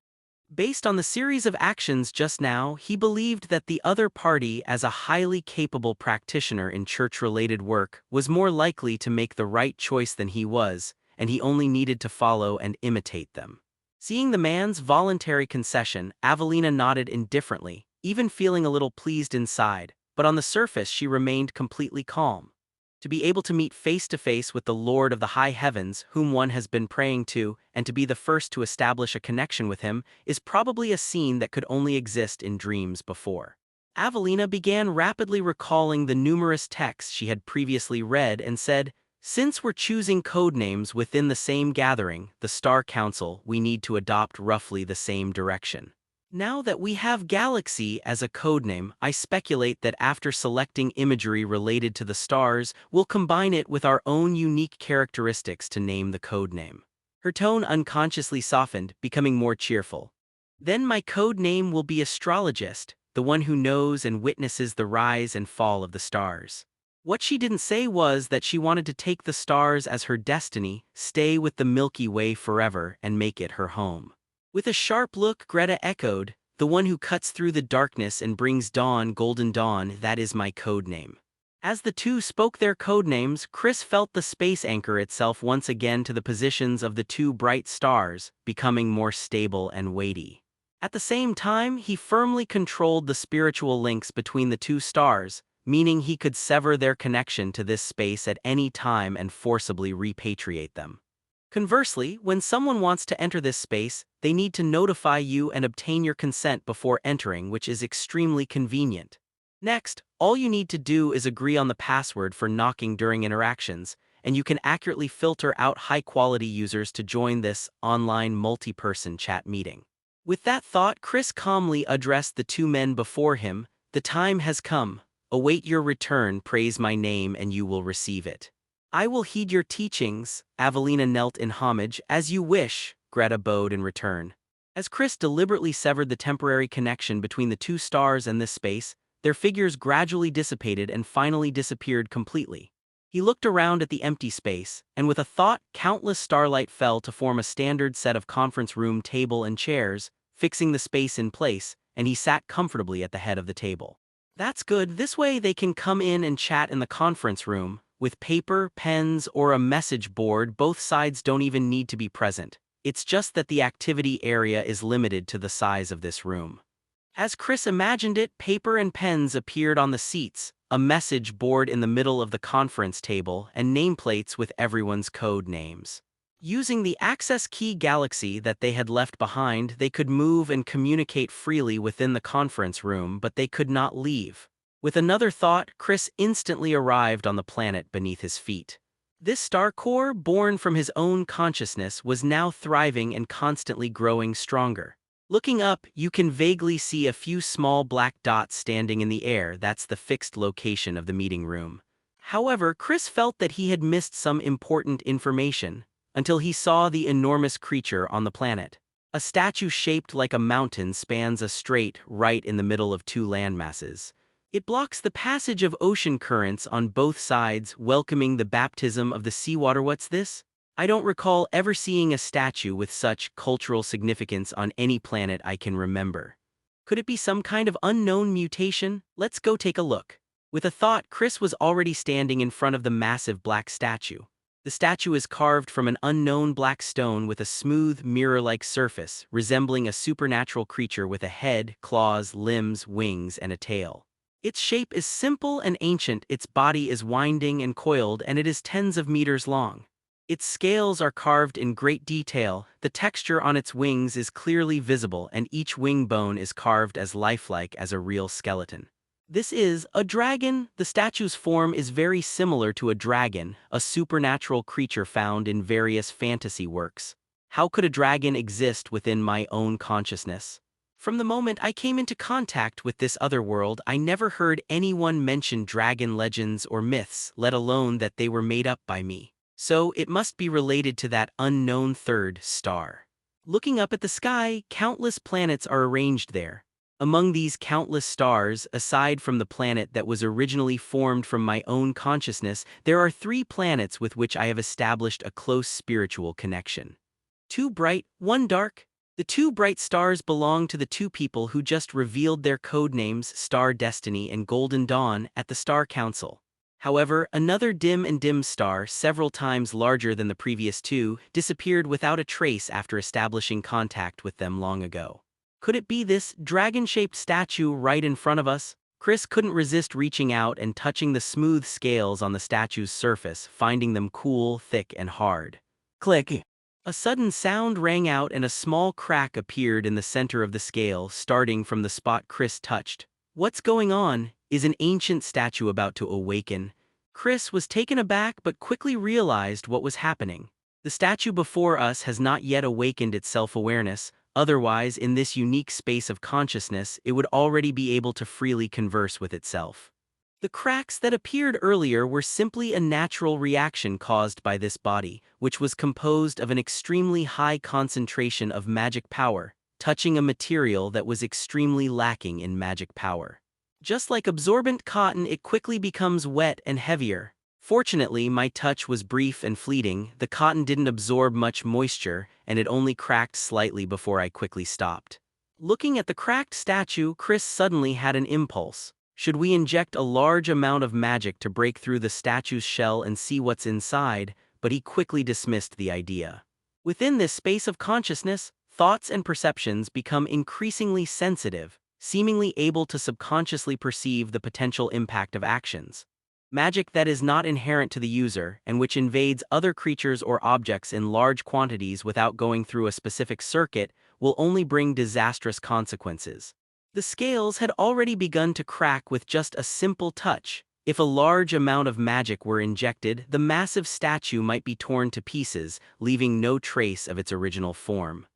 Based on the series of actions just now, he believed that the other party, as a highly capable practitioner in church-related work, was more likely to make the right choice than he was, and he only needed to follow and imitate them. Seeing the man's voluntary concession, Avelina nodded indifferently, even feeling a little pleased inside, but on the surface she remained completely calm. To be able to meet face to face with the Lord of the high heavens, whom one has been praying to, and to be the first to establish a connection with him, is probably a scene that could only exist in dreams before. Avelina began rapidly recalling the numerous texts she had previously read and said, "Since we're choosing code names within the same gathering, the Star Council, we need to adopt roughly the same direction. Now that we have Galaxy as a codename, I speculate that after selecting imagery related to the stars, we'll combine it with our own unique characteristics to name the codename." Her tone unconsciously softened, becoming more cheerful. "Then my code name will be Astrologist, the one who knows and witnesses the rise and fall of the stars." What she didn't say was that she wanted to take the stars as her destiny, stay with the Milky Way forever, and make it her home. With a sharp look, Greta echoed, "The one who cuts through the darkness and brings dawn, golden dawn, that is my code name." As the two spoke their code names, Chris felt the space anchor itself once again to the positions of the two bright stars, becoming more stable and weighty. At the same time, he firmly controlled the spiritual links between the two stars, meaning he could sever their connection to this space at any time and forcibly repatriate them. Conversely, when someone wants to enter this space, they need to notify you and obtain your consent before entering, which is extremely convenient. Next, all you need to do is agree on the password for knocking during interactions, and you can accurately filter out high-quality users to join this online multi-person chat meeting. With that thought, Chris calmly addressed the two men before him, "The time has come. Await your return, praise my name, and you will receive it." "I will heed your teachings." Avelina knelt in homage. "As you wish," Greta bowed in return. As Chris deliberately severed the temporary connection between the two stars and this space, their figures gradually dissipated and finally disappeared completely. He looked around at the empty space, and with a thought, countless starlight fell to form a standard set of conference room table and chairs, fixing the space in place, and he sat comfortably at the head of the table. "That's good, this way they can come in and chat in the conference room. With paper, pens, or a message board, both sides don't even need to be present. It's just that the activity area is limited to the size of this room." As Chris imagined it, paper and pens appeared on the seats, a message board in the middle of the conference table, and nameplates with everyone's code names. Using the access key Galaxy that they had left behind, they could move and communicate freely within the conference room, but they could not leave. With another thought, Chris instantly arrived on the planet beneath his feet. This star core, born from his own consciousness, was now thriving and constantly growing stronger. Looking up, you can vaguely see a few small black dots standing in the air. That's the fixed location of the meeting room. However, Chris felt that he had missed some important information until he saw the enormous creature on the planet. A statue shaped like a mountain spans a strait right in the middle of two landmasses. It blocks the passage of ocean currents on both sides, welcoming the baptism of the seawater. What's this? I don't recall ever seeing a statue with such cultural significance on any planet I can remember. Could it be some kind of unknown mutation? Let's go take a look. With a thought, Chris was already standing in front of the massive black statue. The statue is carved from an unknown black stone with a smooth, mirror-like surface, resembling a supernatural creature with a head, claws, limbs, wings, and a tail. Its shape is simple and ancient, its body is winding and coiled, and it is tens of meters long. Its scales are carved in great detail, the texture on its wings is clearly visible, and each wing bone is carved as lifelike as a real skeleton. This is a dragon. The statue's form is very similar to a dragon, a supernatural creature found in various fantasy works. How could a dragon exist within my own consciousness? From the moment I came into contact with this other world, I never heard anyone mention dragon legends or myths, let alone that they were made up by me. So it must be related to that unknown third star. Looking up at the sky, countless planets are arranged there. Among these countless stars, aside from the planet that was originally formed from my own consciousness, there are 3 planets with which I have established a close spiritual connection. 2 bright, 1 dark. The 2 bright stars belong to the 2 people who just revealed their code names, Star Destiny and Golden Dawn, at the Star Council. However, another dim star, several times larger than the previous 2, disappeared without a trace after establishing contact with them long ago. Could it be this dragon-shaped statue right in front of us? Chris couldn't resist reaching out and touching the smooth scales on the statue's surface, finding them cool, thick, and hard. Click! A sudden sound rang out and a small crack appeared in the center of the scale, starting from the spot Chris touched. What's going on? Is an ancient statue about to awaken? Chris was taken aback but quickly realized what was happening. The statue before us has not yet awakened its self-awareness. Otherwise, in this unique space of consciousness, it would already be able to freely converse with itself. The cracks that appeared earlier were simply a natural reaction caused by this body, which was composed of an extremely high concentration of magic power, touching a material that was extremely lacking in magic power. Just like absorbent cotton, it quickly becomes wet and heavier. Fortunately, my touch was brief and fleeting. The cotton didn't absorb much moisture, and it only cracked slightly before I quickly stopped. Looking at the cracked statue, Chris suddenly had an impulse. Should we inject a large amount of magic to break through the statue's shell and see what's inside? But he quickly dismissed the idea. Within this space of consciousness, thoughts and perceptions become increasingly sensitive, seemingly able to subconsciously perceive the potential impact of actions. Magic that is not inherent to the user, and which invades other creatures or objects in large quantities without going through a specific circuit, will only bring disastrous consequences. The scales had already begun to crack with just a simple touch. If a large amount of magic were injected, the massive statue might be torn to pieces, leaving no trace of its original form.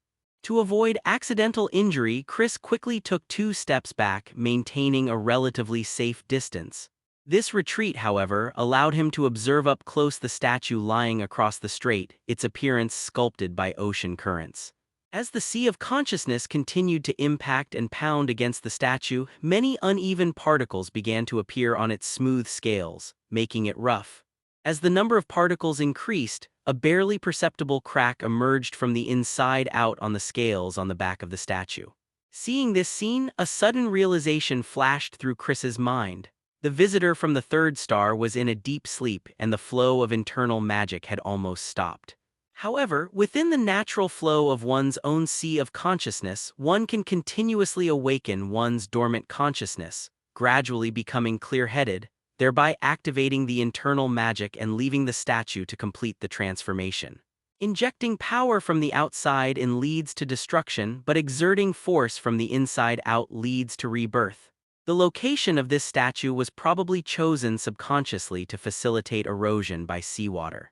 To avoid accidental injury, Chris quickly took 2 steps back, maintaining a relatively safe distance. This retreat, however, allowed him to observe up close the statue lying across the strait, its appearance sculpted by ocean currents. As the sea of consciousness continued to impact and pound against the statue, many uneven particles began to appear on its smooth scales, making it rough. As the number of particles increased, a barely perceptible crack emerged from the inside out on the scales on the back of the statue. Seeing this scene, a sudden realization flashed through Chris's mind. The visitor from the 3rd star was in a deep sleep, and the flow of internal magic had almost stopped. However, within the natural flow of one's own sea of consciousness, one can continuously awaken one's dormant consciousness, gradually becoming clear-headed, thereby activating the internal magic and leaving the statue to complete the transformation. Injecting power from the outside in leads to destruction, but exerting force from the inside out leads to rebirth. The location of this statue was probably chosen subconsciously to facilitate erosion by seawater.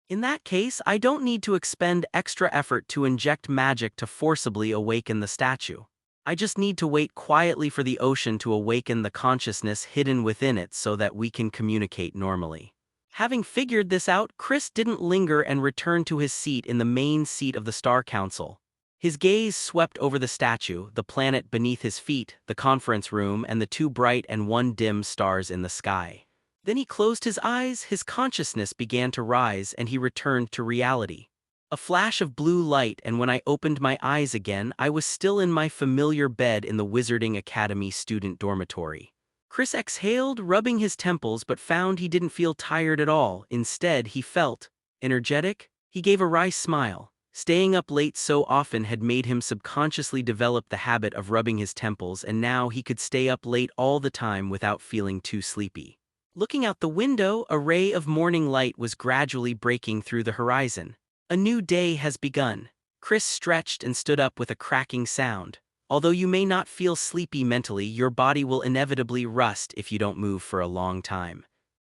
In that case, I don't need to expend extra effort to inject magic to forcibly awaken the statue. I just need to wait quietly for the ocean to awaken the consciousness hidden within it so that we can communicate normally. Having figured this out, Chris didn't linger and returned to his seat in the main seat of the Star Council. His gaze swept over the statue, the planet beneath his feet, the conference room, and the 2 bright and 1 dim stars in the sky. Then he closed his eyes, his consciousness began to rise, and he returned to reality. A flash of blue light, and when I opened my eyes again, I was still in my familiar bed in the Wizarding Academy student dormitory. Chris exhaled, rubbing his temples, but found he didn't feel tired at all. Instead, he felt energetic. He gave a wry smile. Staying up late so often had made him subconsciously develop the habit of rubbing his temples, and now he could stay up late all the time without feeling too sleepy. Looking out the window, a ray of morning light was gradually breaking through the horizon. A new day has begun. Chris stretched and stood up with a cracking sound. Although you may not feel sleepy mentally, your body will inevitably rust if you don't move for a long time.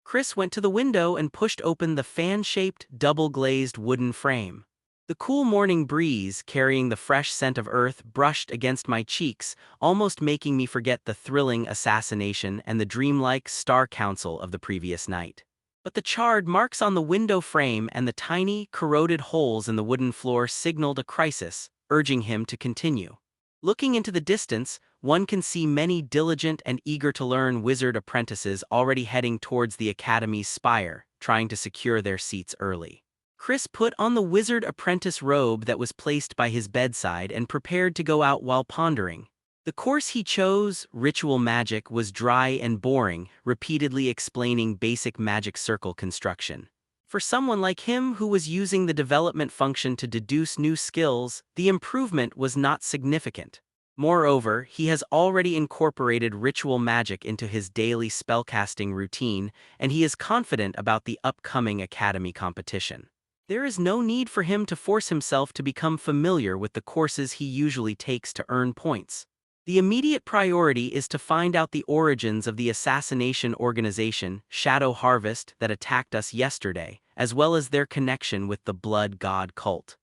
Chris went to the window and pushed open the fan-shaped, double-glazed wooden frame. The cool morning breeze, carrying the fresh scent of earth, brushed against my cheeks, almost making me forget the thrilling assassination and the dreamlike Star Council of the previous night. But the charred marks on the window frame and the tiny, corroded holes in the wooden floor signaled a crisis, urging him to continue. Looking into the distance, one can see many diligent and eager-to-learn wizard apprentices already heading towards the academy's spire, trying to secure their seats early. Chris put on the wizard apprentice robe that was placed by his bedside and prepared to go out while pondering. The course he chose, ritual magic, was dry and boring, repeatedly explaining basic magic circle construction. For someone like him who was using the development function to deduce new skills, the improvement was not significant. Moreover, he has already incorporated ritual magic into his daily spellcasting routine, and he is confident about the upcoming academy competition. There is no need for him to force himself to become familiar with the courses he usually takes to earn points. The immediate priority is to find out the origins of the assassination organization, Shadow Harvest, that attacked us yesterday, as well as their connection with the Blood God cult.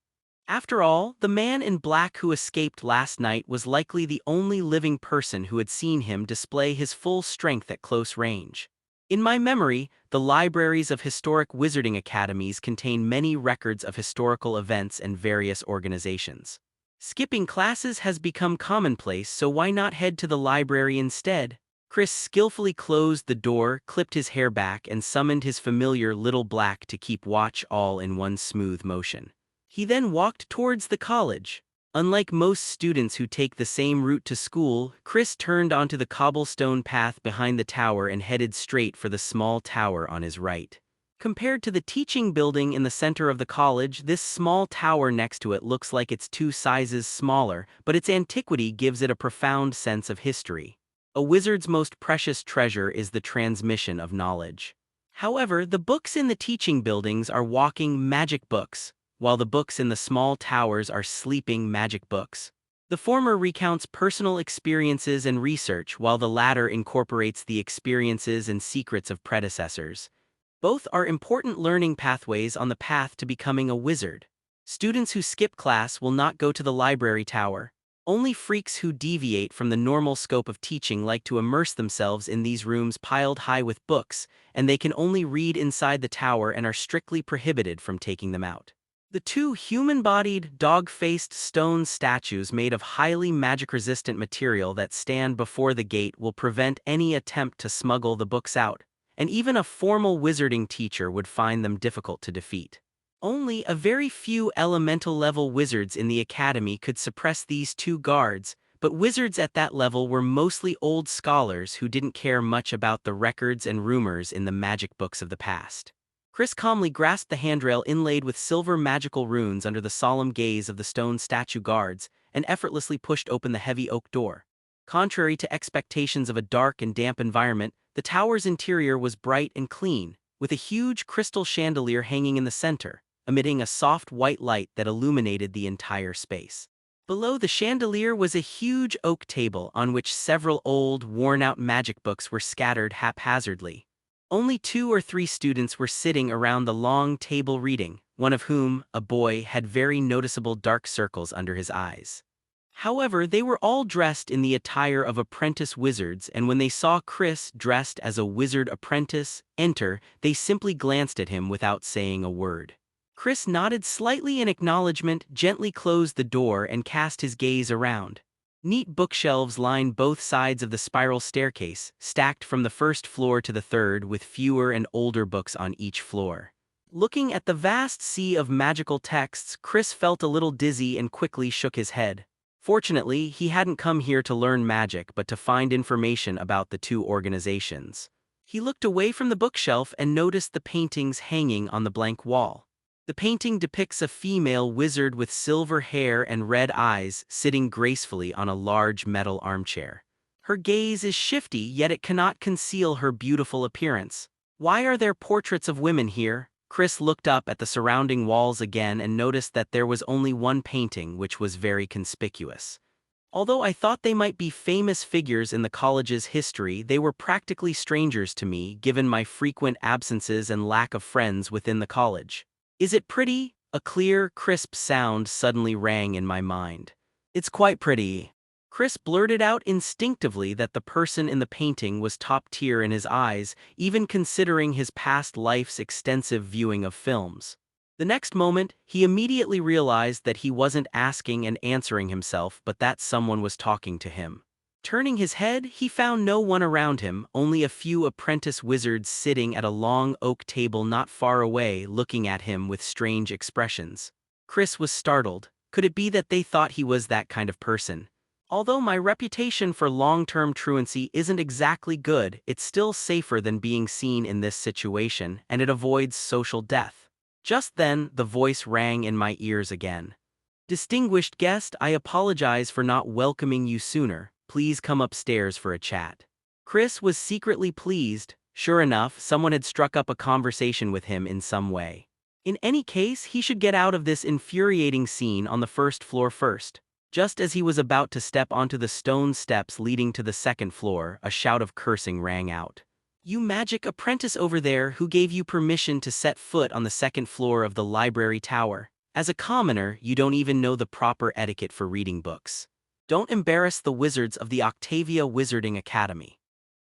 After all, the man in black who escaped last night was likely the only living person who had seen him display his full strength at close range. In my memory, the libraries of historic wizarding academies contain many records of historical events and various organizations. Skipping classes has become commonplace, so why not head to the library instead? Chris skillfully closed the door, clipped his hair back, and summoned his familiar little black to keep watch all in one smooth motion. He then walked towards the college. Unlike most students who take the same route to school, Chris turned onto the cobblestone path behind the tower and headed straight for the small tower on his right. Compared to the teaching building in the center of the college, this small tower next to it looks like it's 2 sizes smaller, but its antiquity gives it a profound sense of history. A wizard's most precious treasure is the transmission of knowledge. However, the books in the teaching buildings are walking magic books, while the books in the small towers are sleeping magic books. The former recounts personal experiences and research, while the latter incorporates the experiences and secrets of predecessors. Both are important learning pathways on the path to becoming a wizard. Students who skip class will not go to the library tower. Only freaks who deviate from the normal scope of teaching like to immerse themselves in these rooms piled high with books, and they can only read inside the tower and are strictly prohibited from taking them out. The 2 human-bodied, dog-faced stone statues made of highly magic-resistant material that stand before the gate will prevent any attempt to smuggle the books out, and even a formal wizarding teacher would find them difficult to defeat. Only a very few elemental-level wizards in the academy could suppress these 2 guards, but wizards at that level were mostly old scholars who didn't care much about the records and rumors in the magic books of the past. Chris calmly grasped the handrail inlaid with silver magical runes under the solemn gaze of the stone statue guards and effortlessly pushed open the heavy oak door. Contrary to expectations of a dark and damp environment, the tower's interior was bright and clean, with a huge crystal chandelier hanging in the center, emitting a soft white light that illuminated the entire space. Below the chandelier was a huge oak table on which several old, worn-out magic books were scattered haphazardly. Only 2 or 3 students were sitting around the long table reading, one of whom, a boy, had very noticeable dark circles under his eyes. However, they were all dressed in the attire of apprentice wizards, and when they saw Chris dressed as a wizard apprentice enter, they simply glanced at him without saying a word. Chris nodded slightly in acknowledgement, gently closed the door, and cast his gaze around. Neat bookshelves line both sides of the spiral staircase, stacked from the first floor to the third with fewer and older books on each floor. Looking at the vast sea of magical texts, Chris felt a little dizzy and quickly shook his head. Fortunately, he hadn't come here to learn magic but to find information about the two organizations. He looked away from the bookshelf and noticed the paintings hanging on the blank wall. The painting depicts a female wizard with silver hair and red eyes sitting gracefully on a large metal armchair. Her gaze is shifty, yet it cannot conceal her beautiful appearance. Why are there portraits of women here? Chris looked up at the surrounding walls again and noticed that there was only one painting, which was very conspicuous. Although I thought they might be famous figures in the college's history, they were practically strangers to me, given my frequent absences and lack of friends within the college. Is it pretty? A clear, crisp sound suddenly rang in my mind. It's quite pretty. Chris blurted out instinctively that the person in the painting was top tier in his eyes, even considering his past life's extensive viewing of films. The next moment, he immediately realized that he wasn't asking and answering himself, but that someone was talking to him. Turning his head, he found no one around him, only a few apprentice wizards sitting at a long oak table not far away, looking at him with strange expressions. Chris was startled. Could it be that they thought he was that kind of person? Although my reputation for long-term truancy isn't exactly good, it's still safer than being seen in this situation, and it avoids social death. Just then, the voice rang in my ears again. Distinguished guest, I apologize for not welcoming you sooner. Please come upstairs for a chat. Chris was secretly pleased. Sure enough, someone had struck up a conversation with him in some way. In any case, he should get out of this infuriating scene on the first floor first. Just as he was about to step onto the stone steps leading to the second floor, a shout of cursing rang out. You magic apprentice over there, who gave you permission to set foot on the second floor of the library tower? As a commoner, you don't even know the proper etiquette for reading books. Don't embarrass the wizards of the Octavia Wizarding Academy.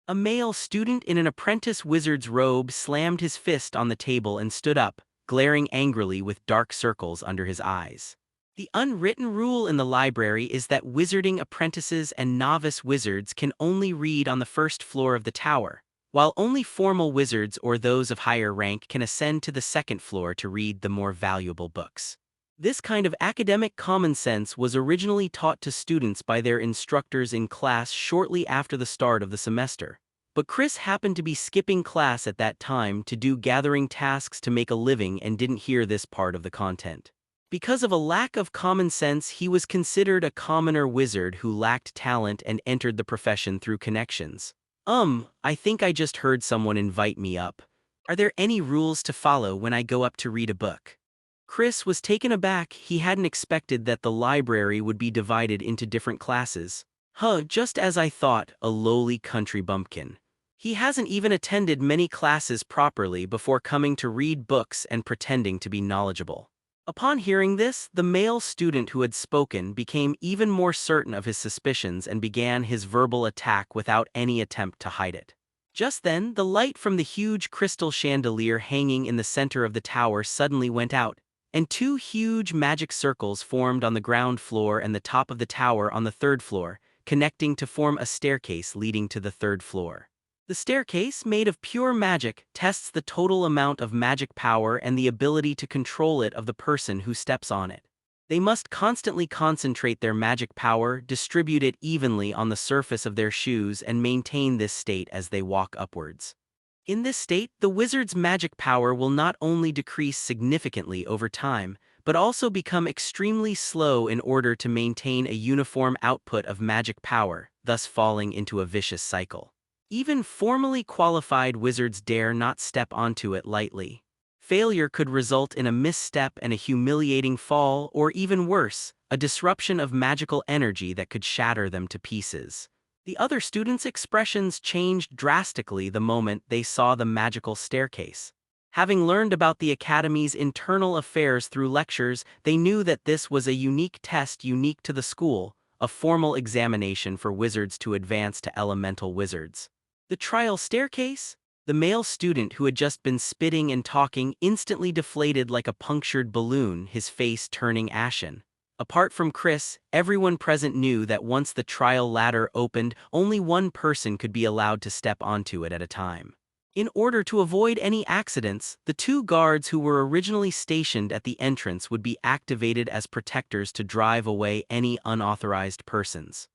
A male student in an apprentice wizard's robe slammed his fist on the table and stood up, glaring angrily with dark circles under his eyes. The unwritten rule in the library is that wizarding apprentices and novice wizards can only read on the first floor of the tower, while only formal wizards or those of higher rank can ascend to the second floor to read the more valuable books. This kind of academic common sense was originally taught to students by their instructors in class shortly after the start of the semester. But Chris happened to be skipping class at that time to do gathering tasks to make a living and didn't hear this part of the content. Because of a lack of common sense, he was considered a commoner wizard who lacked talent and entered the profession through connections. I think I just heard someone invite me up. Are there any rules to follow when I go up to read a book? Chris was taken aback. He hadn't expected that the library would be divided into different classes. Just as I thought, a lowly country bumpkin. He hasn't even attended many classes properly before coming to read books and pretending to be knowledgeable. Upon hearing this, the male student who had spoken became even more certain of his suspicions and began his verbal attack without any attempt to hide it. Just then, the light from the huge crystal chandelier hanging in the center of the tower suddenly went out, and two huge magic circles formed on the ground floor and the top of the tower on the third floor, connecting to form a staircase leading to the third floor. The staircase, made of pure magic, tests the total amount of magic power and the ability to control it of the person who steps on it. They must constantly concentrate their magic power, distribute it evenly on the surface of their shoes, and maintain this state as they walk upwards. In this state, the wizard's magic power will not only decrease significantly over time, but also become extremely slow in order to maintain a uniform output of magic power, thus falling into a vicious cycle. Even formally qualified wizards dare not step onto it lightly. Failure could result in a misstep and a humiliating fall, or even worse, a disruption of magical energy that could shatter them to pieces. The other students' expressions changed drastically the moment they saw the magical staircase. Having learned about the Academy's internal affairs through lectures, they knew that this was a unique test unique to the school, a formal examination for wizards to advance to elemental wizards. The trial staircase? The male student who had just been spitting and talking instantly deflated like a punctured balloon, his face turning ashen. Apart from Chris, everyone present knew that once the trial ladder opened, only one person could be allowed to step onto it at a time. In order to avoid any accidents, the two guards who were originally stationed at the entrance would be activated as protectors to drive away any unauthorized persons.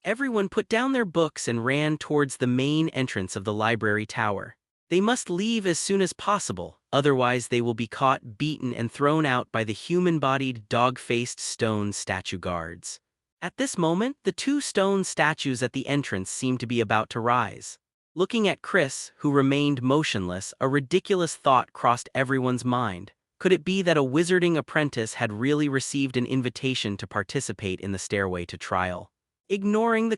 Everyone put down their books and ran towards the main entrance of the library tower. They must leave as soon as possible, otherwise they will be caught, beaten, and thrown out by the human-bodied, dog-faced stone statue guards. At this moment, the two stone statues at the entrance seemed to be about to rise. Looking at Chris, who remained motionless, a ridiculous thought crossed everyone's mind. Could it be that a wizarding apprentice had really received an invitation to participate in the stairway to trial? Ignoring the